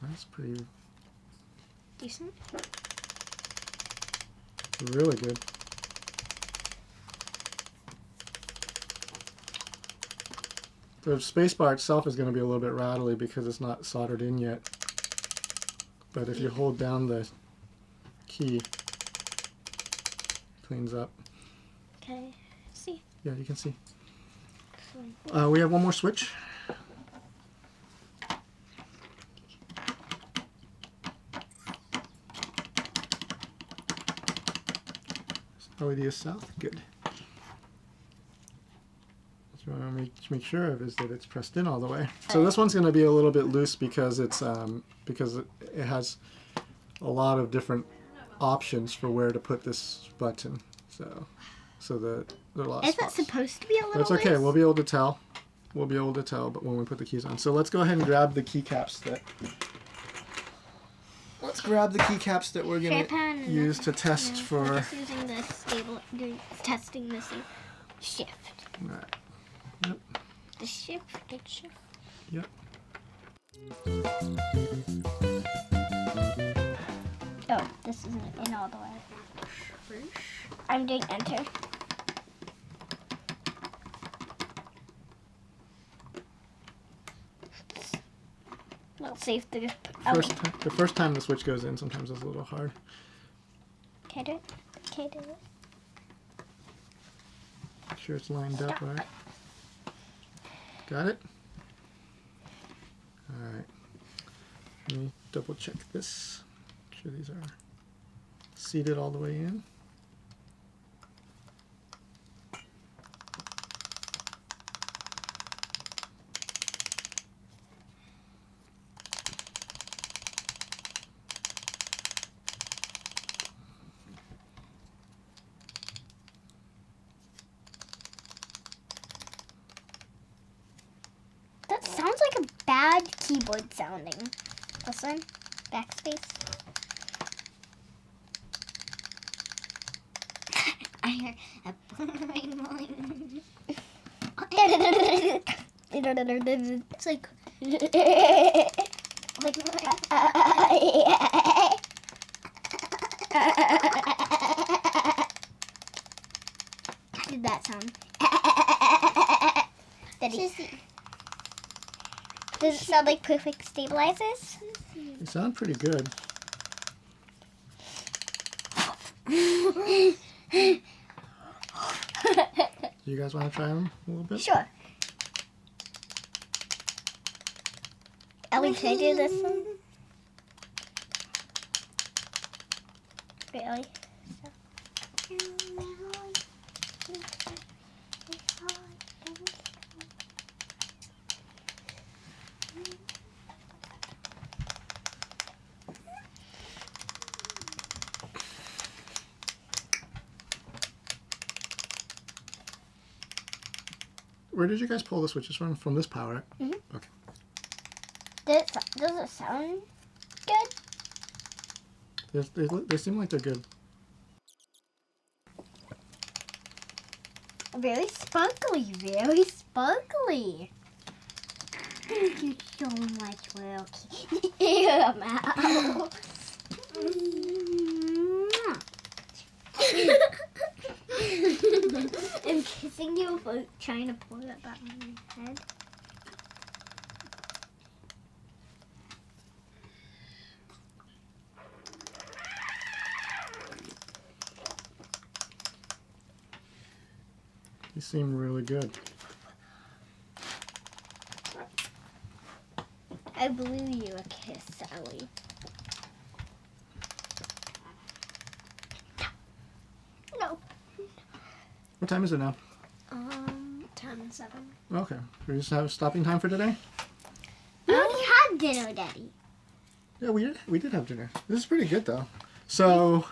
That's pretty Decent. really good. The space bar itself is going to be a little bit rattly because it's not soldered in yet. But if you hold down the key, it cleans up. Okay. See. Yeah, you can see. We have one more switch. LED is south. Good. What you want to make sure of is that it's pressed in all the way. So this one's going to be a little bit loose because it's because it has a lot of different options for where to put this button. So there are a lot of Is that spots. supposed to be a little? That's okay. loose? We'll be able to tell. We'll be able to tell, but when we put the keys on. So let's go ahead and grab the keycaps that. Let's grab the keycaps that we're going to use to test for. We're just using the testing this shift. All right. Yep. The shift. Good shift. Yep. Oh, this isn't in all the way. I'm doing enter. Let's see if the The first time the switch goes in, sometimes it's a little hard. Can I do it? Can I do it? Make sure it's lined up, all right? Got it? All right. Let me double check this. Make sure these are seated all the way in. That sounds like a bad keyboard sounding. This one, backspace. I hear a boing. It's like how did that sound? Does it sound like perfect stabilizers? They sound pretty good. Do you guys want to try them a little bit? Sure. Ellie, can I do this one? Wait, Ellie. Where did you guys pull the switches from? From this power? Mhm. Okay. Does it sound good? They seem like they're good. Very sparkly, very sparkly. Thank you so much, Wilkie. Yeah, Mauve. I'm kissing you for trying to pull it back on your head. You seem really good. I blew you a kiss, Ellie. No. What time is it now? 10-7. Okay. We just have stopping time for today? We already had dinner, Daddy. Yeah, we did have dinner. This is pretty good though. So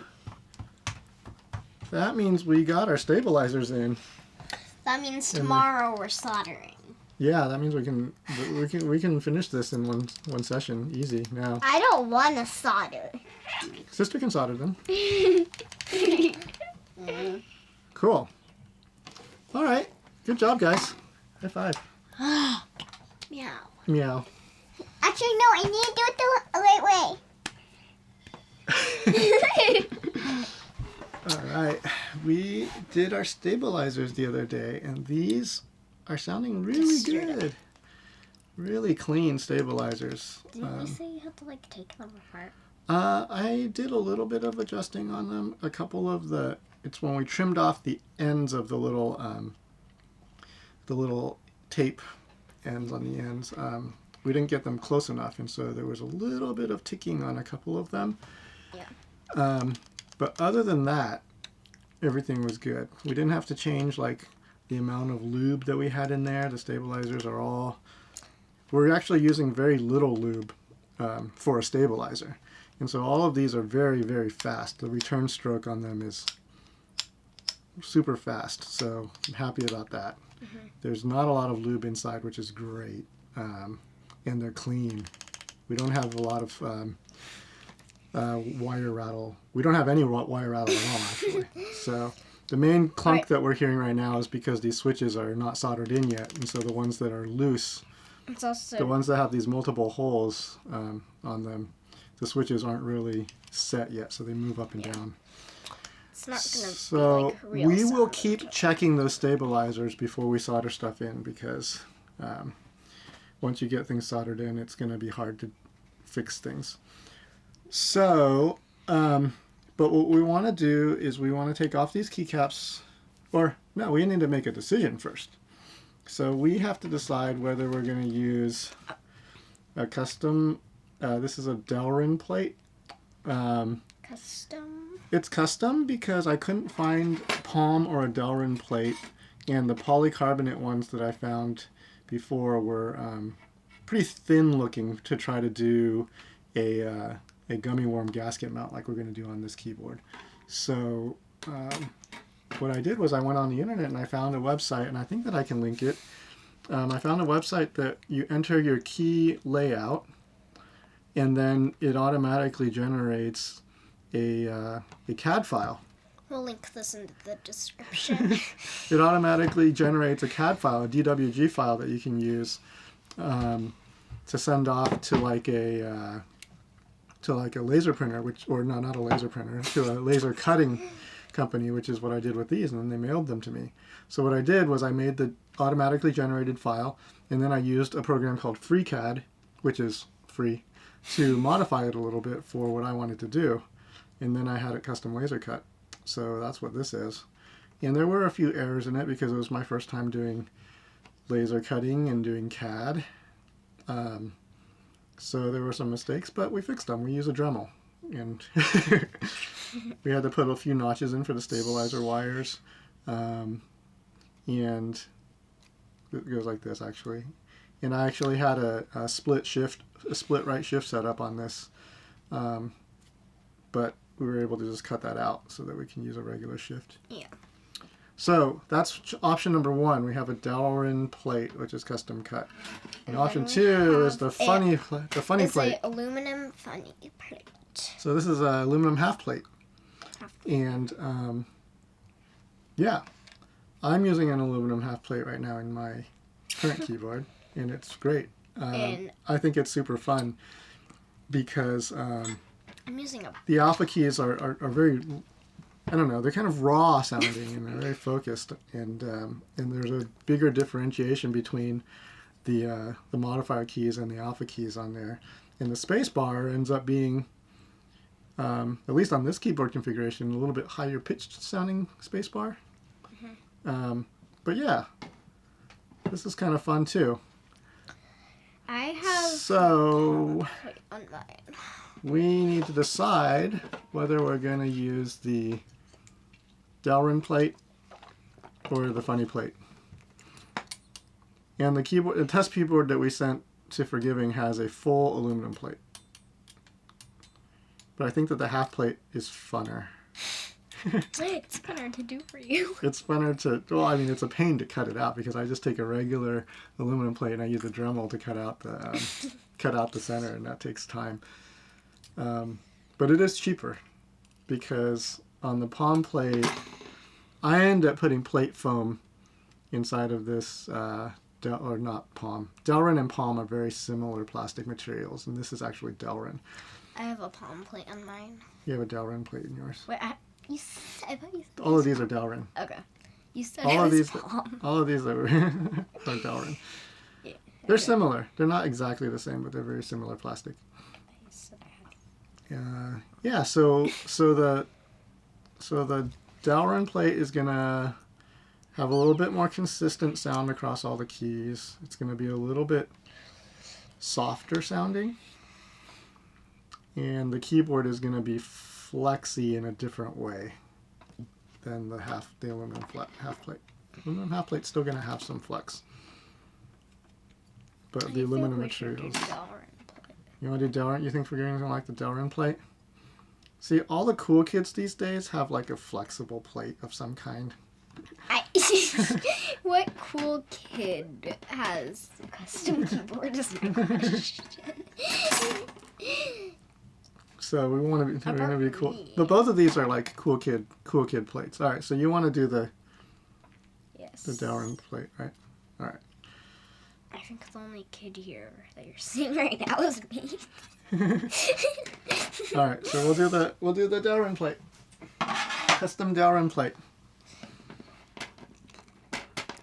that means we got our stabilizers in. That means tomorrow we're soldering. Yeah, that means we can finish this in one session, easy now. I don't want to solder. Sister can solder them. Cool. All right, good job, guys. High five. Meow. Meow. Actually, no, I need to do it the right way. All right, we did our stabilizers the other day, and these are sounding really good. Really clean stabilizers. Didn't you say you had to like take them apart? I did a little bit of adjusting on them. A couple of it's when we trimmed off the ends of the little tape ends on the ends. We didn't get them close enough, and so there was a little bit of ticking on a couple of them. Yeah. But other than that, everything was good. We didn't have to change like the amount of lube that we had in there. The stabilizers we're actually using very little lube for a stabilizer. And so all of these are very, very fast. The return stroke on them is super fast. So I'm happy about that. Mm-hmm. There's not a lot of lube inside, which is great. And they're clean. We don't have a lot of wire rattle. We don't have any wire rattle at all, actually. So the main clunk that we're hearing right now is because these switches are not soldered in yet. And so the ones that are loose, It's also the ones that have these multiple holes on them, the switches aren't really set yet, so they move up and down. it's not gonna So be like real we will solid. keep checking those stabilizers before we solder stuff in, because once you get things soldered in, it's going to be hard to fix things. So, but what we want to do is we want to take off these keycaps, or no, we need to make a decision first. So we have to decide whether we're going to use a custom, this is a Delrin plate. Custom. It's custom because I couldn't find Palm or a Delrin plate, and the polycarbonate ones that I found before were pretty thin looking to try to do a gummy worm gasket mount like we're going to do on this keyboard. So what I did was I went on the internet and I found a website, and I think that I can link it. I found a website that you enter your key layout, and then it automatically generates a CAD file. We'll link this in the description. It automatically generates a CAD file, a DWG file that you can use to send off to like a laser printer, not a laser printer, to a laser cutting company, which is what I did with these, and then they mailed them to me. So what I did was I made the automatically generated file, and then I used a program called FreeCAD, which is free, to modify it a little bit for what I wanted to do, and then I had it custom laser cut. So that's what this is. And there were a few errors in it because it was my first time doing laser cutting and doing CAD. So there were some mistakes, but we fixed them. We used a Dremel. And we had to put a few notches in for the stabilizer wires. And it goes like this, actually. And I actually had a split right shift set up on this. But we were able to just cut that out so that we can use a regular shift. Yeah. So that's option number one. We have a Delrin plate, which is custom cut. And option two is the funny plate. It's an aluminum funny plate. So this is an aluminum half plate. And yeah, I'm using an aluminum half plate right now in my current keyboard, and it's great. I think it's super fun because I'm using the alpha keys are very, I don't know, they're kind of raw sounding and they're very focused, and there's a bigger differentiation between the modifier keys and the alpha keys on there. And the space bar ends up being, at least on this keyboard configuration, a little bit higher pitched sounding space bar. But yeah, this is kind of fun too. I have So on mine. we need to decide whether we're going to use the Delrin plate or the funny plate. And the test keyboard that we sent to Forgiving has a full aluminum plate. But I think that the half plate is funner. It's funner to do for you. It's funner to, well, I mean, it's a pain to cut it out because I just take a regular aluminum plate and I use a Dremel to cut out the center, and that takes time. But it is cheaper because on the palm plate, I end up putting plate foam inside of this, or not palm. Delrin and palm are very similar plastic materials, and this is actually Delrin. I have a palm plate on mine. You have a Delrin plate in yours. Wait, I thought you said All of these are Delrin. Okay. You said All it of was these, palm. all of these are Delrin. Yeah, They're similar. They're not exactly the same, but they're very similar plastic. Yeah. So the Delrin plate is gonna have a little bit more consistent sound across all the keys. It's gonna be a little bit softer sounding, and the keyboard is gonna be flexy in a different way than the aluminum half plate. Aluminum half plate's still gonna have some flex, but the aluminum materials. You want to do Delrin? You think Forgiving's gonna like the Delrin plate? See, all the cool kids these days have like a flexible plate of some kind. What cool kid has a custom keyboard is my question. So we want to be cool. But both of these are like cool kid plates. All right, so you want to do the Delrin plate, right? All right. I think the only kid here that you're seeing right now is me. All right, so we'll do the Delrin plate. Custom Delrin plate.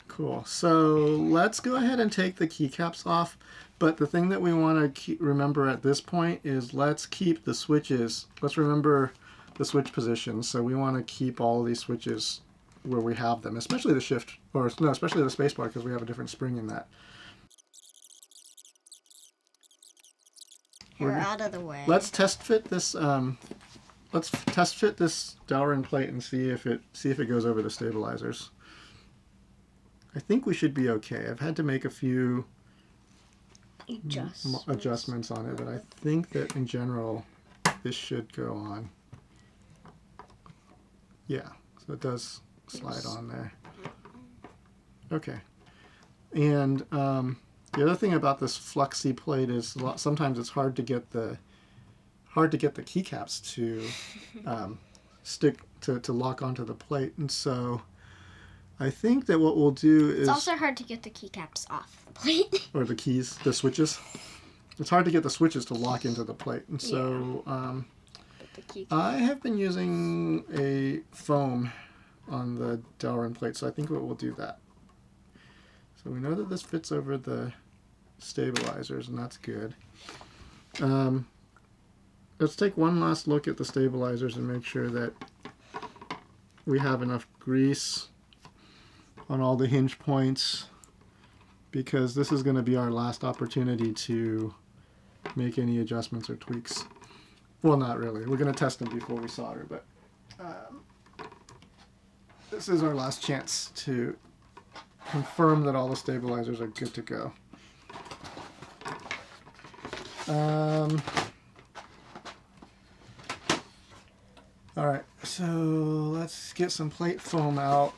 Cool. So let's go ahead and take the keycaps off. But the thing that we want to remember at this point is let's keep the switches. Let's remember the switch positions. So we want to keep all of these switches where we have them, especially the shift, or no, especially the spacebar because we have a different spring in that. You're out of the way. Let's test fit this. Let's test fit this Delrin plate and see if it goes over the stabilizers. I think we should be okay. I've had to make a few adjustments on it, but I think that in general this should go on. Yeah, so it does slide on there. Okay, and the other thing about this flexi plate is sometimes it's hard to get the keycaps to stick to lock onto the plate, and so I think that what we'll do is... It's also hard to get the keycaps off the plate. Or the keys, the switches. It's hard to get the switches to lock into the plate. And so I have been using a foam on the Delrin plate, so I think we'll do that. So we know that this fits over the stabilizers, and that's good. Let's take one last look at the stabilizers and make sure that we have enough grease on all the hinge points, because this is going to be our last opportunity to make any adjustments or tweaks. Well, not really. We're going to test them before we solder, but this is our last chance to confirm that all the stabilizers are good to go. All right, so let's get some plate foam out.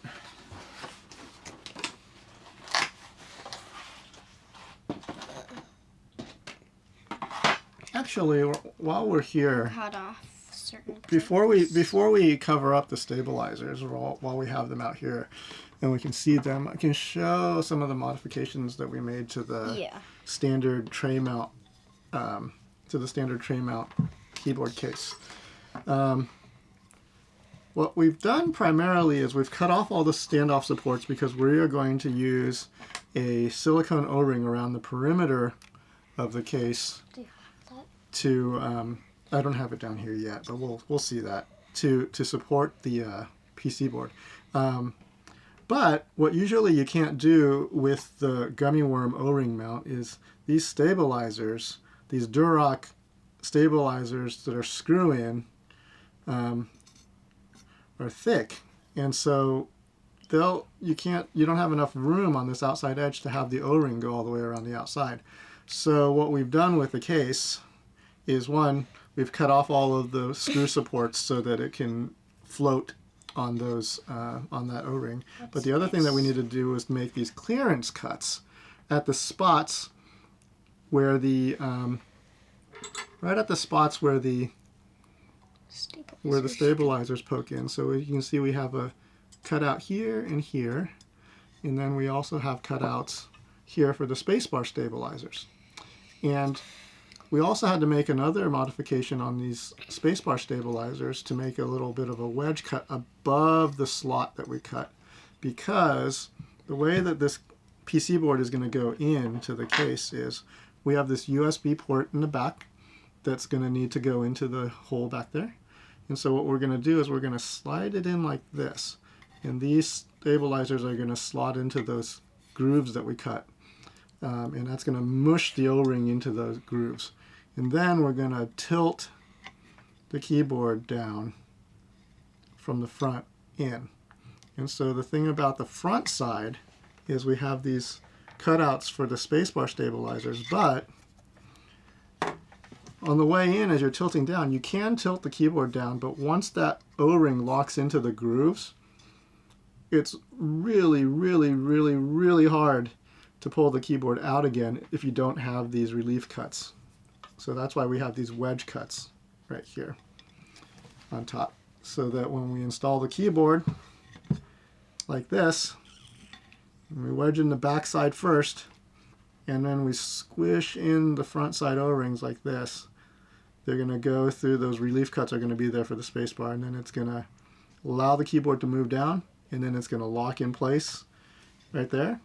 Actually, while we're here, Cut off certain before we cover up the stabilizers, while we have them out here, and we can see them, I can show some of the modifications that we made to the standard tray mount keyboard case. What we've done primarily is we've cut off all the standoff supports because we are going to use a silicone O-ring around the perimeter of the case to, I don't have it down here yet, but we'll see that, to support the PC board. But what usually you can't do with the gummy worm O-ring mount is these stabilizers, these Durock stabilizers that are screw-in, are thick, and so you don't have enough room on this outside edge to have the O-ring go all the way around the outside. So what we've done with the case is, one, we've cut off all of the screw supports so that it can float on those on that O-ring. But the other thing that we need to do is make these clearance cuts at the spots where the right at the spots where the stabilizers poke in. So you can see we have a cutout here and here, and then we also have cutouts here for the spacebar stabilizers. And we also had to make another modification on these spacebar stabilizers to make a little bit of a wedge cut above the slot that we cut, because the way that this PC board is going to go into the case is we have this USB port in the back that's going to need to go into the hole back there. And so what we're going to do is we're going to slide it in like this, and these stabilizers are going to slot into those grooves that we cut, and that's going to mush the O-ring into those grooves. And then we're going to tilt the keyboard down from the front in. And so the thing about the front side is we have these cutouts for the spacebar stabilizers, but on the way in, as you're tilting down, you can tilt the keyboard down, but once that O-ring locks into the grooves, it's really, really, really, really hard to pull the keyboard out again if you don't have these relief cuts. So that's why we have these wedge cuts right here on top, so that when we install the keyboard like this, we wedge in the back side first, and then we squish in the front side O-rings like this. They're going to go through, those relief cuts are going to be there for the spacebar, and then it's going to allow the keyboard to move down, and then it's going to lock in place right there.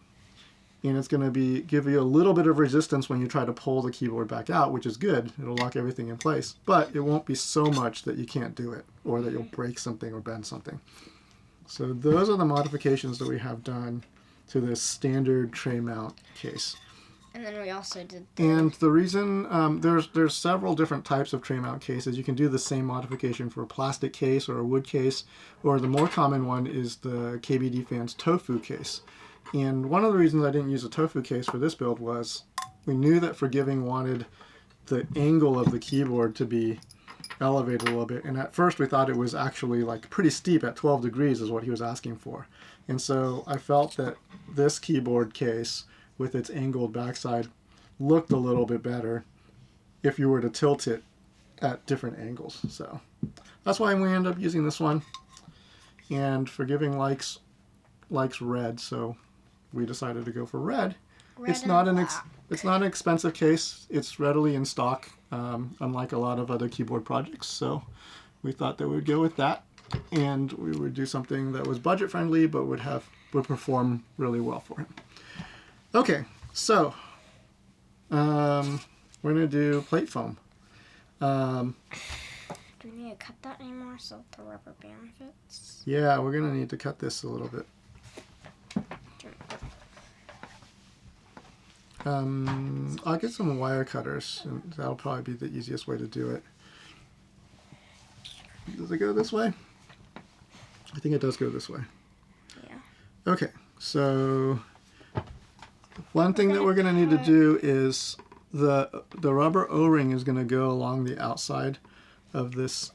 And it's going to give you a little bit of resistance when you try to pull the keyboard back out, which is good. It'll lock everything in place, but it won't be so much that you can't do it, or that you'll break something or bend something. So those are the modifications that we have done to this standard tray mount case. And then we also did and the reason, there's several different types of tray mount cases. You can do the same modification for a plastic case or a wood case, or the more common one is the KBDfans tofu case. And one of the reasons I didn't use a tofu case for this build was we knew that Forgiving wanted the angle of the keyboard to be elevated a little bit, and at first we thought it was actually like pretty steep at 12 degrees is what he was asking for. And so I felt that this keyboard case with its angled backside looked a little bit better if you were to tilt it at different angles. So that's why we end up using this one. And Forgiving likes red, so we decided to go for red. It's not an expensive case. It's readily in stock, unlike a lot of other keyboard projects. So we thought that we'd go with that, and we would do something that was budget friendly but would perform really well for him. Okay, so we're gonna do plate foam. Do we need to cut that anymore so the rubber band fits? Yeah, we're gonna need to cut this a little bit. I'll get some wire cutters, and that'll probably be the easiest way to do it. Does it go this way? I think it does go this way. Yeah. Okay, so one thing that we're going to need to do is the rubber O-ring is going to go along the outside of this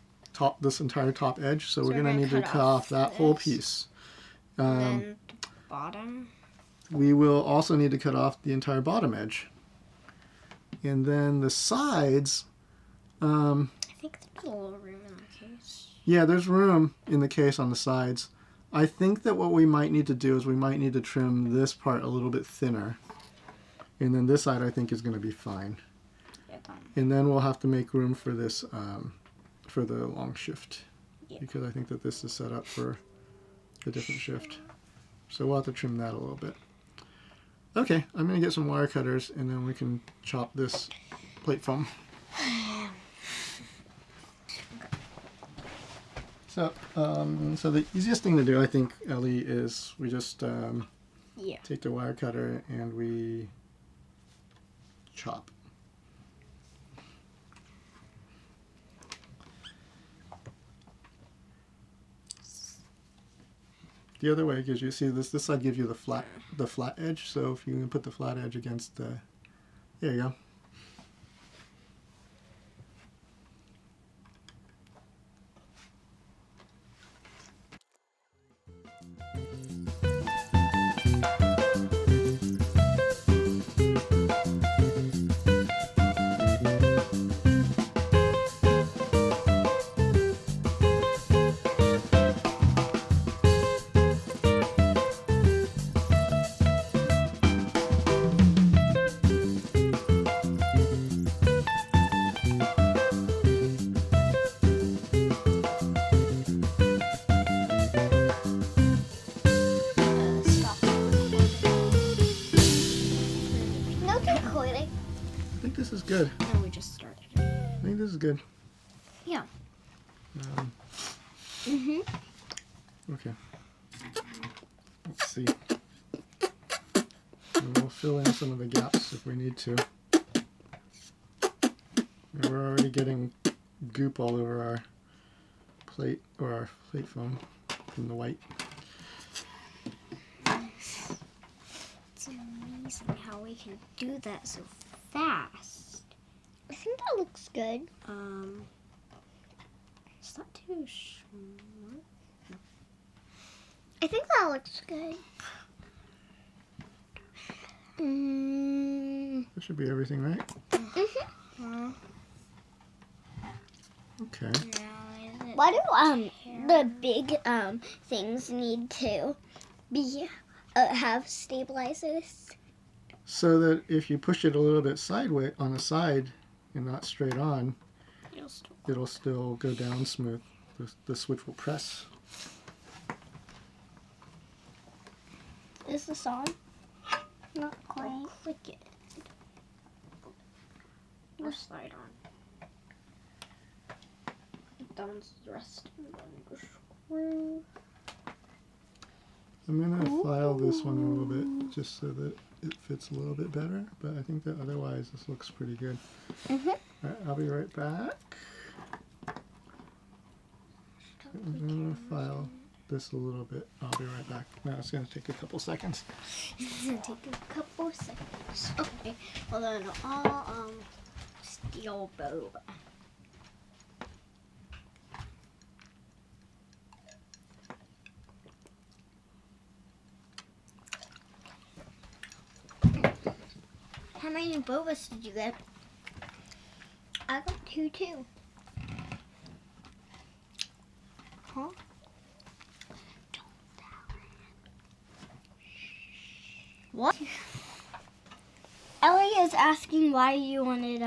entire top edge. So we're going to need to cut off that whole piece. And then the bottom. We will also need to cut off the entire bottom edge. And then the sides. I think there's a little room in the case. Yeah, there's room in the case on the sides. I think that what we might need to do is we might need to trim this part a little bit thinner And then this side I think is going to be fine. Yep. And then we'll have to make room for this, for the long shift. Yep. Because I think that this is set up for a different shift. So we'll have to trim that a little bit. Okay, I'm going to get some wire cutters and then we can chop this plate foam. So, so the easiest thing to do, I think, Ellie, is we just take the wire cutter and we chop. The other way gives you, see this side gives you the flat edge. So if you can put the flat edge against the, there you go. This is good. No, we just started. I think this is good. Yeah. Okay. Let's see. And we'll fill in some of the gaps if we need to. And we're already getting goop all over our plate, or our plate foam from the white. It's amazing how we can do that so fast. I think that looks good. Is that too short? I think that looks good. That should be everything, right? Okay. Why do the big things need to be have stabilizers? So that if you push it a little bit sideways on the side and not straight on, it'll still go down smooth. The switch will press. Is this on? Not quite. Click it. Or slide on. That one's resting on the screw. I'm gonna file this one a little bit just so that it fits a little bit better, but I think that otherwise this looks pretty good. Alright, I'll be right back. I'm gonna file this a little bit. I'll be right back. Now it's gonna take a couple seconds. It's gonna take a couple seconds. Okay, well then I'll steel bow. How many bobas did you get? I got 2 too. Huh? What? Ellie is asking why you wanted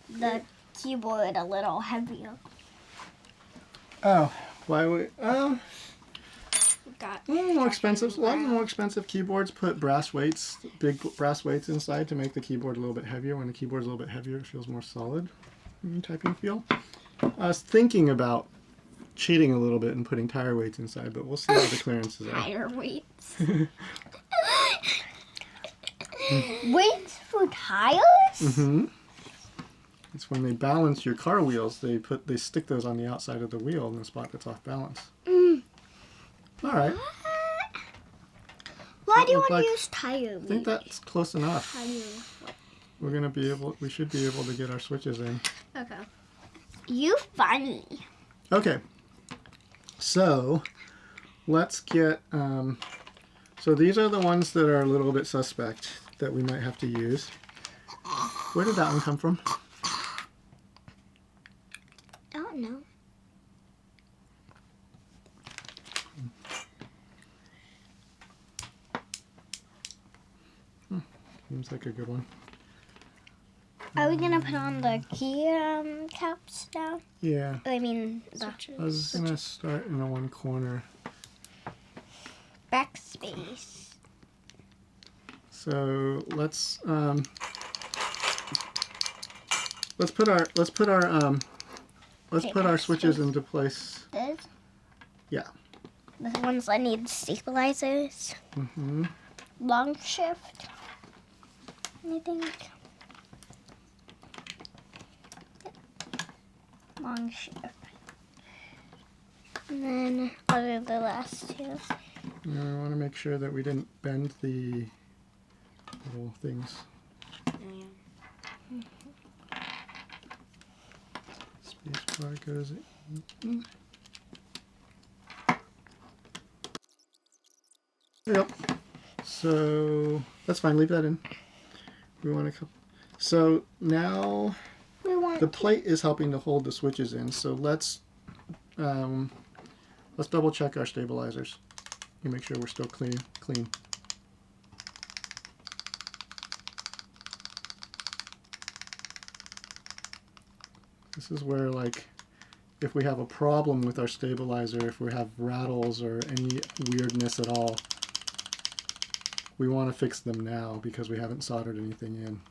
the keyboard a little heavier. Oh, why would Got more expensive. A lot of the more expensive keyboards put brass weights, big brass weights inside to make the keyboard a little bit heavier. When the keyboard's a little bit heavier, it feels more solid. Typing feel. I was thinking about cheating a little bit and putting tire weights inside, but we'll see how the clearances are. tire weights. Weights for tires? Mm-hmm. It's when they balance your car wheels, they stick those on the outside of the wheel in the spot that's off balance. All right. Why do you look want to like- use tire weights? I think that's close enough. Tire. We should be able to get our switches in. Okay. You funny. Okay. So let's get. So these are the ones that are a little bit suspect that we might have to use. Where did that one come from? I don't know. Seems like a good one. Are we gonna put on the key caps now? Yeah. I mean, the I was gonna start in the one corner. backspace. So let's put our switches into place. This? Yeah. The ones that need stabilizers. Mm-hmm. Long shift. I think. Long shift. And then what are the last two? Now we want to make sure that we didn't bend the little things. Space bar goes in. There you go. So that's fine. Leave that in. We want to. So now the plate is helping to hold the switches in. So let's double check our stabilizers. You make sure we're still clean. This is where, like, if we have a problem with our stabilizer, if we have rattles or any weirdness at all, we want to fix them now because we haven't soldered anything in.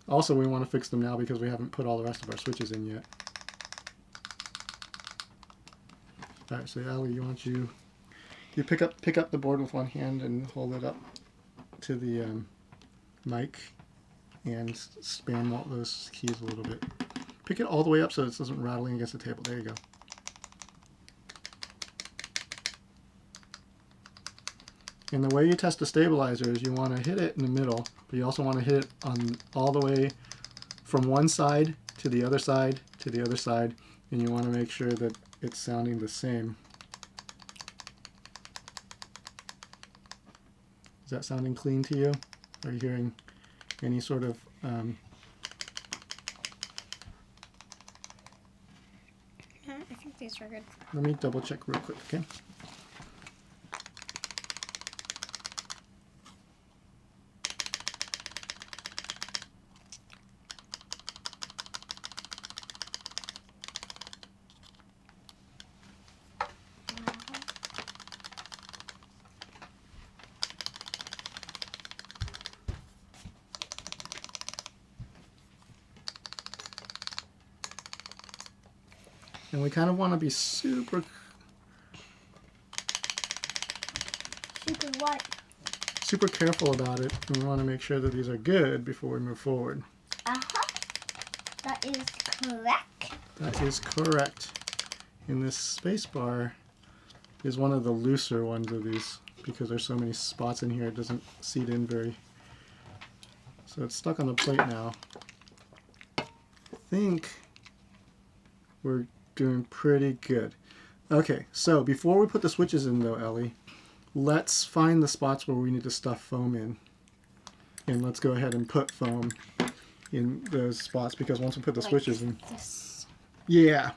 Also, we want to fix them now because we haven't put all the rest of our switches in yet. Alright, so Ellie, you pick up the board with one hand and hold it up to the mic and spam all those keys a little bit. Pick it all the way up so it doesn't rattling against the table. There you go. And the way you test a stabilizer is you want to hit it in the middle, but you also want to hit it on all the way from one side to the other side to the other side, and you want to make sure that it's sounding the same. Is that sounding clean to you? Are you hearing any sort of I think these are good. Let me double check real quick, okay? And we kind of want to be super what? super careful about it. And we want to make sure that these are good before we move forward. That is correct. That is correct. And this space bar is one of the looser ones of these because there's so many spots in here it doesn't seat in very. So it's stuck on the plate now. I think we're doing pretty good. Okay, so before we put the switches in though, Ellie, let's find the spots where we need to stuff foam in. And let's go ahead and put foam in those spots because once we put the switches in. This. Yeah.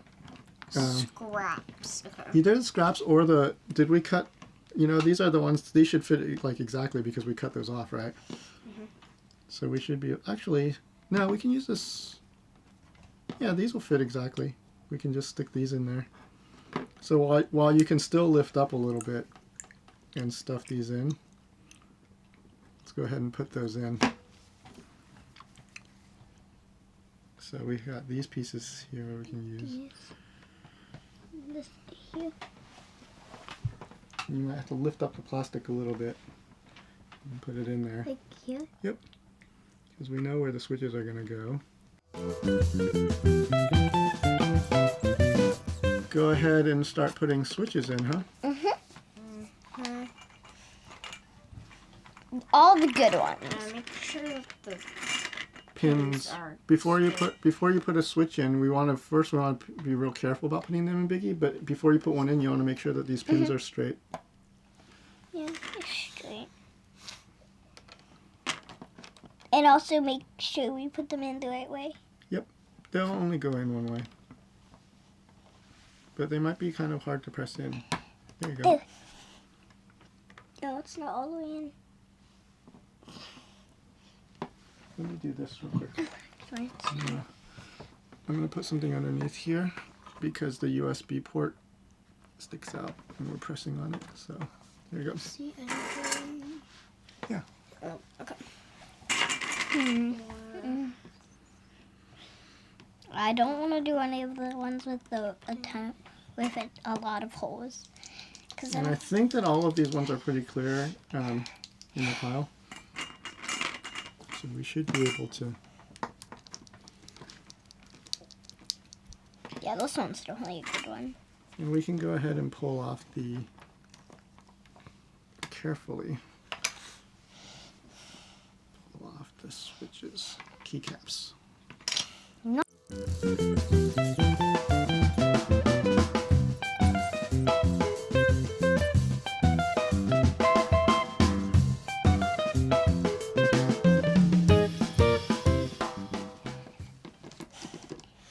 Scraps. Okay. Either the scraps or the, did we cut, you know, these are the ones, these should fit like exactly because we cut those off, right? Mm-hmm. So we should be, actually, no, we can use this, yeah, these will fit exactly. We can just stick these in there. So while you can still lift up a little bit and stuff these in, let's go ahead and put those in. So we got these pieces here we can use. This here. You might have to lift up the plastic a little bit and put it in there. Like here? Yep. Because we know where the switches are going to go. Go ahead and start putting switches in, huh? Mm-hmm. All the good ones. Make sure that the Pins. Before you put a switch in, we want to be real careful about putting them in Biggie. But before you put one in, you want to make sure that these pins are straight. Yeah, they're straight. And also make sure we put them in the right way. Yep. They'll only go in one way. But they might be kind of hard to press in. There you go. No, it's not all the way in. let me do this real quick. Fine. I'm going to put something underneath here because the USB port sticks out and we're pressing on it. So there you go. See anything? Yeah. Oh, okay. I don't want to do any of the ones with a lot of holes. And I think that all of these ones are pretty clear in the pile. So we should be able to. Yeah, this one's definitely a good one. And we can go ahead and pull off the, carefully, pull off the switches, keycaps. No.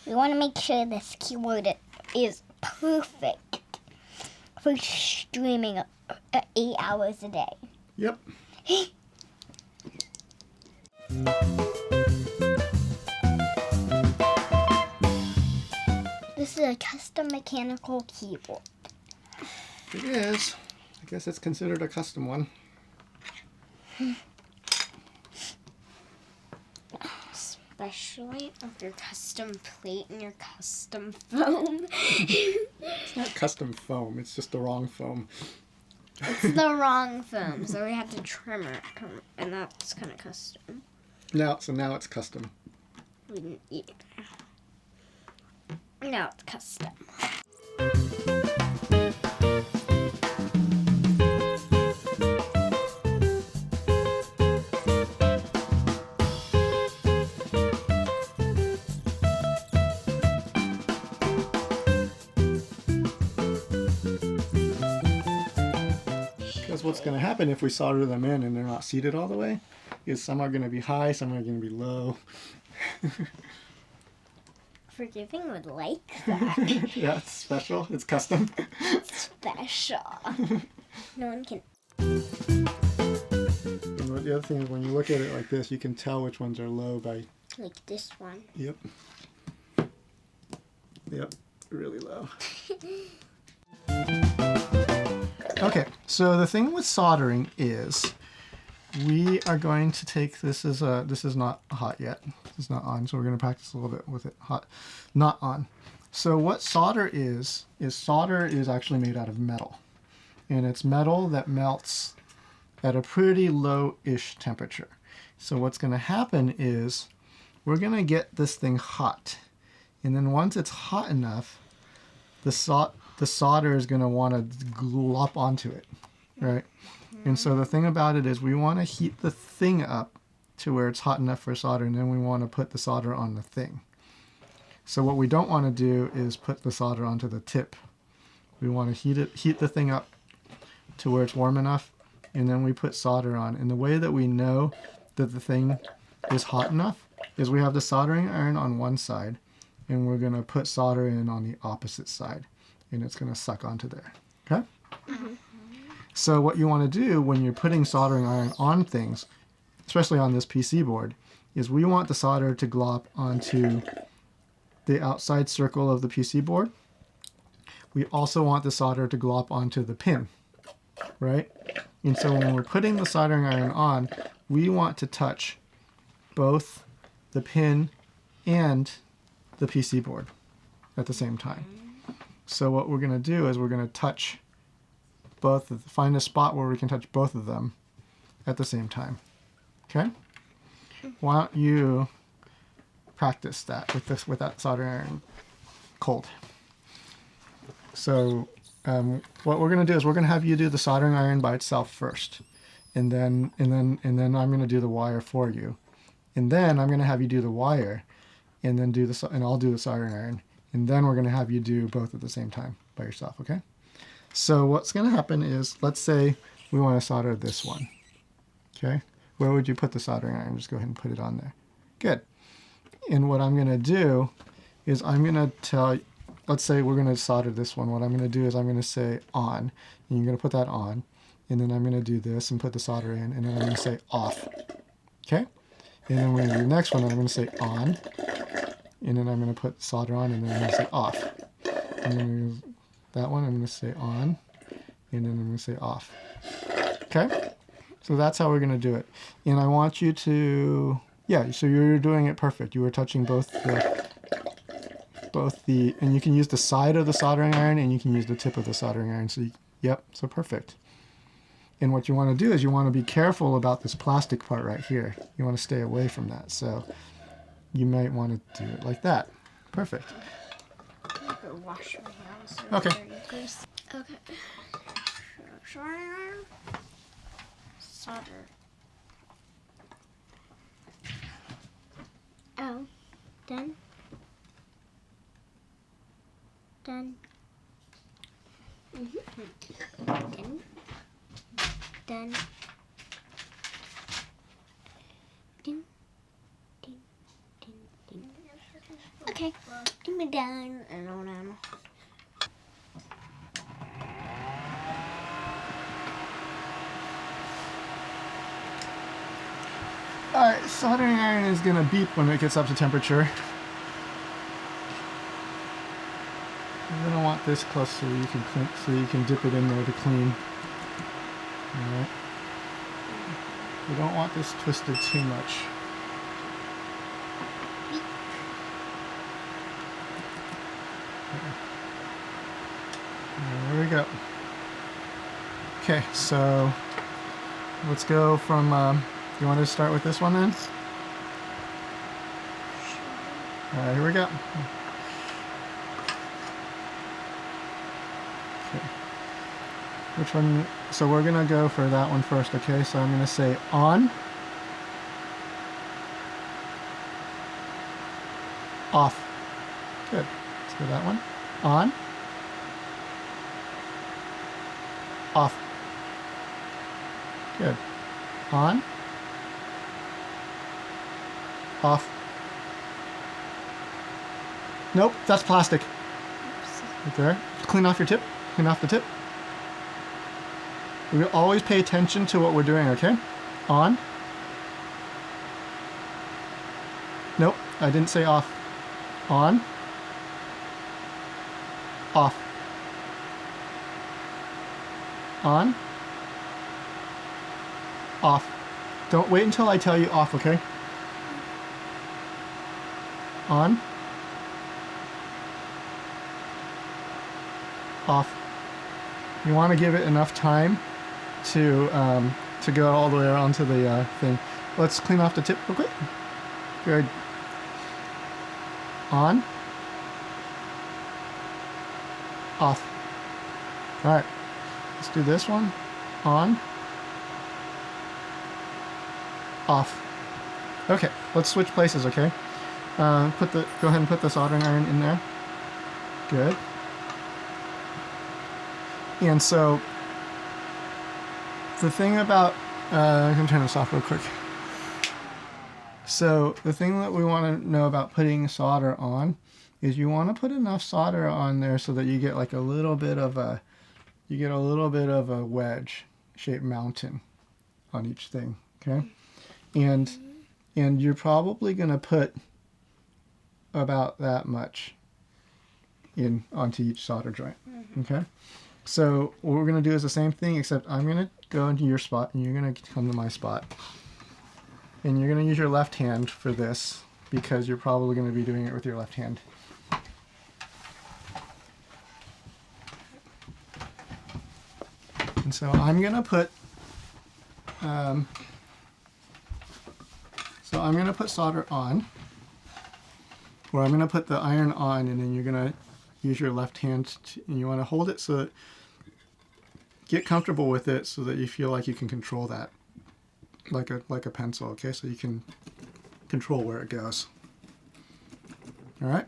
We want to make sure this keyboard is perfect for streaming 8 hours a day. Yep. This is a custom mechanical keyboard. It is. I guess it's considered a custom one. Especially of your custom plate and your custom foam. It's not custom foam, it's just the wrong foam. It's the wrong foam, so we had to trim it, and that's kind of custom. Now it's custom. We didn't eat it. Now it's custom. Because what's going to happen if we solder them in and they're not seated all the way is some are going to be high, some are going to be low. Forgiving would like that. Yeah, it's special. It's custom. Special. No one can. And the other thing is when you look at it like this, you can tell which ones are low by... Like this one. Yep. Yep, really low. Okay, so the thing with soldering is we are going to take this is not hot yet. It's not on, so we're going to practice a little bit with it hot, not on. So what solder is solder is actually made out of metal. And it's metal that melts at a pretty low-ish temperature. So what's going to happen is we're going to get this thing hot. And then once it's hot enough, the solder is going to want to glop onto it, right? And so the thing about it is we want to heat the thing up to where it's hot enough for solder, and then we want to put the solder on the thing. So what we don't want to do is put the solder onto the tip. We want to heat the thing up to where it's warm enough, and then we put solder on. And the way that we know that the thing is hot enough is we have the soldering iron on one side, and we're going to put solder in on the opposite side, and it's going to suck onto there. Okay? Mm-hmm. So what you want to do when you're putting soldering iron on things, especially on this PC board, is we want the solder to glop onto the outside circle of the PC board. We also want the solder to glop onto the pin, right? And so when we're putting the soldering iron on, we want to touch both the pin and the PC board at the same time. So what we're going to do is we're going to touch both, find a spot where we can touch both of them at the same time. Okay? Why don't you practice that with that soldering iron cold? So what we're going to do is we're going to have you do the soldering iron by itself first, and then I'm going to do the wire for you, and then I'm going to have you do the wire, and then I'll do the soldering iron, and then we're going to have you do both at the same time by yourself. Okay? So what's going to happen is, let's say we want to solder this one. Okay? Where would you put the soldering iron? Just go ahead and put it on there. Good. And what I'm going to do is I'm going to tell, let's say we're going to solder this one. What I'm going to do is I'm going to say on, and you're going to put that on, and then I'm going to do this and put the solder in, and then I'm going to say off. Okay? And then we're going to do the next one, I'm going to say on. And then I'm going to put solder on, and then I'm going to say off. And then that one, I'm going to say on. And then I'm going to say off. Okay? So that's how we're going to do it. And I want you to, yeah, so you're doing it perfect. You were touching both the, and you can use the side of the soldering iron and you can use the tip of the soldering iron. So, yep, so perfect. And what you want to do is you want to be careful about this plastic part right here. You want to stay away from that. So you might want to do it like that. Perfect. I'm gonna wash my hands. Okay. Okay. Soldering iron. Solder. Oh, done. Done. Done. Done. Ding. Ding. Ding. Ding. Okay. I'm done. And on. Alright, soldering iron is going to beep when it gets up to temperature. You're going to want this close so you can clean, so you can dip it in there to clean. Alright. You don't want this twisted too much. There we go. Okay, so let's go from, you want to start with this one then? Alright, here we go. Okay. Which one? So we're going to go for that one first, okay? So I'm going to say on, off. Good. Let's do that one. On, off. Good. On, off. Nope, that's plastic. Right there. Clean off your tip. Clean off the tip. We always pay attention to what we're doing, okay? On. Nope, I didn't say off. On. Off. On. Off. Don't wait until I tell you off, okay? On. Off. You want to give it enough time to go all the way around to the thing. Let's clean off the tip real quick. Good. On. Off. All right. Let's do this one. On. Off. Okay. Let's switch places. Okay. Go ahead and put the soldering iron in there. Good. And so, the thing about, I can turn this off real quick. So, the thing that we want to know about putting solder on is you want to put enough solder on there so that you get like a little bit of a wedge shaped mountain on each thing, okay? And you're probably going to put about that much in onto each solder joint, okay? So what we're going to do is the same thing, except I'm going to go into your spot and you're going to come to my spot. And you're going to use your left hand for this because you're probably going to be doing it with your left hand. And so I'm going to put solder on, or I'm going to put the iron on, and then you're going to use your left hand and you want to hold it so that get comfortable with it so that you feel like you can control that like a pencil, okay? So you can control where it goes. All right?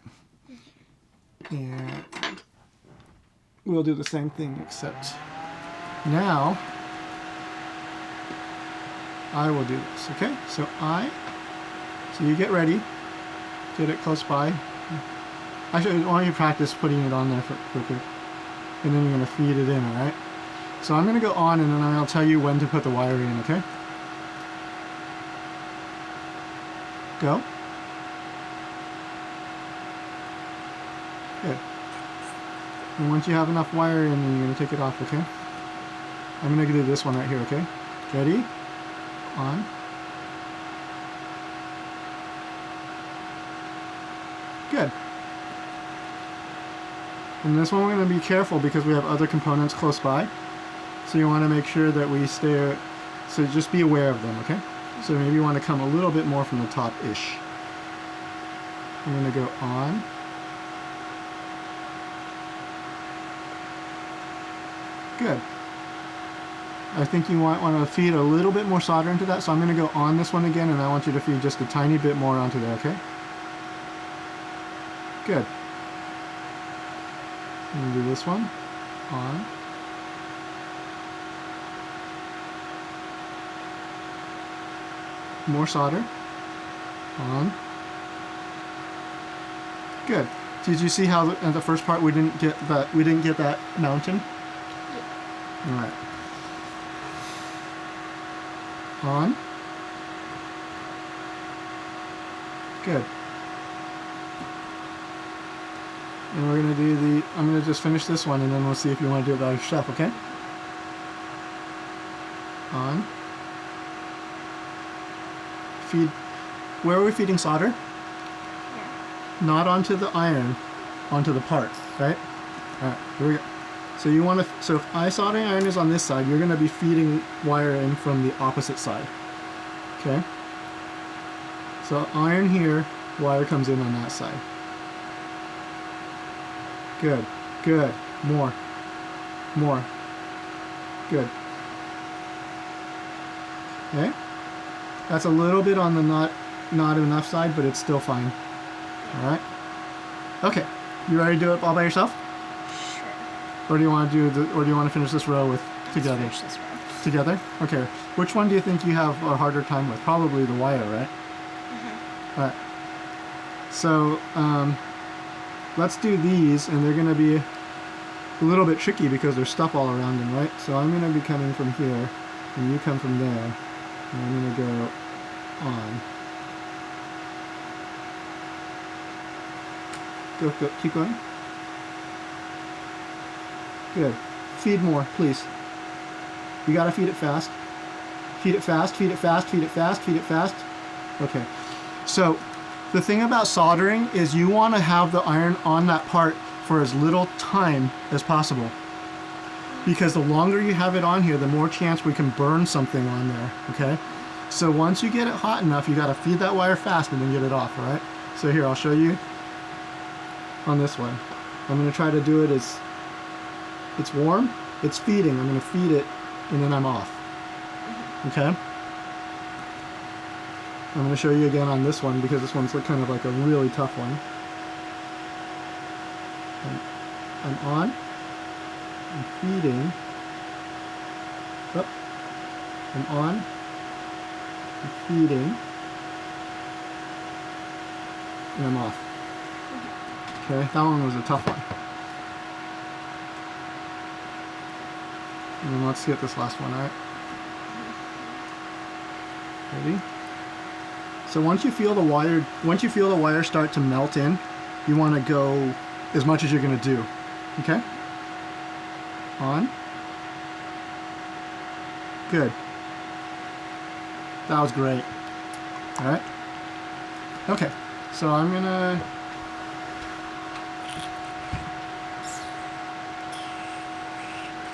And we'll do the same thing, except now I will do this, okay? So you get ready, get it close by. Actually, why don't you practice putting it on there for quick, and then you're going to feed it in, alright? So I'm going to go on, and then I'll tell you when to put the wire in, okay? Go. Good. And once you have enough wire in, then you're going to take it off, okay? I'm going to do this one right here, okay? Ready? On. Good. And this one we're going to be careful because we have other components close by. So you want to make sure that we stay, so just be aware of them, okay? So maybe you want to come a little bit more from the top-ish. I'm going to go on. Good. I think you want to feed a little bit more solder into that, so I'm going to go on this one again, and I want you to feed just a tiny bit more onto there, okay? Good. I'm going to do this one. On. More solder. On. Good. Did you see how the first part we didn't get that mounting? Yeah. All right. On. Good. And we're gonna do I'm gonna just finish this one, and then we'll see if you want to do it by yourself, okay? On. Feed. Where are we feeding solder? Yeah. Not onto the iron, onto the part, right? All right, here we go. So you want to. So if soldering iron is on this side, you're going to be feeding wire in from the opposite side. Okay. So iron here, wire comes in on that side. Good. Good. More. More. Good. Okay. That's a little bit on the not enough side, but it's still fine. All right. Okay. You ready to do it all by yourself? Sure. Or do you want to or do you want to finish this row with together? Let's finish this row. Together? Okay. Which one do you think you have a harder time with? Probably the wire, right? Mm-hmm. All right. So let's do these, and they're going to be a little bit tricky because there's stuff all around them, right? So I'm going to be coming from here, and you come from there. And I'm going to go on. Go, keep going. Good. Feed more, please. You got to feed it fast. Feed it fast, feed it fast, feed it fast, feed it fast. Okay. So the thing about soldering is you want to have the iron on that part for as little time as possible. Because the longer you have it on here, the more chance we can burn something on there, okay? So once you get it hot enough, you gotta feed that wire fast and then get it off, all right? So here, I'll show you on this one. I'm gonna try to do it as, it's warm, it's feeding, I'm gonna feed it, and then I'm off, okay? I'm gonna show you again on this one because this one's kind of like a really tough one. I'm on. I'm feeding. Up. I'm on. I'm feeding. And I'm off. Okay, that one was a tough one. And then let's get this last one, alright? Ready? So once you feel the wire start to melt in, you want to go as much as you're going to do. Okay? On. Good. That was great. Alright? Okay. So I'm gonna...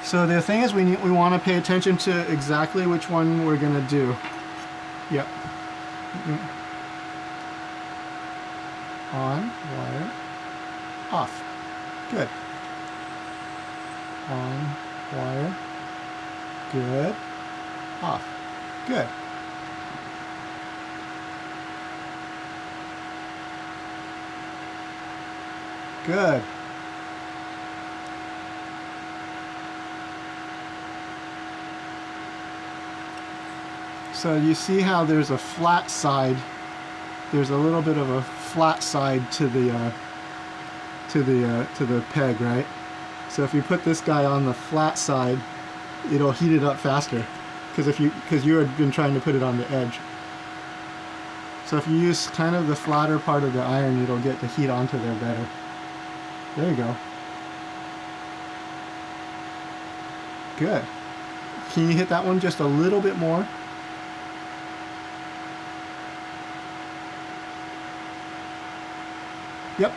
So the thing is we want to pay attention to exactly which one we're gonna do. Yep. On, wire, off. Good. On, wire, good, off, good. Good. So you see how there's a flat side, there's a little bit of a flat side to the peg, right? So if you put this guy on the flat side, it'll heat it up faster because you had been trying to put it on the edge. So if you use kind of the flatter part of the iron, it'll get the heat onto there better. There you go. Good. Can you hit that one just a little bit more? Yep.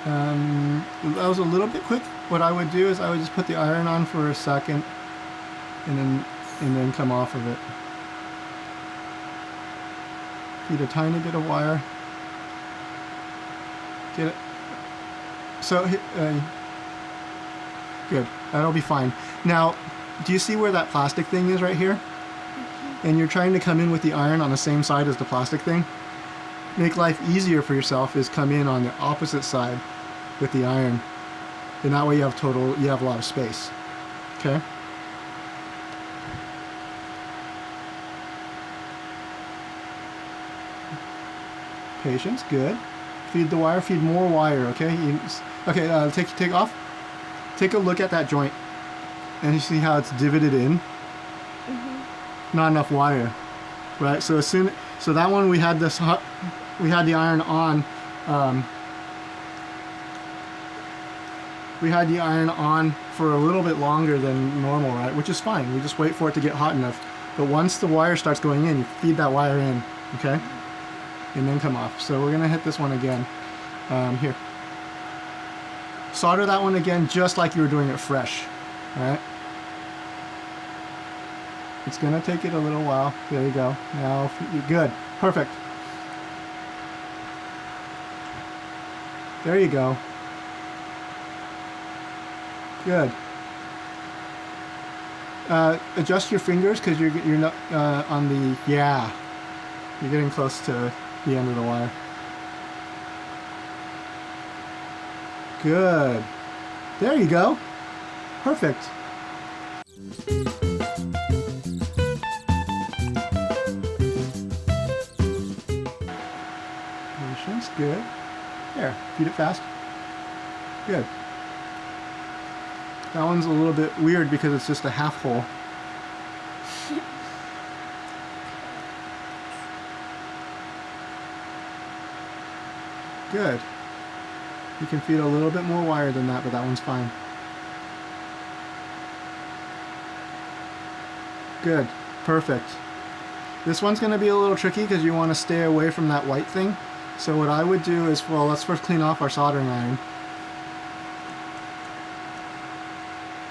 That was a little bit quick. What I would do is I would just put the iron on for a second and then come off of it. Feed a tiny bit of wire. Get it. So, good. That'll be fine. Now, do you see where that plastic thing is right here? And you're trying to come in with the iron on the same side as the plastic thing? Make life easier for yourself is come in on the opposite side with the iron. And that way you have a lot of space. Okay? Patience, good. Feed the wire, feed more wire, okay? Take off. Take a look at that joint. And you see how it's divoted in? Not enough wire, right? So so that one we had the iron on. We had the iron on for a little bit longer than normal, right? Which is fine. We just wait for it to get hot enough. But once the wire starts going in, you feed that wire in, okay? And then come off. So we're gonna hit this one again. Here. Solder that one again, just like you were doing it fresh, all right? It's gonna take it a little while. There you go. Now, you're good. Perfect. There you go. Good. Adjust your fingers because you're not on the, yeah. You're getting close to the end of the wire. Good. There you go. Perfect. Patience, good. There, feed it fast. Good. That one's a little bit weird because it's just a half hole. Good. You can feed a little bit more wire than that, but that one's fine. Good. Perfect. This one's going to be a little tricky because you want to stay away from that white thing. So what I would do is, well, let's first clean off our soldering iron.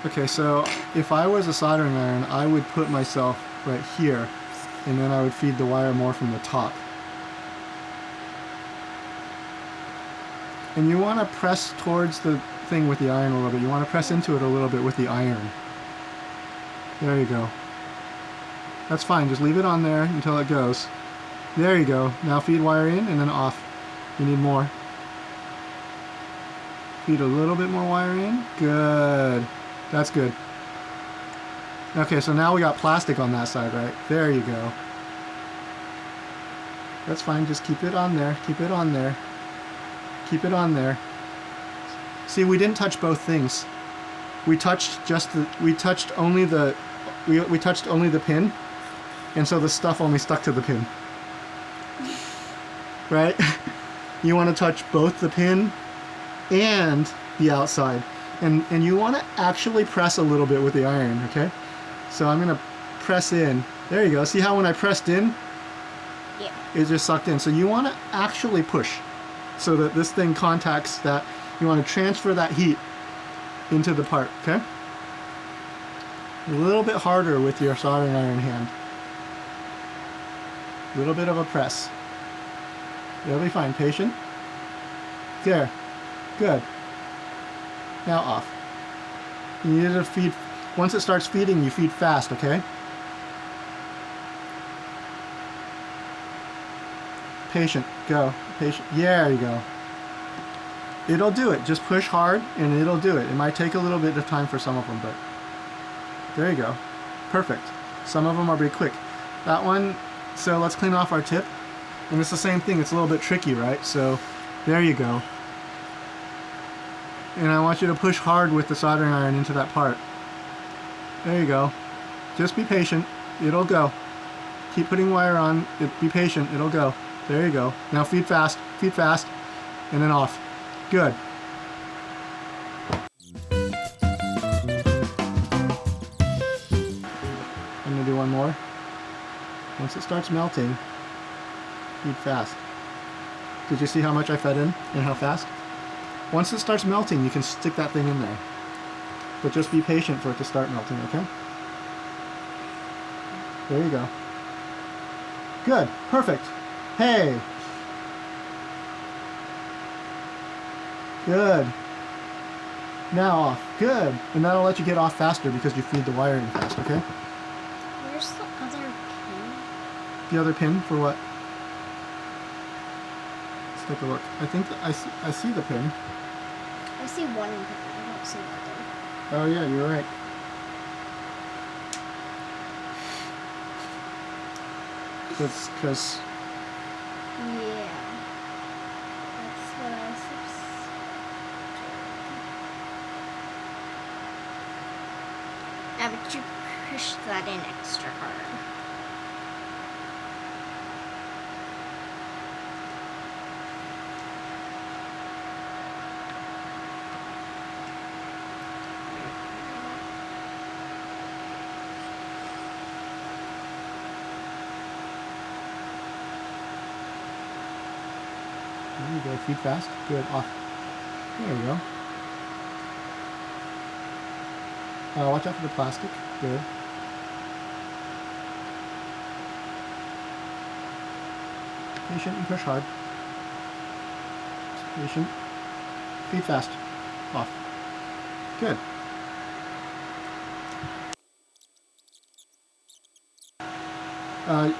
Okay, so if I was a soldering iron, I would put myself right here, and then I would feed the wire more from the top. And you want to press towards the thing with the iron a little bit. You want to press into it a little bit with the iron. There you go. That's fine, just leave it on there until it goes. There you go. Now feed wire in and then off. You need more. Feed a little bit more wire in. Good. That's good. Okay, so now we got plastic on that side, right? There you go. That's fine, just keep it on there. Keep it on there. Keep it on there. See, we didn't touch both things. We touched only the pin, and so the stuff only stuck to the pin. Right? You want to touch both the pin and the outside. And you want to actually press a little bit with the iron, okay? So I'm going to press in. There you go. See how when I pressed in, yeah, it just sucked in. So you want to actually push so that this thing contacts that. You want to transfer that heat into the part, okay? A little bit harder with your soldering iron hand. A little bit of a press. It'll be fine. Patient. There. Good. Now off. You need to feed. Once it starts feeding, you feed fast, okay? Patient. Go. Patient. There you go. It'll do it. Just push hard and it'll do it. It might take a little bit of time for some of them, but there you go. Perfect. Some of them are pretty quick. That one, so let's clean off our tip. And it's the same thing. It's a little bit tricky, right? So there you go. And I want you to push hard with the soldering iron into that part. There you go. Just be patient. It'll go. Keep putting wire on. Be patient. It'll go. There you go. Now feed fast, and then off. Good. I'm going to do one more. Once it starts melting, feed fast. Did you see how much I fed in and how fast? Once it starts melting, you can stick that thing in there. But just be patient for it to start melting, okay? There you go. Good. Perfect. Hey! Good. Now off. Good. And that'll let you get off faster because you feed the wiring fast, okay? Where's the other pin? The other pin for what? Let's take a look. I think I see the pin. I see one pin. I don't see the other. Oh yeah, you're right. That's because... Yeah. That's what I suspected. Yeah, but you push that in extra hard. There you go. Feed fast. Good. Off. There you go. Watch out for the plastic. Good. Patient and push hard. Just patient. Feed fast. Off. Good.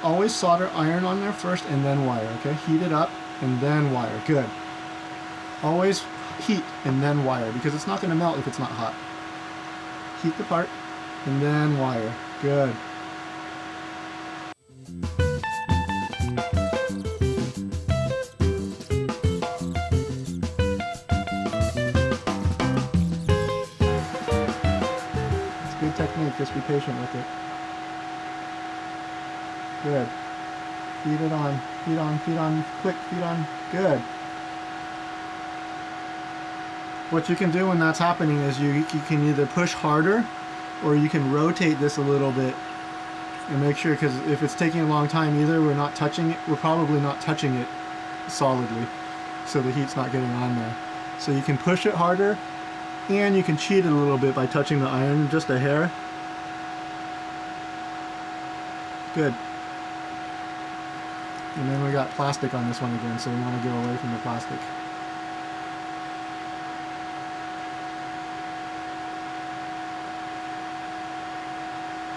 Always solder iron on there first and then wire, okay? Heat it up and then wire. Good. Always heat and then wire because it's not going to melt if it's not hot. Heat the part and then wire. Good. It's good technique. Just be patient with it. Good. Feed it on. Feed on. Feed on. Quick. Feed on. Good. What you can do when that's happening is you can either push harder or you can rotate this a little bit and make sure, because if it's taking a long time, either we're not touching it, we're probably not touching it solidly, so the heat's not getting on there. So you can push it harder and you can cheat it a little bit by touching the iron just a hair. Good. And then we got plastic on this one again, so we want to get away from the plastic.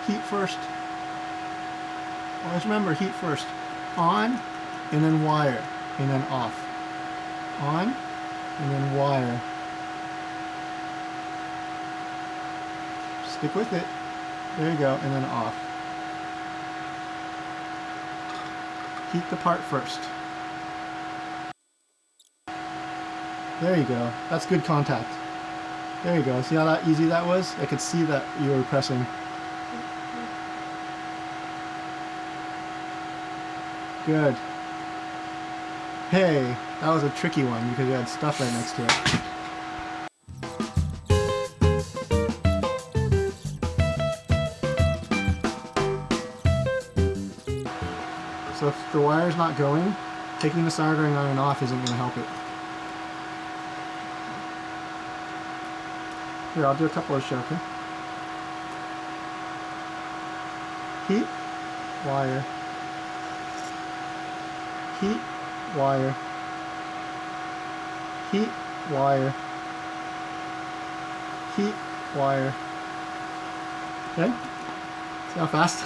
Heat first. Always remember, heat first. On, and then wire, and then off. On, and then wire. Stick with it. There you go, and then off. Heat the part first. There you go. That's good contact. There you go. See how that easy that was? I could see that you were pressing. Good. Hey, that was a tricky one because you had stuff right next to it. So if the wire's not going, taking the soldering iron off isn't going to help it. Here, I'll do a couple of show, okay? Heat, wire. Heat, wire. Heat, wire. Heat, wire. Okay? See how fast?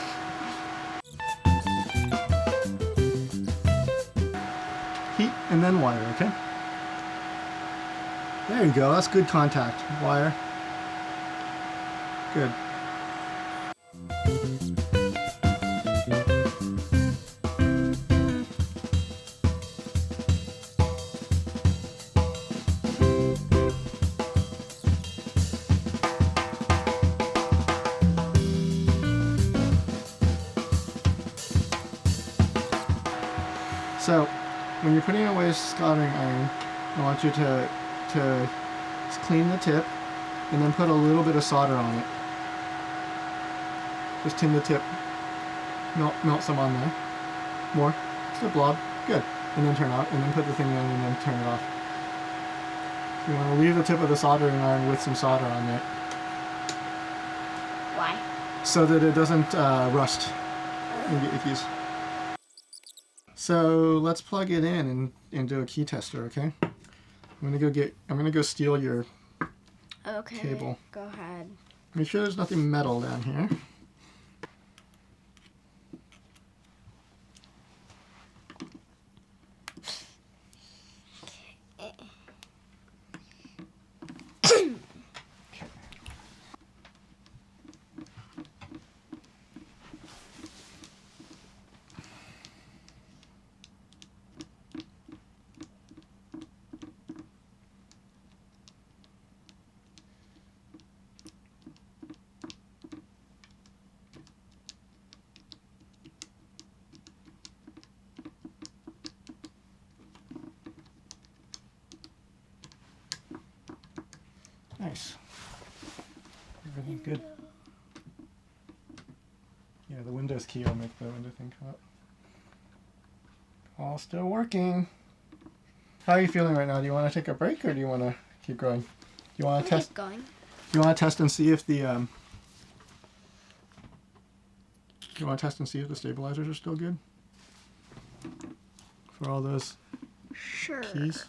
Heat and then wire, okay? There you go, that's good contact. Wire. Good. putting away soldering iron, I want you to just clean the tip and then put a little bit of solder on it. Just tin the tip. Melt some on there. More. Just a blob. Good. And then turn off. And then put the thing in and then turn it off. You want to leave the tip of the soldering iron with some solder on it. Why? So that it doesn't rust and get ickies. So let's plug it in and do a key tester, okay? I'm gonna go steal your cable. Go ahead. Make sure there's nothing metal down here. Nice. Everything good. Yeah, the Windows key will make the window thing come up. All still working. How are you feeling right now? Do you want to take a break or do you want to keep going? Do you want to test? Keep going. Do you want to test and see if the you want to test and see if the stabilizers are still good for all those keys?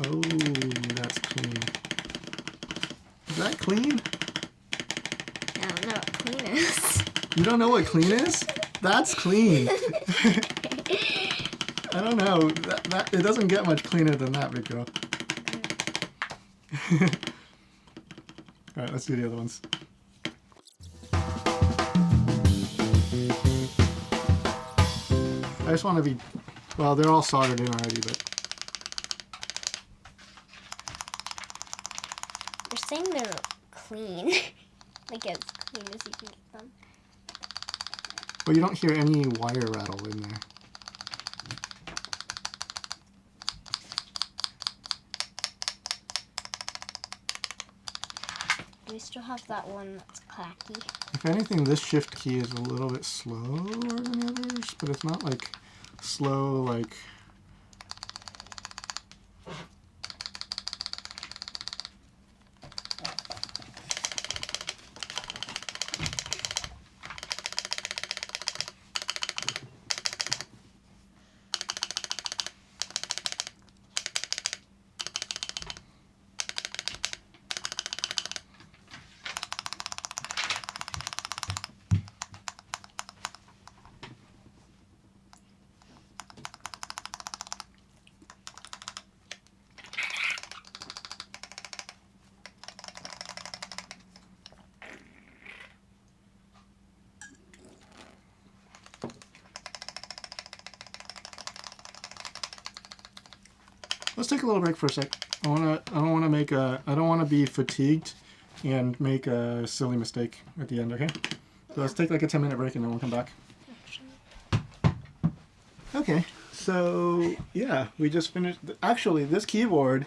Oh, that's clean. Is that clean? I don't know what clean is. You don't know what clean is? That's clean. I don't know. That it doesn't get much cleaner than that, big girl. Alright, let's do the other ones. I just want to be... Well, they're all soldered in already, but... You're saying they're clean. Like as clean as you can get them. Well, you don't hear any wire rattle in there. We still have that one that's clacky. If anything, this shift key is a little bit slower than the others, but it's not like slow like... Let's take a little break for a sec. I don't want to be fatigued and make a silly mistake at the end, okay? So let's take like a 10-minute break and then we'll come back. Okay, so yeah, we just finished. Actually, this keyboard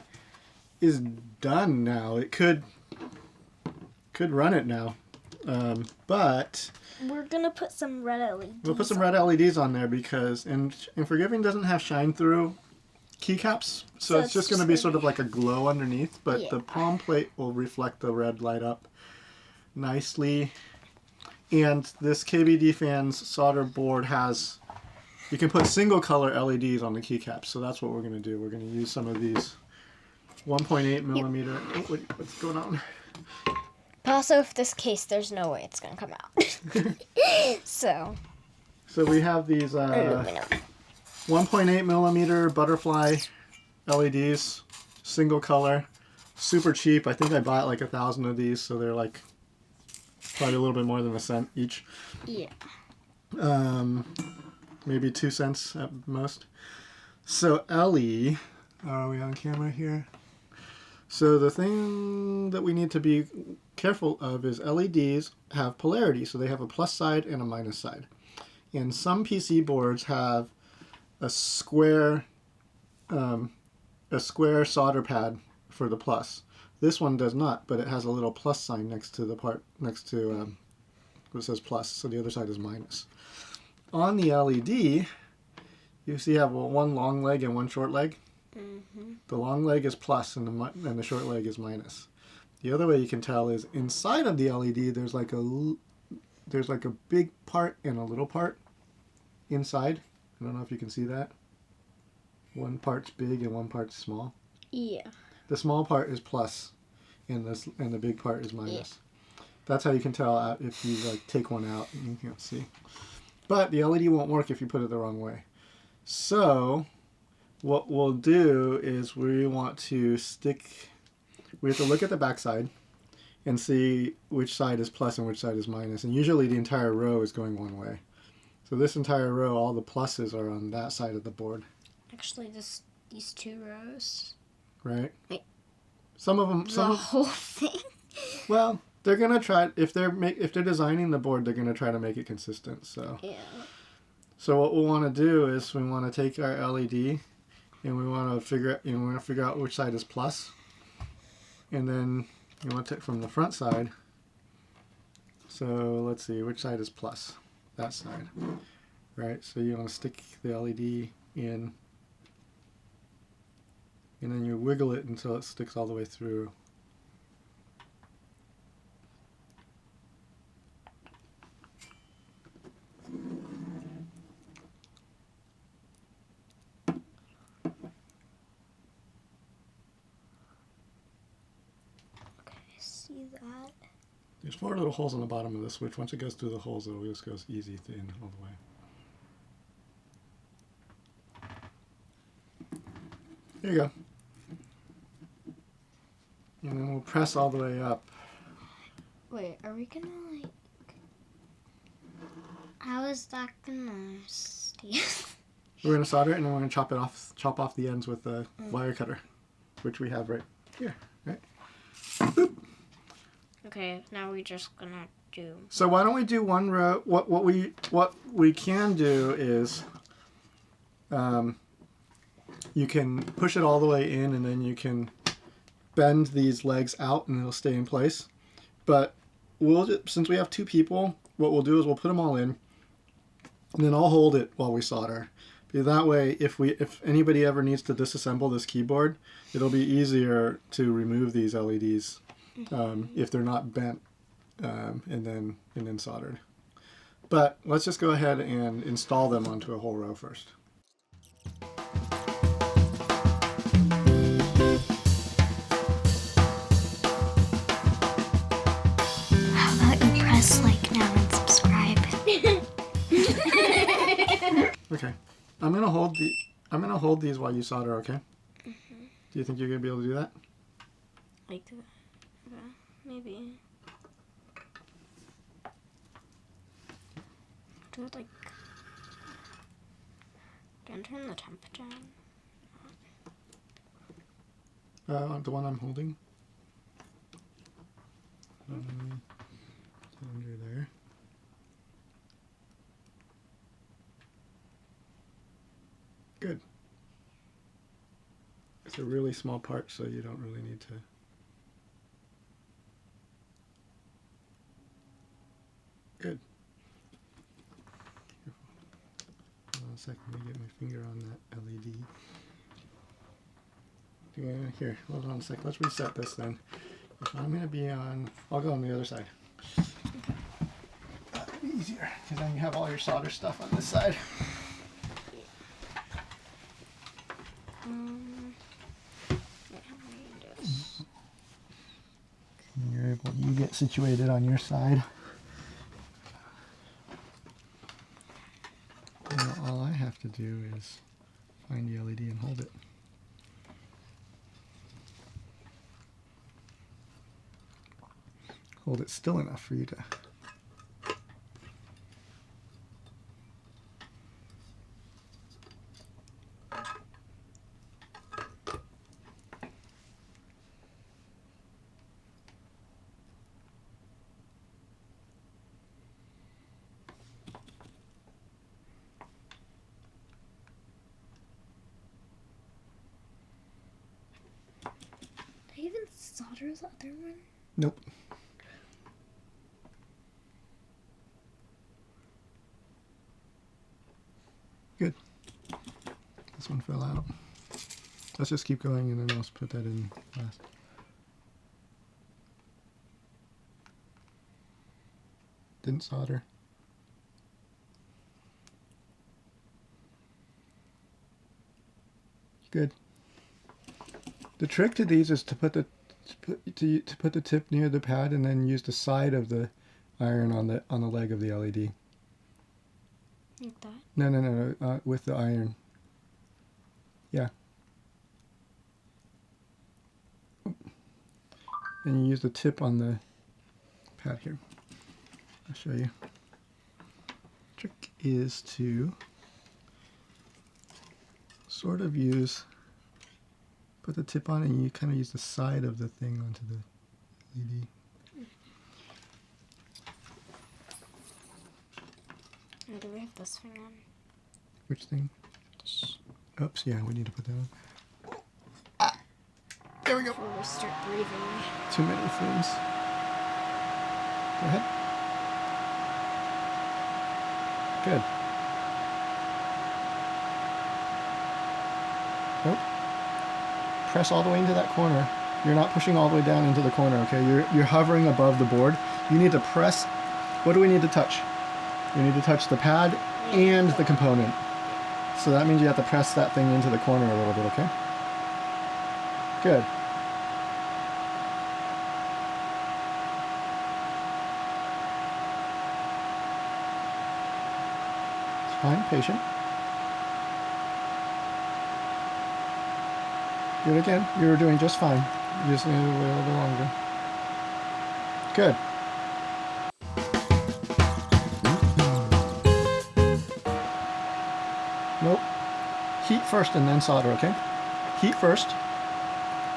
is done now. It could run it now, but We're gonna put some red LEDs. we'll put some red LEDs on there because and Forgiving doesn't have shine through keycaps, so it's just going to be sort of like a glow underneath, but Yeah. the palm plate will reflect the red light up nicely. And this KBDfans solder board has, you can put single color LEDs on the keycaps, so that's what we're going to do. We're going to use some of these 1.8 millimeter. Oh, what's going on? But also, if this case, there's no way it's gonna come out. So we have these aluminum. 1.8 millimeter butterfly LEDs, single color, super cheap. I think I bought like 1,000 of these, so they're like probably a little bit more than a cent each. Yeah. Maybe 2 cents at most. So Ellie, are we on camera here? So the thing that we need to be careful of is LEDs have polarity, so they have a plus side and a minus side. And some PC boards have a square solder pad for the plus. This one does not, but it has a little plus sign next to the part next to it says plus, so the other side is minus. On the LED, you see you have one long leg and one short leg. Mm-hmm. The long leg is plus and the short leg is minus. The other way you can tell is inside of the LED there's like a big part and a little part inside. I don't know if you can see that. One part's big and one part's small. Yeah. The small part is plus and the big part is minus. Yeah. That's how you can tell if you like take one out and you can't see. But the LED won't work if you put it the wrong way. So what we'll do is we have to look at the back side and see which side is plus and which side is minus. And usually the entire row is going one way. So this entire row, all the pluses are on that side of the board. Actually, these 2 rows. Right? Wait. Some of them... The whole thing? Well, they're going to try... If they're designing the board, they're going to try to make it consistent. So. Yeah. So what we'll want to do is we want to take our LED and we want to figure out which side is plus. And then you want to take from the front side. So let's see, which side is plus? That side. Right? So you want to stick the LED in and then you wiggle it until it sticks all the way through. See that? There's 4 little holes on the bottom of the switch. Once it goes through the holes, it just goes easy to in all the way. There you go. And then we'll press all the way up. Wait, are we gonna like... How is that gonna stay? We're gonna solder it and then we're gonna chop off the ends with the wire cutter, which we have right here, right? Boop. Okay, now we're just gonna do... So why don't we do one row? What we can do is you can push it all the way in and then you can bend these legs out and it'll stay in place. But since we have 2 people, what we'll do is we'll put them all in and then I'll hold it while we solder. Because that way, if anybody ever needs to disassemble this keyboard, it'll be easier to remove these LEDs if they're not bent and then soldered. But let's just go ahead and install them onto a whole row first. How about you press like now and subscribe? Okay, I'm gonna hold these while you solder. Okay. Do you think you're gonna be able to do that? Like that? Maybe. Do it like... Don't turn the temperature on. The one I'm holding. Under there. Good. It's a really small part, so you don't really need to. Good. Hold on a second, let me get my finger on that LED. Here, hold on a sec. Let's reset this then. If I'm going to be on, I'll go on the other side. That'll be easier, because then you have all your solder stuff on this side. You get situated on your side. Now all I have to do is find the LED and hold it. Hold it still enough for you to. solder the other one? Nope. Good. This one fell out. Let's just keep going and then I'll put that in last. Didn't solder. Good. The trick to these is to put the tip near the pad and then use the side of the iron on the leg of the LED. Like that? No, with the iron. Yeah. And you use the tip on the pad here. I'll show you. Trick is to sort of put the tip on and you kind of use the side of the thing onto the LED. And do we have this thing on? Which thing? Oops, yeah, we need to put that on. There we go. Before we start breathing. Too many things. Go ahead. Good. Nope. Press all the way into that corner. You're not pushing all the way down into the corner, okay? You're hovering above the board. You need to press. What do we need to touch? We need to touch the pad and the component. So that means you have to press that thing into the corner a little bit, okay? Good. It's fine, patient. Do it again. You were doing just fine. You just need to wait a little bit longer. Good. Nope. Heat first and then solder, okay? Heat first,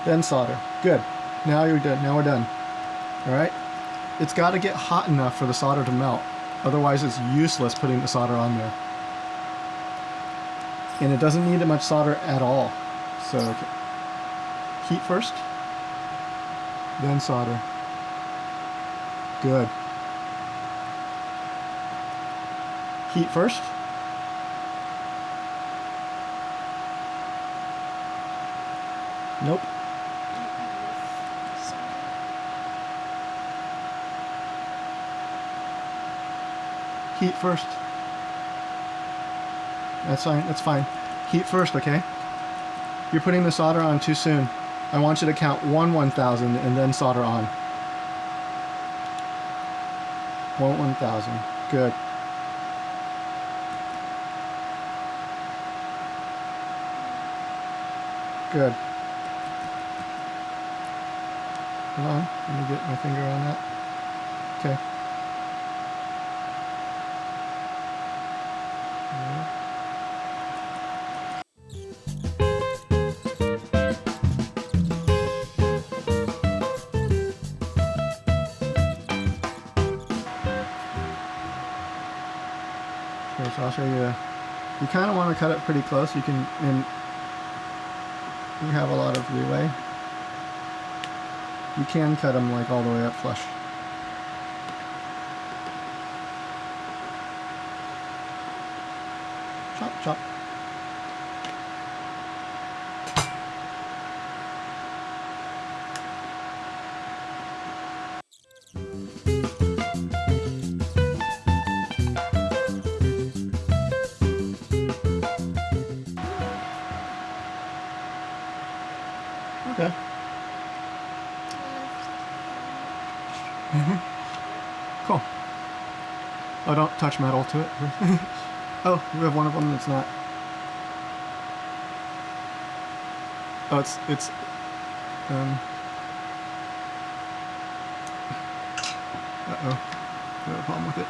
then solder. Good. Now you're done. Now we're done. Alright? It's got to get hot enough for the solder to melt. Otherwise it's useless putting the solder on there. And it doesn't need much solder at all. So, okay. Heat first, then solder. Good. Heat first. Nope. Heat first. That's fine. That's fine. Heat first, okay? You're putting the solder on too soon. I want you to count 1/1000 and then solder on. 1/1000. Good. Good. Hold on. Let me get my finger on that. Okay. Okay, so I'll show you. You kind of want to cut it pretty close. You can, and you have a lot of leeway. You can cut them like all the way up flush. Chop, chop. Okay. Cool. Oh, don't touch metal to it. Oh, we have one of them that's not. Oh, it's uh-oh. I have a problem with it.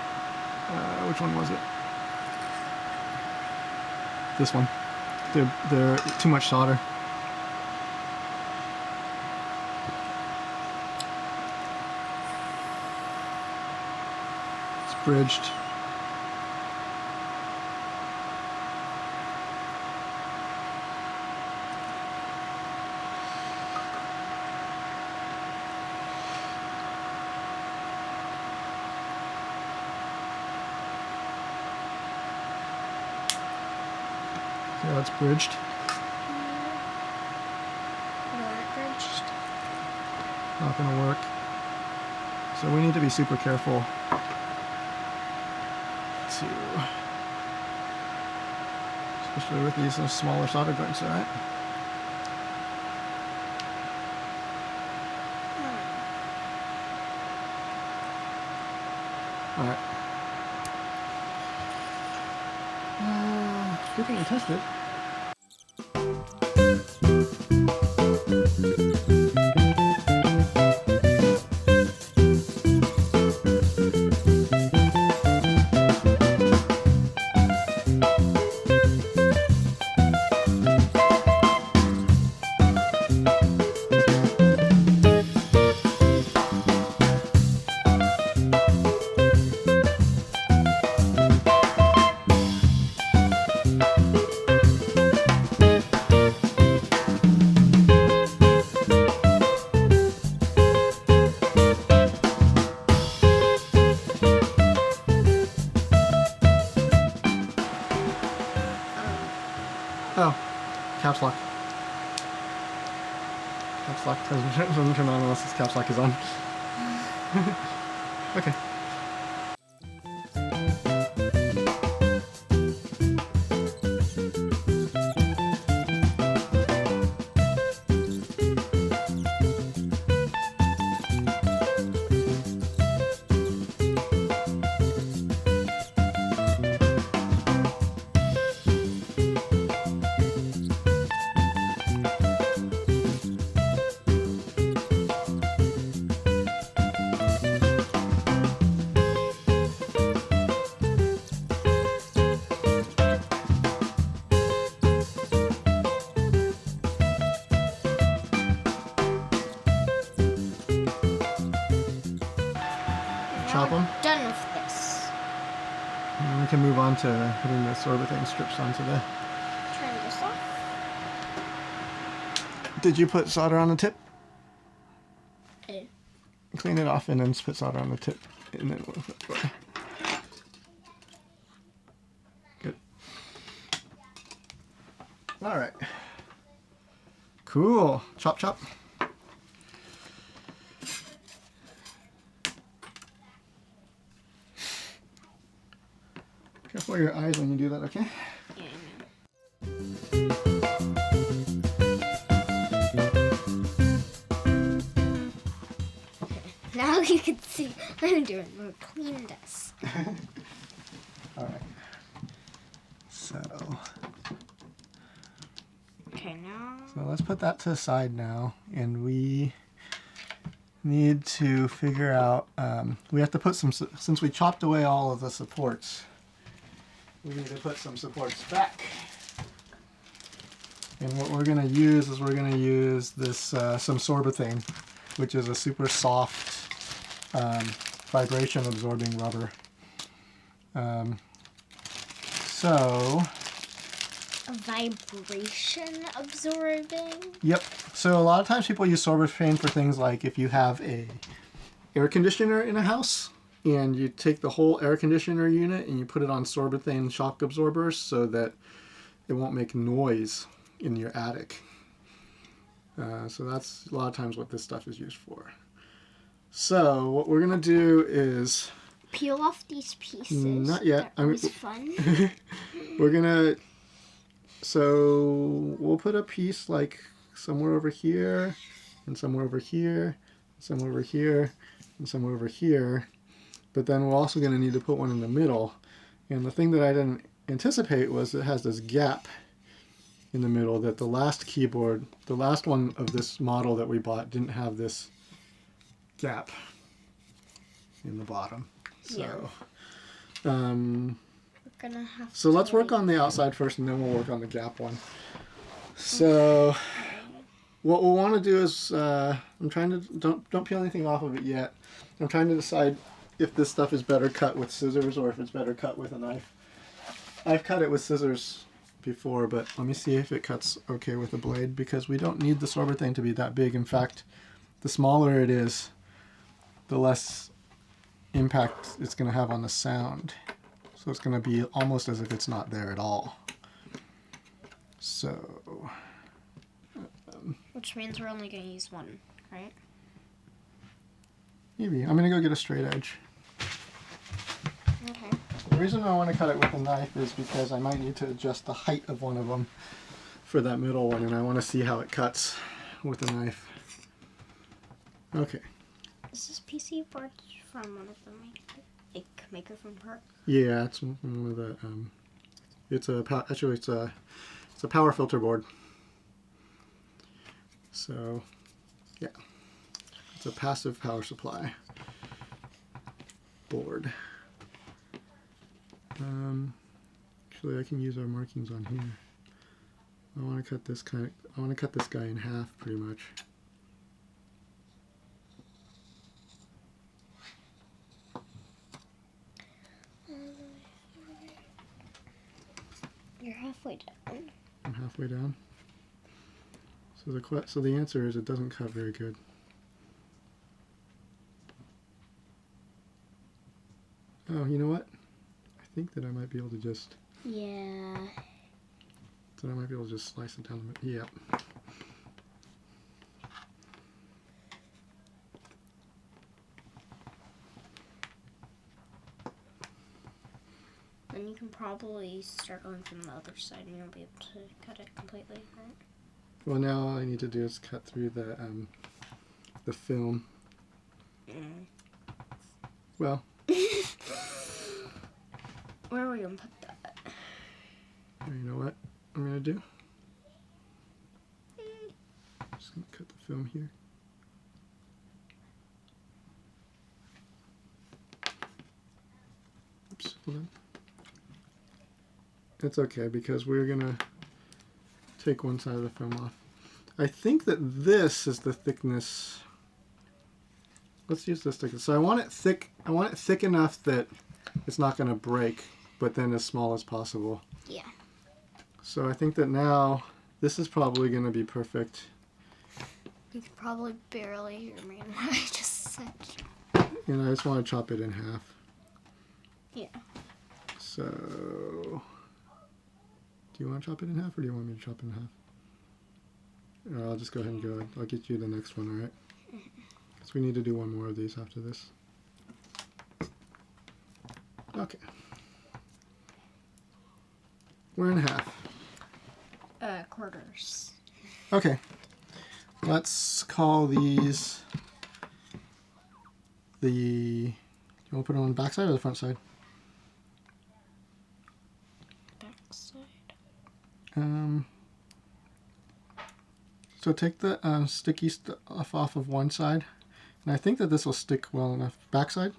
Which one was it? This one. They're too much solder. Bridged. See how it's bridged? Not going to work. So we need to be super careful to, especially with these smaller solder joints, alright? Alright. Good thing we tested. Oh, caps lock. Caps lock doesn't turn on unless this caps lock is on. Okay. Chop them. Done with this. And we can move on to putting the sorbothane strips onto the... Turn this off. Did you put solder on the tip? Okay. Clean it off and then put solder on the tip. And then we'll put it. Good. Alright. Cool. Chop, chop. Careful your eyes when you do that, okay? Now you can see what I'm doing. We'll clean this. Alright. So let's put that to the side now, and we need to figure out, we have to put some, since we chopped away all of the supports, we need to put some supports back. And what we're going to use is we're going to use this, some sorbothane, which is a super soft, vibration absorbing rubber. So... A vibration absorbing? Yep. So a lot of times people use sorbothane for things like if you have a air conditioner in a house and you take the whole air conditioner unit and you put it on sorbothane shock absorbers so that it won't make noise in your attic. So that's a lot of times what this stuff is used for. So what we're going to do is... Peel off these pieces. Not yet. That was fun. We're going to... So we'll put a piece like somewhere over here, and somewhere over here, somewhere over here, and somewhere over here. But then we're also going to need to put one in the middle. And the thing that I didn't anticipate was it has this gap in the middle that the last keyboard, the last one of this model that we bought, didn't have this gap in the bottom. So, so let's work on the outside first, and then we'll work on the gap one. So what we'll want to do is, I'm trying to, don't peel anything off of it yet. I'm trying to decide if this stuff is better cut with scissors or if it's better cut with a knife. I've cut it with scissors before, but let me see if it cuts okay with a blade, because we don't need the sorbothane to be that big. In fact, the smaller it is, the less impact it's going to have on the sound. So it's going to be almost as if it's not there at all. So, Which means we're only going to use one, right? maybe. I'm going to go get a straight edge. Okay. The reason I want to cut it with a knife is because I might need to adjust the height of one of them for that middle one, and I want to see how it cuts with a knife. Okay. Is this PC board from one of the maker from part? Yeah, it's one of the. Actually it's a power filter board. So, yeah, it's a passive power supply board. Actually, I can use our markings on here. I want to cut this guy in half, pretty much. You're halfway down. I'm halfway down. So the answer is it doesn't cut very good. Oh, you know what? I think that I might be able to just. Yeah. Then I might be able to just slice it down the middle. Yeah. Then you can probably start going from the other side and you'll be able to cut it completely, right? Well, now all I need to do is cut through the film. Mm. Well. Where are we going to put that? You know what I'm going to do? Just going to cut the film here. Oops, hold on. It's okay because we're going to take one side of the film off. I think that this is the thickness. Let's use this thickness. So I want it thick enough that it's not going to break, but then as small as possible. Yeah. So I think that now this is probably going to be perfect. You can probably barely hear me in what I just said. And I just want to chop it in half. Yeah. So, do you want to chop it in half or do you want me to chop it in half? I'll just go ahead and go. I'll get you the next one, alright? Because we need to do one more of these after this. Okay. We're in half. Quarters. Okay. Let's call these the... You want to put it on the back side or the front side? Back side. So take the sticky stuff off of one side, and I think that this will stick well enough. Back side.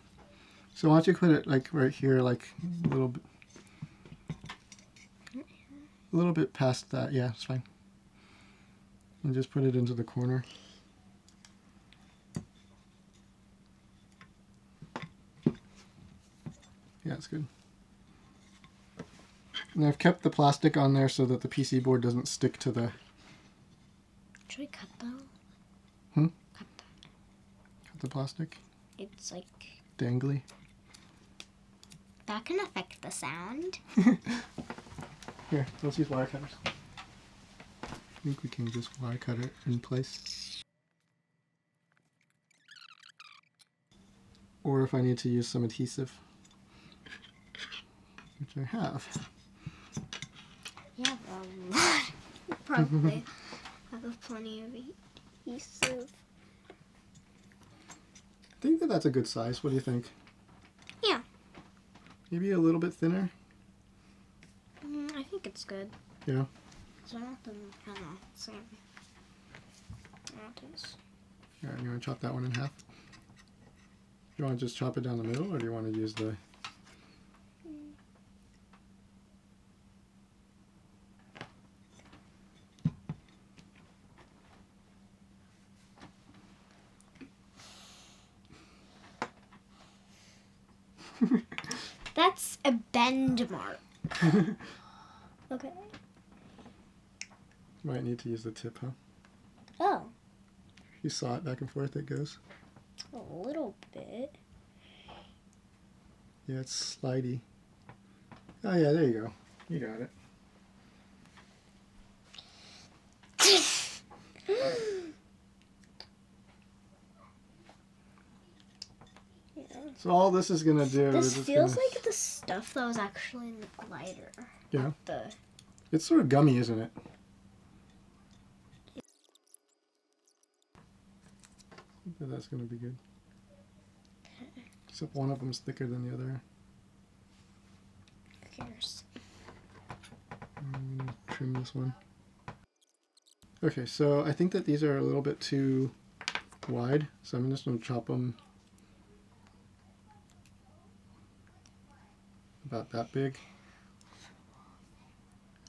So why don't you put it like right here, like a little bit past that. Yeah, it's fine. And just put it into the corner. Yeah, it's good. And I've kept the plastic on there so that the PC board doesn't stick to the... Should we cut that? Cut that. Cut the plastic? It's like... Dangly. That can affect the sound. Here, let's use wire cutters. I think we can just wire cut it in place. Or if I need to use some adhesive, which I have. Yeah, probably have plenty of adhesive. I think that that's a good size. What do you think? Yeah. Maybe a little bit thinner? I think it's good. Yeah. So I want them kind of same. Alright, you want to chop that one in half? You want to just chop it down the middle, or do you want to use the... That's a bend mark. Okay. Might need to use the tip, huh? Oh. You saw it back and forth, it goes. A little bit. Yeah, it's slidey. Oh yeah, there you go. You got it. So all this is gonna do This is it's feels gonna, like the stuff that was actually in the glider. yeah. The It's sort of gummy, isn't it? I think that that's gonna be good. Except one of them's thicker than the other. Who cares? I'm gonna trim this one. Okay, so I think that these are a little bit too wide, so I'm just gonna chop them about that big,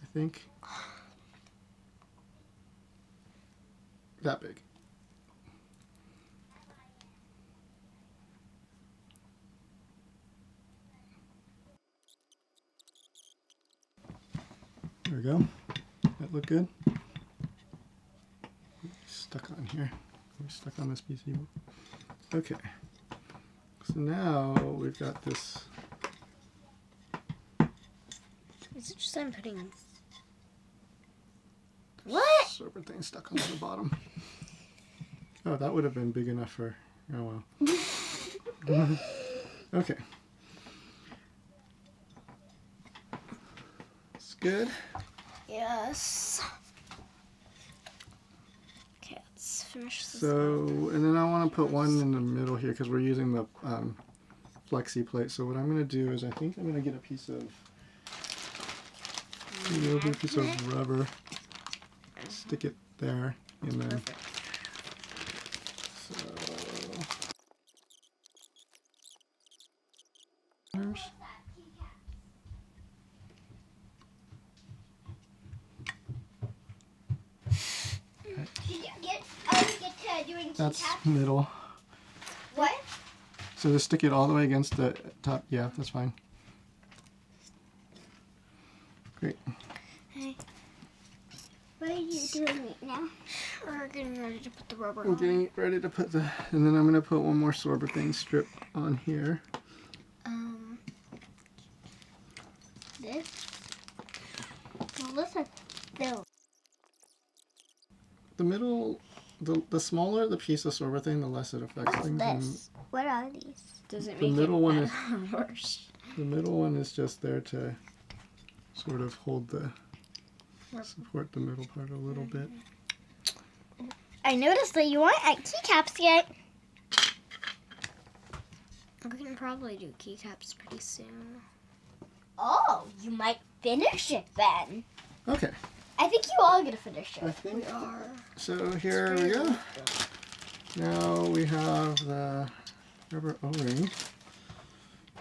I think. That big. There we go. That look good? Stuck on here. We're stuck on this PCB. Okay. So now we've got this. Is it just I'm putting... What? Sorbothane thing stuck on the bottom. Oh, that would have been big enough for. Oh well. Okay. It's good. Yes. Okay, let's finish this. So, and then I want to put one in the middle here because we're using the flexi plate. So what I'm going to do is I think I'm going to get a piece of rubber, stick it there, and then. So. That's middle. What? So just stick it all the way against the top. Yeah, that's fine. Great. Hey. What are you doing right now? We're getting ready to put the rubber I'm on. getting ready to put the, and then I'm going to put one more Sorbothane strip on here. This? Well, this is filled. The middle, the smaller the piece of Sorbothane, the less it affects What's things. this? What are these? Does it The make middle it one is worse? the middle one is just there to sort of hold the support the middle part a little bit. I noticed that you aren't at keycaps yet. We can probably do keycaps pretty soon. Oh, you might finish it then. Okay. I think you are gonna finish it. I think we are. so. Here we go. Now we have the rubber O-ring.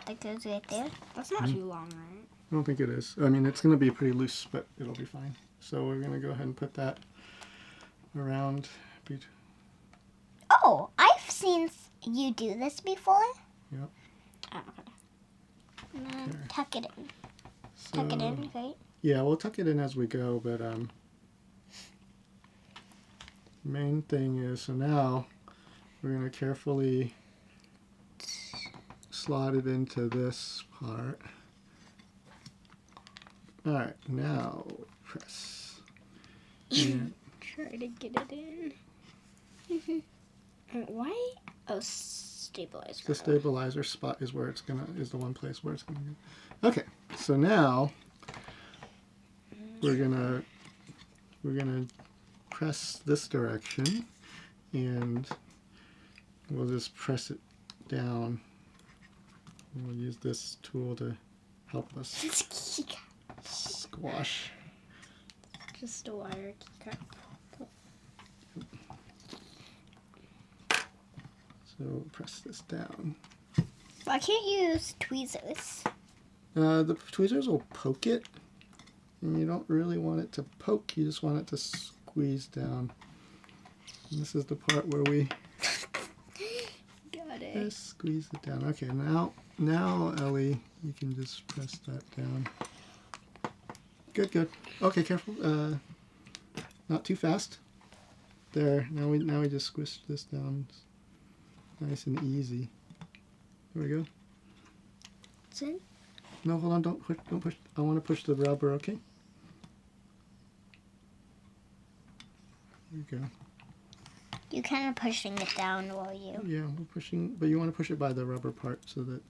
That goes right there. That's not too long, right? I don't think it is. I mean, it's going to be pretty loose, but it'll be fine. So we're going to go ahead and put that around. Oh, I've seen you do this before. Yep. Oh, okay. And then There. tuck it in. So, Tuck it in, right? Yeah, we'll tuck it in as we go, but main thing is, so now we're going to carefully slot it into this part. Alright, now press. And Try to get it in. Why? Oh, stabilizer. the stabilizer spot is where it's gonna, is the one place where it's gonna go. Okay, so now we're gonna press this direction and we'll just press it down. And we'll use this tool to help us squash. Just a wire keycap. So press this down. I can't use tweezers. The tweezers will poke it, and you don't really want it to poke, you just want it to squeeze down. And this is the part where we Got it. just squeeze it down. Okay, now Ellie, you can just press that down. Good, good. Okay, careful. Not too fast. There. Now we just squish this down. Nice and easy. There we go. It's in? No, hold on. Don't push. I want to push the rubber. Okay. There we go. You're kind of pushing it down, will you? Yeah, we're pushing, but you want to push it by the rubber part so that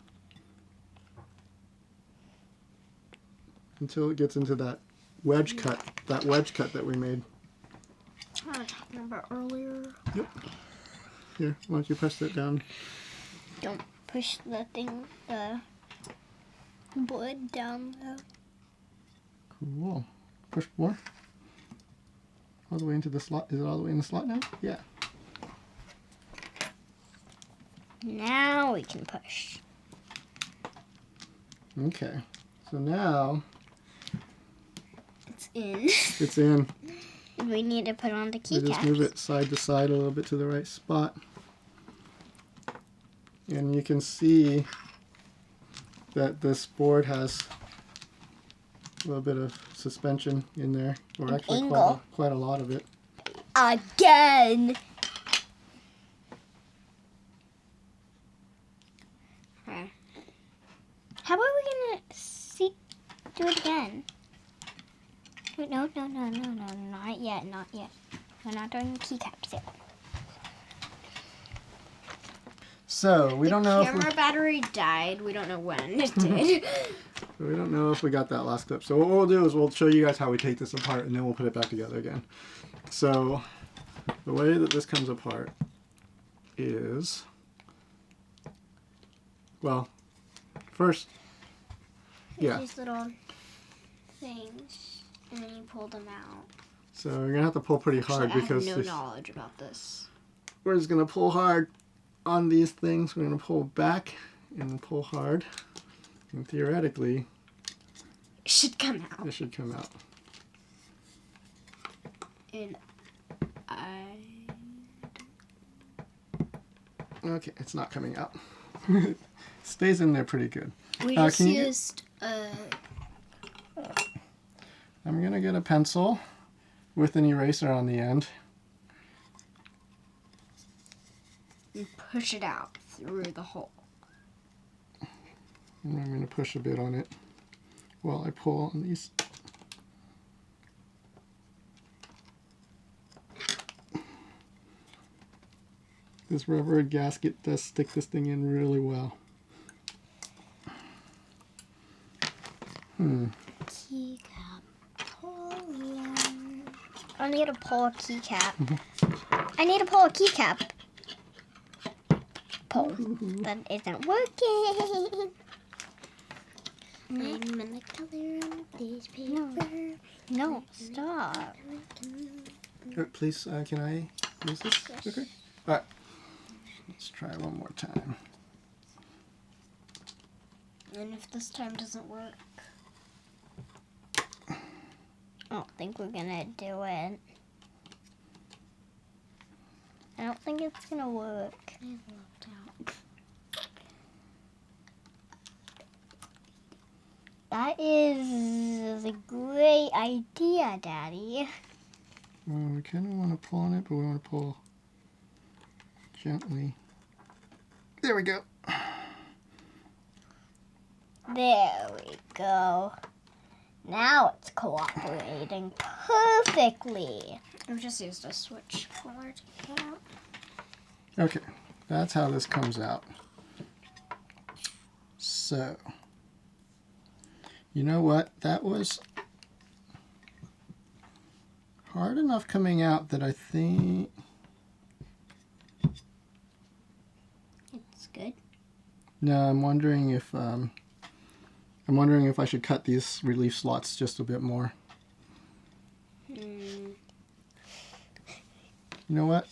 until it gets into that wedge cut that we made. What I was talking about earlier. Yep. Here, why don't you press that down? Don't push the thing, the board down though. Cool. Push more. All the way into the slot. Is it all the way in the slot now? Yeah. Now we can push. Okay. So now It's in. it's in. We need to put on the We just move keycaps. it side to side a little bit to the right spot. And you can see that this board has a little bit of suspension in there, or An actually angle. quite a lot of it. Again! Okay. How about we do it again? No, not yet, not yet. We're not doing keycaps yet. So we don't know if Camera battery died. We don't know when it did. we don't know if we got that last clip. So what we'll do is we'll show you guys how we take this apart, and then we'll put it back together again. So the way that this comes apart is, well, first, yeah. These little things, and then you pull them out. So you're gonna have to pull pretty hard because I have no this, knowledge about this. we're just gonna pull hard on these things. We're gonna pull back and pull hard, and theoretically, It should come out. this should come out. And Okay, it's not coming out. Stays in there pretty good. we just can you- used I'm gonna get a pencil with an eraser on the end. and push it out through the hole. And I'm gonna push a bit on it while I pull on these. This rubber gasket does stick this thing in really well. Keycap puller. I need to pull a keycap. I need to pull a keycap. Pull. That isn't working. I'm gonna color on this paper. No, stop. Please, can I use this? Okay. All right. Let's try one more time. And if this time doesn't work, I don't think we're gonna do it. I don't think it's gonna work. I left out. That is a great idea, Daddy. Well, we kind of want to pull on it, but we want to pull gently. There we go. There we go. Now it's cooperating perfectly. I've just used a switch puller to get it out. Okay, that's how this comes out. So, you know what? That was hard enough coming out that I think It's good. no, I'm wondering if I should cut these relief slots just a bit more. You know what?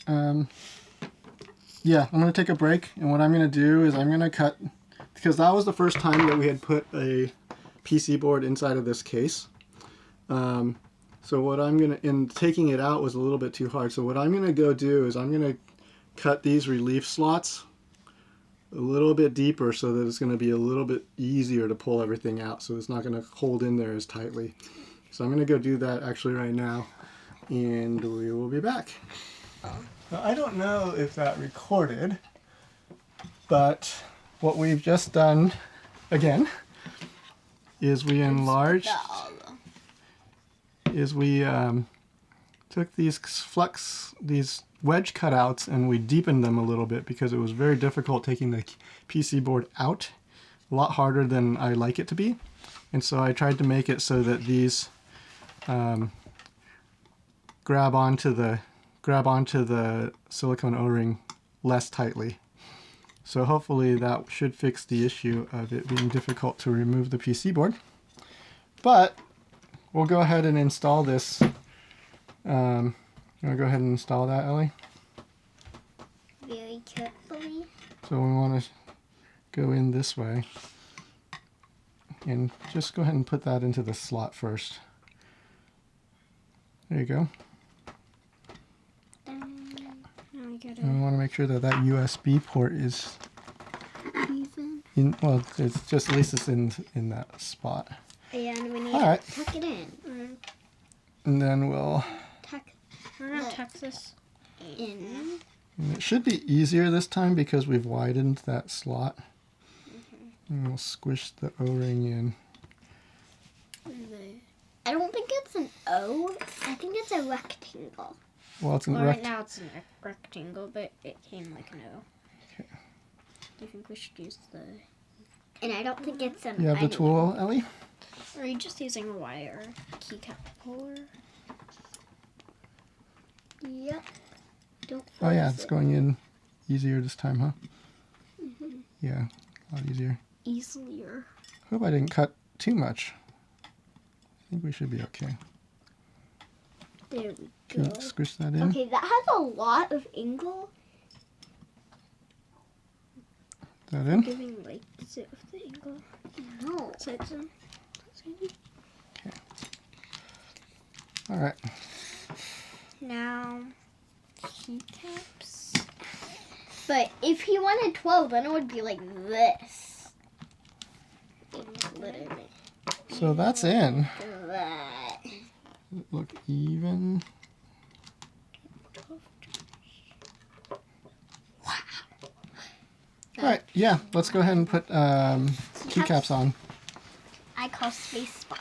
Yeah, I'm going to take a break, and what I'm going to do is I'm going to cut, because that was the first time that we had put a PC board inside of this case. So what I'm going to, and taking it out was a little bit too hard, so what I'm going to go do is I'm going to cut these relief slots a little bit deeper so that it's going to be a little bit easier to pull everything out, so it's not going to hold in there as tightly. So I'm going to go do that actually right now, and we will be back. Now, I don't know if that recorded, but what we've just done, again, is we enlarged, is we took these wedge cutouts and we deepened them a little bit because it was very difficult taking the PC board out. A lot harder than I like it to be. And so I tried to make it so that these grab onto the silicone O-ring less tightly. So hopefully that should fix the issue of it being difficult to remove the PC board. But we'll go ahead and install this. You want to go ahead and install that, Ellie? Very carefully. So we want to go in this way. And just go ahead and put that into the slot first. There you go. And we want to make sure that that USB port is in. Well, it's just at least it's in that spot. And we need to tuck it in. And then we're gonna tuck this in. And it should be easier this time because we've widened that slot. And we'll squish the O-ring in. I don't think it's an O. I think it's a rectangle. Well, it's right now it's a rectangle, but it came like an O. Okay. Do you think we should use the... And I don't think it's an... You have the tool, Ellie? Or are you just using a wire keycap puller? Yep. Don't Oh yeah, it's going in easier this time, huh? Yeah, a lot easier. Easier. Hope I didn't cut too much. I think we should be okay. There we Can go. you squish that in? Okay, that has a lot of angle. Is that in? Giving like zip of the angle. No. So it's in. Okay. All right. Now, keycaps. But if he wanted 12, then it would be like this. Literally. So that's in. That. Look even. All right, yeah, let's go ahead and put keycaps on. I call space bar.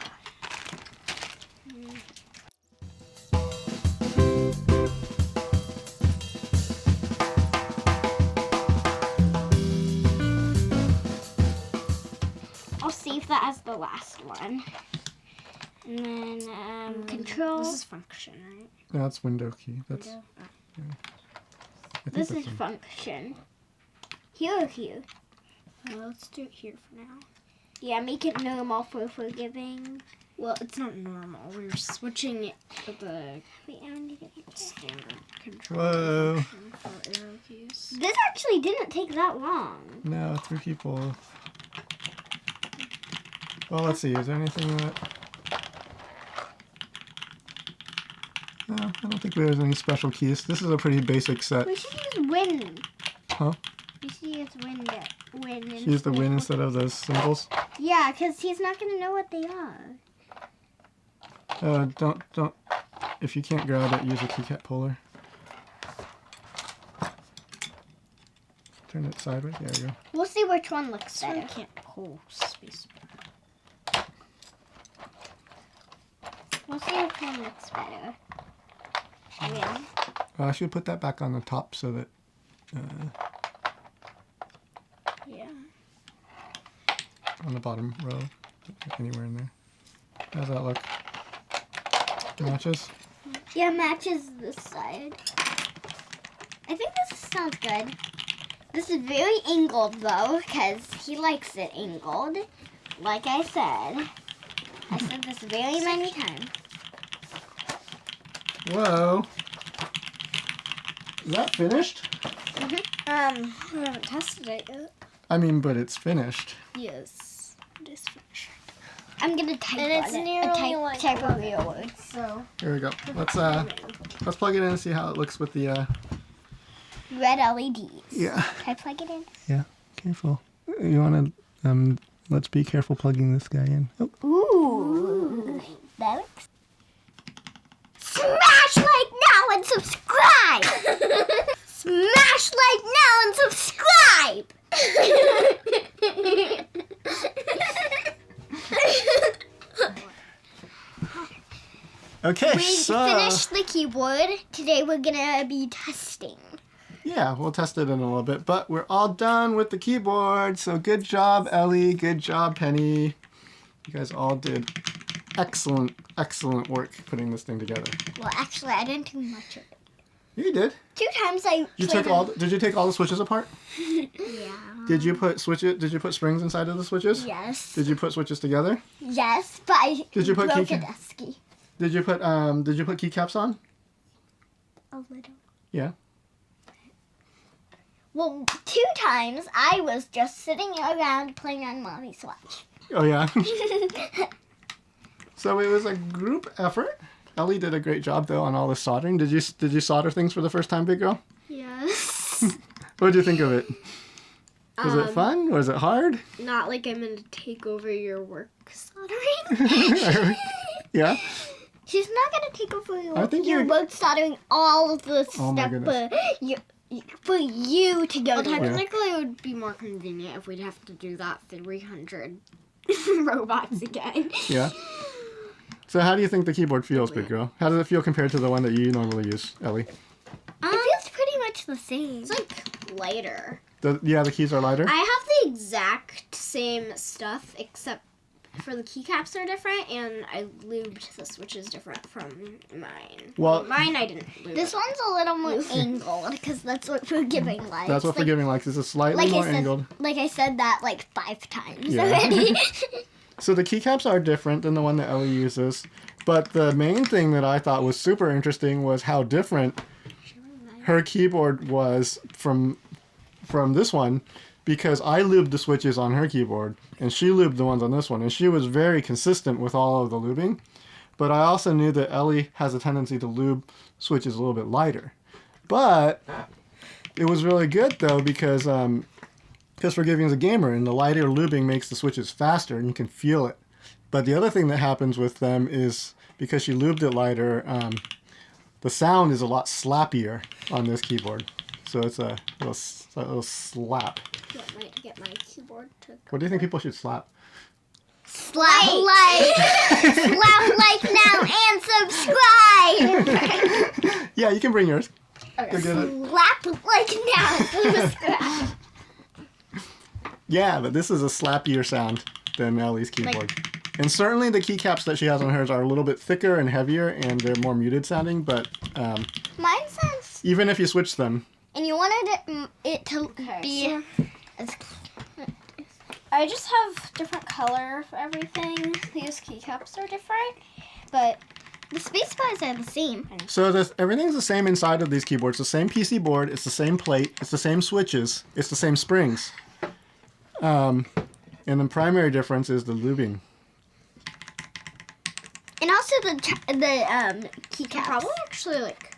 I'll save that as the last one. And then control. This is function, right? No, that's window key. That's. Window? I think This that's is in. function. Here or here? Well, let's do it here for now. Yeah, make it normal for forgiving. Well, it's not normal. We're switching it to the Wait, I need it. standard control Whoa. function for arrow keys. This actually didn't take that long. No, 3 people. Well, let's see. Is there anything that? No, I don't think there's any special keys. This is a pretty basic set. We should use win. Huh? We should use win. Use the win instead of those symbols. Yeah, because he's not going to know what they are. Don't. If you can't grab it, use a keycap puller. Turn it sideways. There you go. We'll see which one looks So I better. can't pull space. We'll see which one looks better. Win. I should put that back on the top so that. Yeah. On the bottom row, anywhere in there. How's that look? Matches? Yeah, matches this side. I think this sounds good. This is very angled though, because he likes it angled. Like I said. I said this very many times. Whoa! Is that finished? We haven't tested it yet. I mean, but it's finished. Yes. It is finished. I'm gonna type And on it's it. nearly A like type of real words. So, Here we go. Let's plug it in and see how it looks with the Red LEDs. yeah. Can I plug it in? Yeah. Careful. You wanna let's be careful plugging this guy in. Oh. Ooh. That looks. Smash like now and subscribe! Smash like now and subscribe! Okay, We so finished the keyboard. Today we're gonna be testing Yeah, we'll test it in a little bit. But we're all done with the keyboard. So good job, Ellie. Good job, Penny. You guys all did excellent, excellent work putting this thing together. Well, actually, I didn't do much of it. You did. 2 times I. Did you take all the switches apart? Yeah. Did you put springs inside of the switches? Yes. Did you put switches together? Yes, but I Did you put broke key- a dusky. Did you put keycaps on? A little. Yeah. Well, 2 times I was just sitting around playing on Mommy's watch. Oh yeah. So it was a group effort. Ellie did a great job though on all the soldering. Did you solder things for the first time, big girl? Yes. What did you think of it? Was it fun? Was it hard? Not like I'm gonna take over your work soldering. Yeah. She's not gonna take over your, I think your you're- work soldering all of the Oh my stuff goodness. for you to go Well, to work. technically, it would be more convenient if we'd have to do that 300 robots again. Yeah. So how do you think the keyboard feels, big girl? How does it feel compared to the one that you normally use, Ellie? It feels pretty much the same. It's like lighter. The keys are lighter? I have the exact same stuff, except for the keycaps are different, and I lubed the switches different from mine. Well- mine I didn't lube. This one's a little more angled because that's what forgiving likes. That's what like, forgiving likes. This is slightly more angled. Like I said that like 5 times Yeah. already. So the keycaps are different than the one that Ellie uses. But the main thing that I thought was super interesting was how different her keyboard was from this one, because I lubed the switches on her keyboard and she lubed the ones on this one, and she was very consistent with all of the lubing. But I also knew that Ellie has a tendency to lube switches a little bit lighter. But it was really good though, because Forgiving is a gamer, and the lighter lubing makes the switches faster, and you can feel it. But the other thing that happens with them is, because she lubed it lighter, the sound is a lot slappier on this keyboard. So it's a little slap. Get my keyboard to. What do you think people should slap? Slap like, slap like now and subscribe. Yeah, you can bring yours. Okay. Go get it. Slap like now and subscribe. Yeah, but this is a slappier sound than Ellie's keyboard. And certainly the keycaps that she has on hers are a little bit thicker and heavier, and they're more muted sounding, but Mine sounds, even if you switch them, and you wanted it to Okay, be. I just have different color for everything. These keycaps are different, but The space bars are the same. so everything's the same inside of these keyboards. The same PC board, it's the same plate, it's the same switches, it's the same springs. And the primary difference is the lubing. And also the keycaps. probably actually like.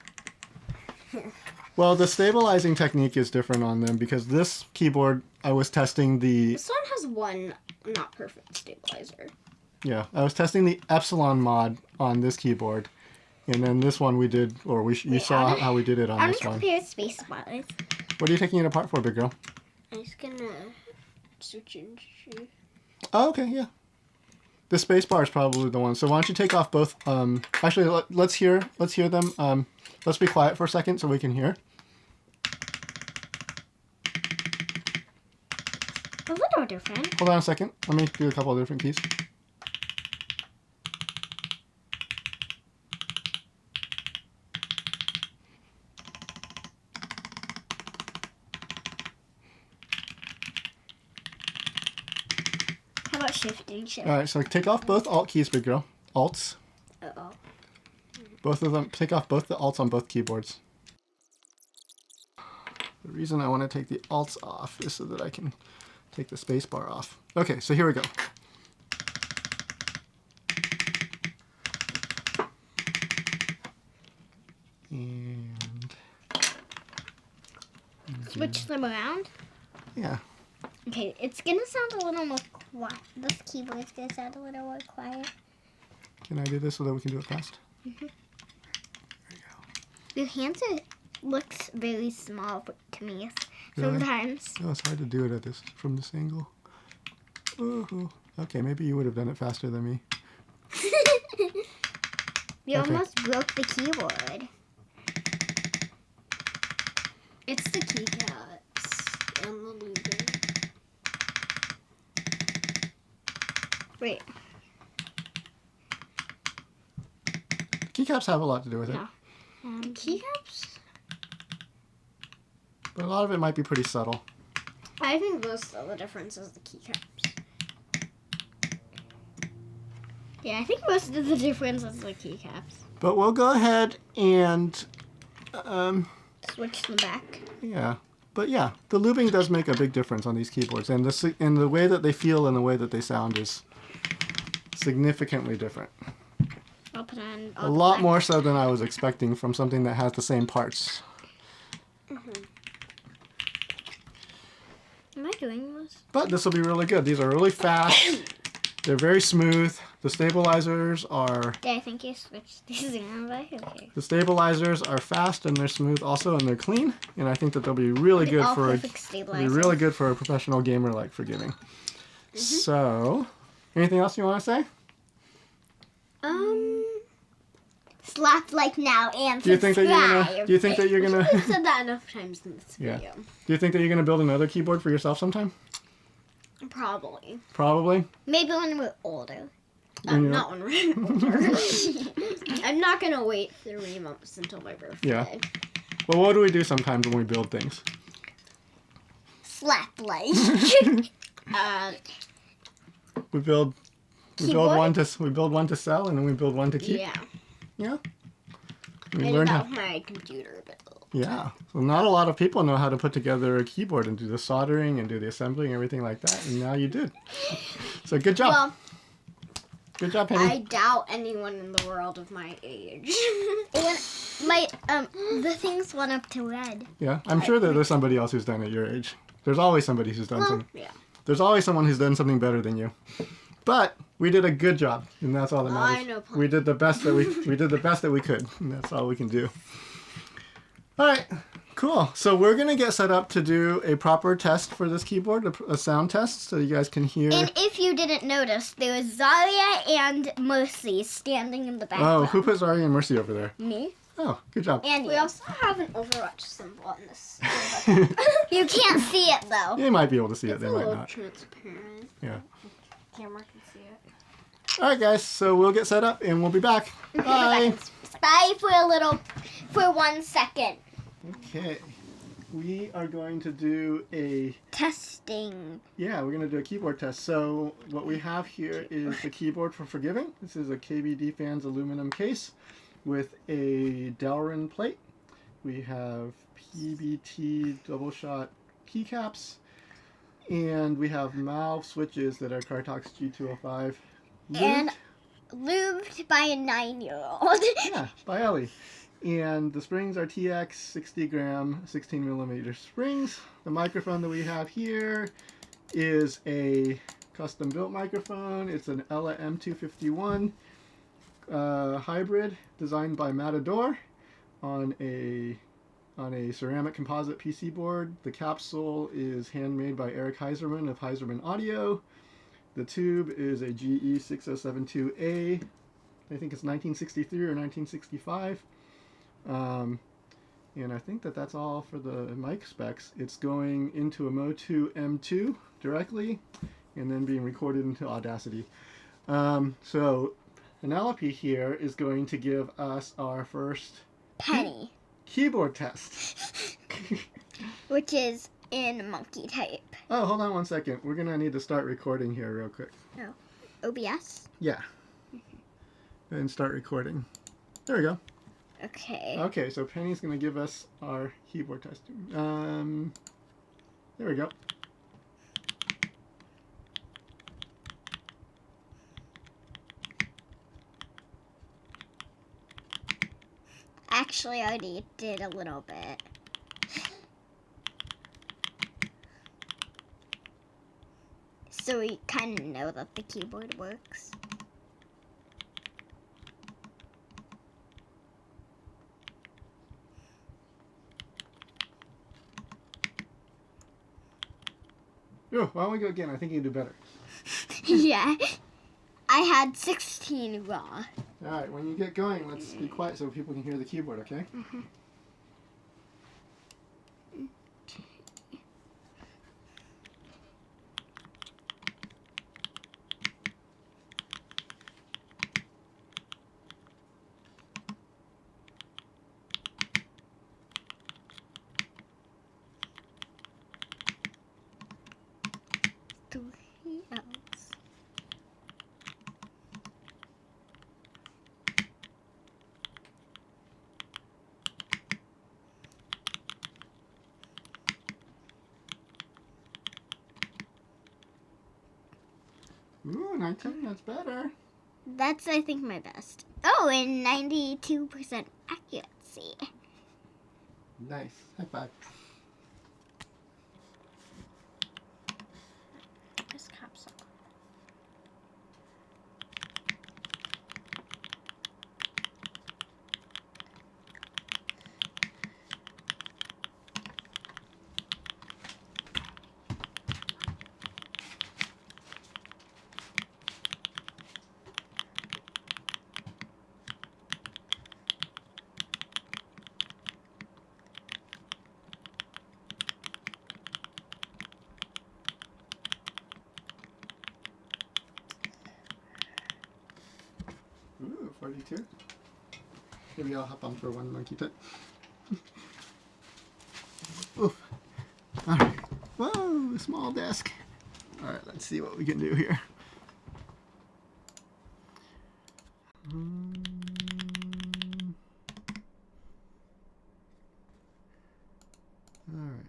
Well, the stabilizing technique is different on them, because this keyboard, I was testing the This one has one not perfect stabilizer. I was testing the Epsilon mod on this keyboard, and then this one we did, or you saw how we did it on I'm this gonna one. compare space bars. What are you taking it apart for, big girl? I'm just gonna switch into. Oh, okay, yeah. The space bar is probably the one. So why don't you take off both? Actually, let's hear them. Let's be quiet for a second so we can hear. A little different. Hold on a second. Let me do a couple of different keys. How about shift and shift? All right, so take off both alt keys, big girl. Alts. Uh-oh. Both of them. Take off both the alts on both keyboards. The reason I want to take the alts off is so that I can take the space bar off. Okay, so here we go. And Switch them around. yeah, Okay, it's gonna sound a little more quiet. This keyboard's gonna sound a little more quiet. can I do this so that we can do it fast? Your hands looks very small to me Really? sometimes. Oh, it's hard to do it from this angle. Oh, okay, maybe you would have done it faster than me. You Okay. almost broke the keyboard. It's the keycaps and the lubing. Wait. Keycaps have a lot to do with it. Yeah. The keycaps? But a lot of it might be pretty subtle. I think most of the difference is the keycaps. Yeah, I think most of the difference is the keycaps. But we'll go ahead and, Switch them back. yeah. But yeah, the lubing does make a big difference on these keyboards. And the way that they feel and the way that they sound is significantly different. I'll put on A lot more so than I was expecting from something that has the same parts. Am I doing this? But this will be really good. These are really fast. They're very smooth. The stabilizers are Yeah, I think you switched these around. Okay. the stabilizers are fast and they're smooth also, and they're clean. And I think that they'll be really good All for perfect they'll be stabilizers. really good for a professional gamer like Forgiving. So, anything else you want to say? Slap like now and Do you think that you're gonna? I've said that enough times in this Yeah. video. Do you think that you're gonna build another keyboard for yourself sometime? Probably. Probably. Maybe when we're older. When you're- Not when we're older. I'm not gonna wait 3 months until my birthday. Yeah. Well, what do we do sometimes when we build things? Slap like. We build Keyboard? one to sell, and then we build one to keep. Yeah. Yeah. We I learn know how. my computer build. Yeah. So not a lot of people know how to put together a keyboard and do the soldering and do the assembly and everything like that, and now you did. So good job. Well, Good job, Penny. I doubt anyone in the world of my age. The things went up to red. Yeah. I'm sure that there's somebody else who's done it your age. There's always somebody who's done something. Yeah. There's always someone who's done something better than you. But we did a good job, and that's all that matters. I know plenty. We did the best that we did the best that we could, and that's all we can do. All right, cool. So we're gonna get set up to do a proper test for this keyboard, a sound test, so you guys can hear. And if you didn't notice, there was Zaria and Mercy standing in the Oh, background. who put Zari and Mercy over there? Me. Oh, good job. And We you. also have an Overwatch symbol on this. You can't see it though. You might be able to see it. It's They a might little not. transparent. Yeah. Camera can see it. All right, guys. So we'll get set up, and we'll be back. Bye. Bye for 1 second. Okay. We are going to do a Testing. Yeah, we're going to do a keyboard test. So what we have here is the keyboard for Forgiving. This is a KBDfans aluminum case with a Delrin plate. We have PBT double shot keycaps. And we have Mauve switches that are Cartox G205. And lubed by a 9-year-old. Yeah, by Ellie. And the springs are TX 60 gram, 16 millimeter springs. The microphone that we have here is a custom built microphone. It's an Ella M251 hybrid designed by Matador on a ceramic composite PC board. The capsule is handmade by Eric Heiserman of Heiserman Audio. The tube is a GE 6072A. I think it's 1963 or 1965. And I think that that's all for the mic specs. It's going into a Mo2 M2 directly and then being recorded into Audacity. So Penelope here is going to give us our first Penny. keyboard test. Which is in monkey type. Oh, hold on 1 second. We're going to need to start recording here real quick. OBS? Yeah. And start recording. There we go. Okay. Okay, so Penny's going to give us our keyboard test. There we go. Actually, I already did a little bit. So we kind of know that the keyboard works. Oh, why don't we go again? I think you can do better. Yeah. I had 16 raw. All right, when you get going, let's be quiet so people can hear the keyboard, okay? Ooh, 19, that's better. That's, I think, my best. Oh, and 92% accuracy. Nice. High five. This capsule. Ooh, 42. Maybe I'll hop on for one monkey tip. Oof. Alright. Whoa, small desk. Alright, let's see what we can do here. Alright.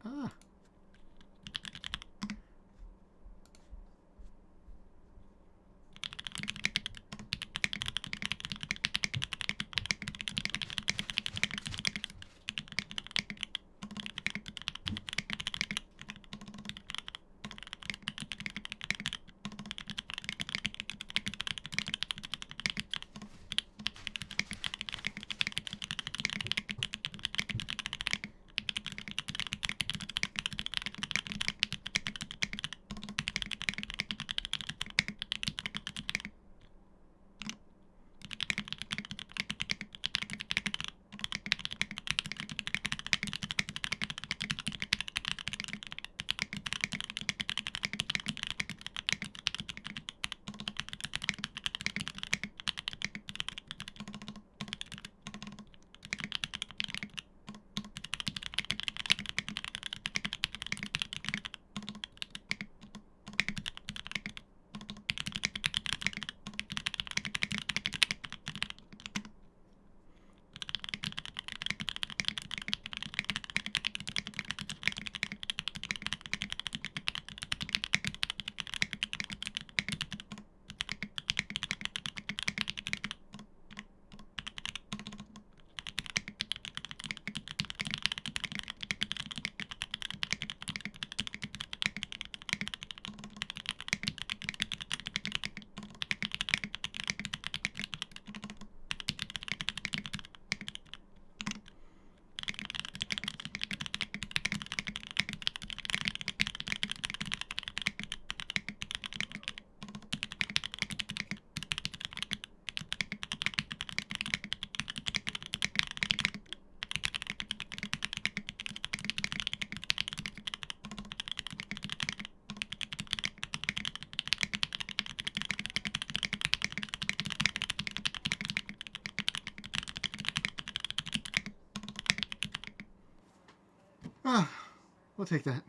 Ah. Ah, we'll take that.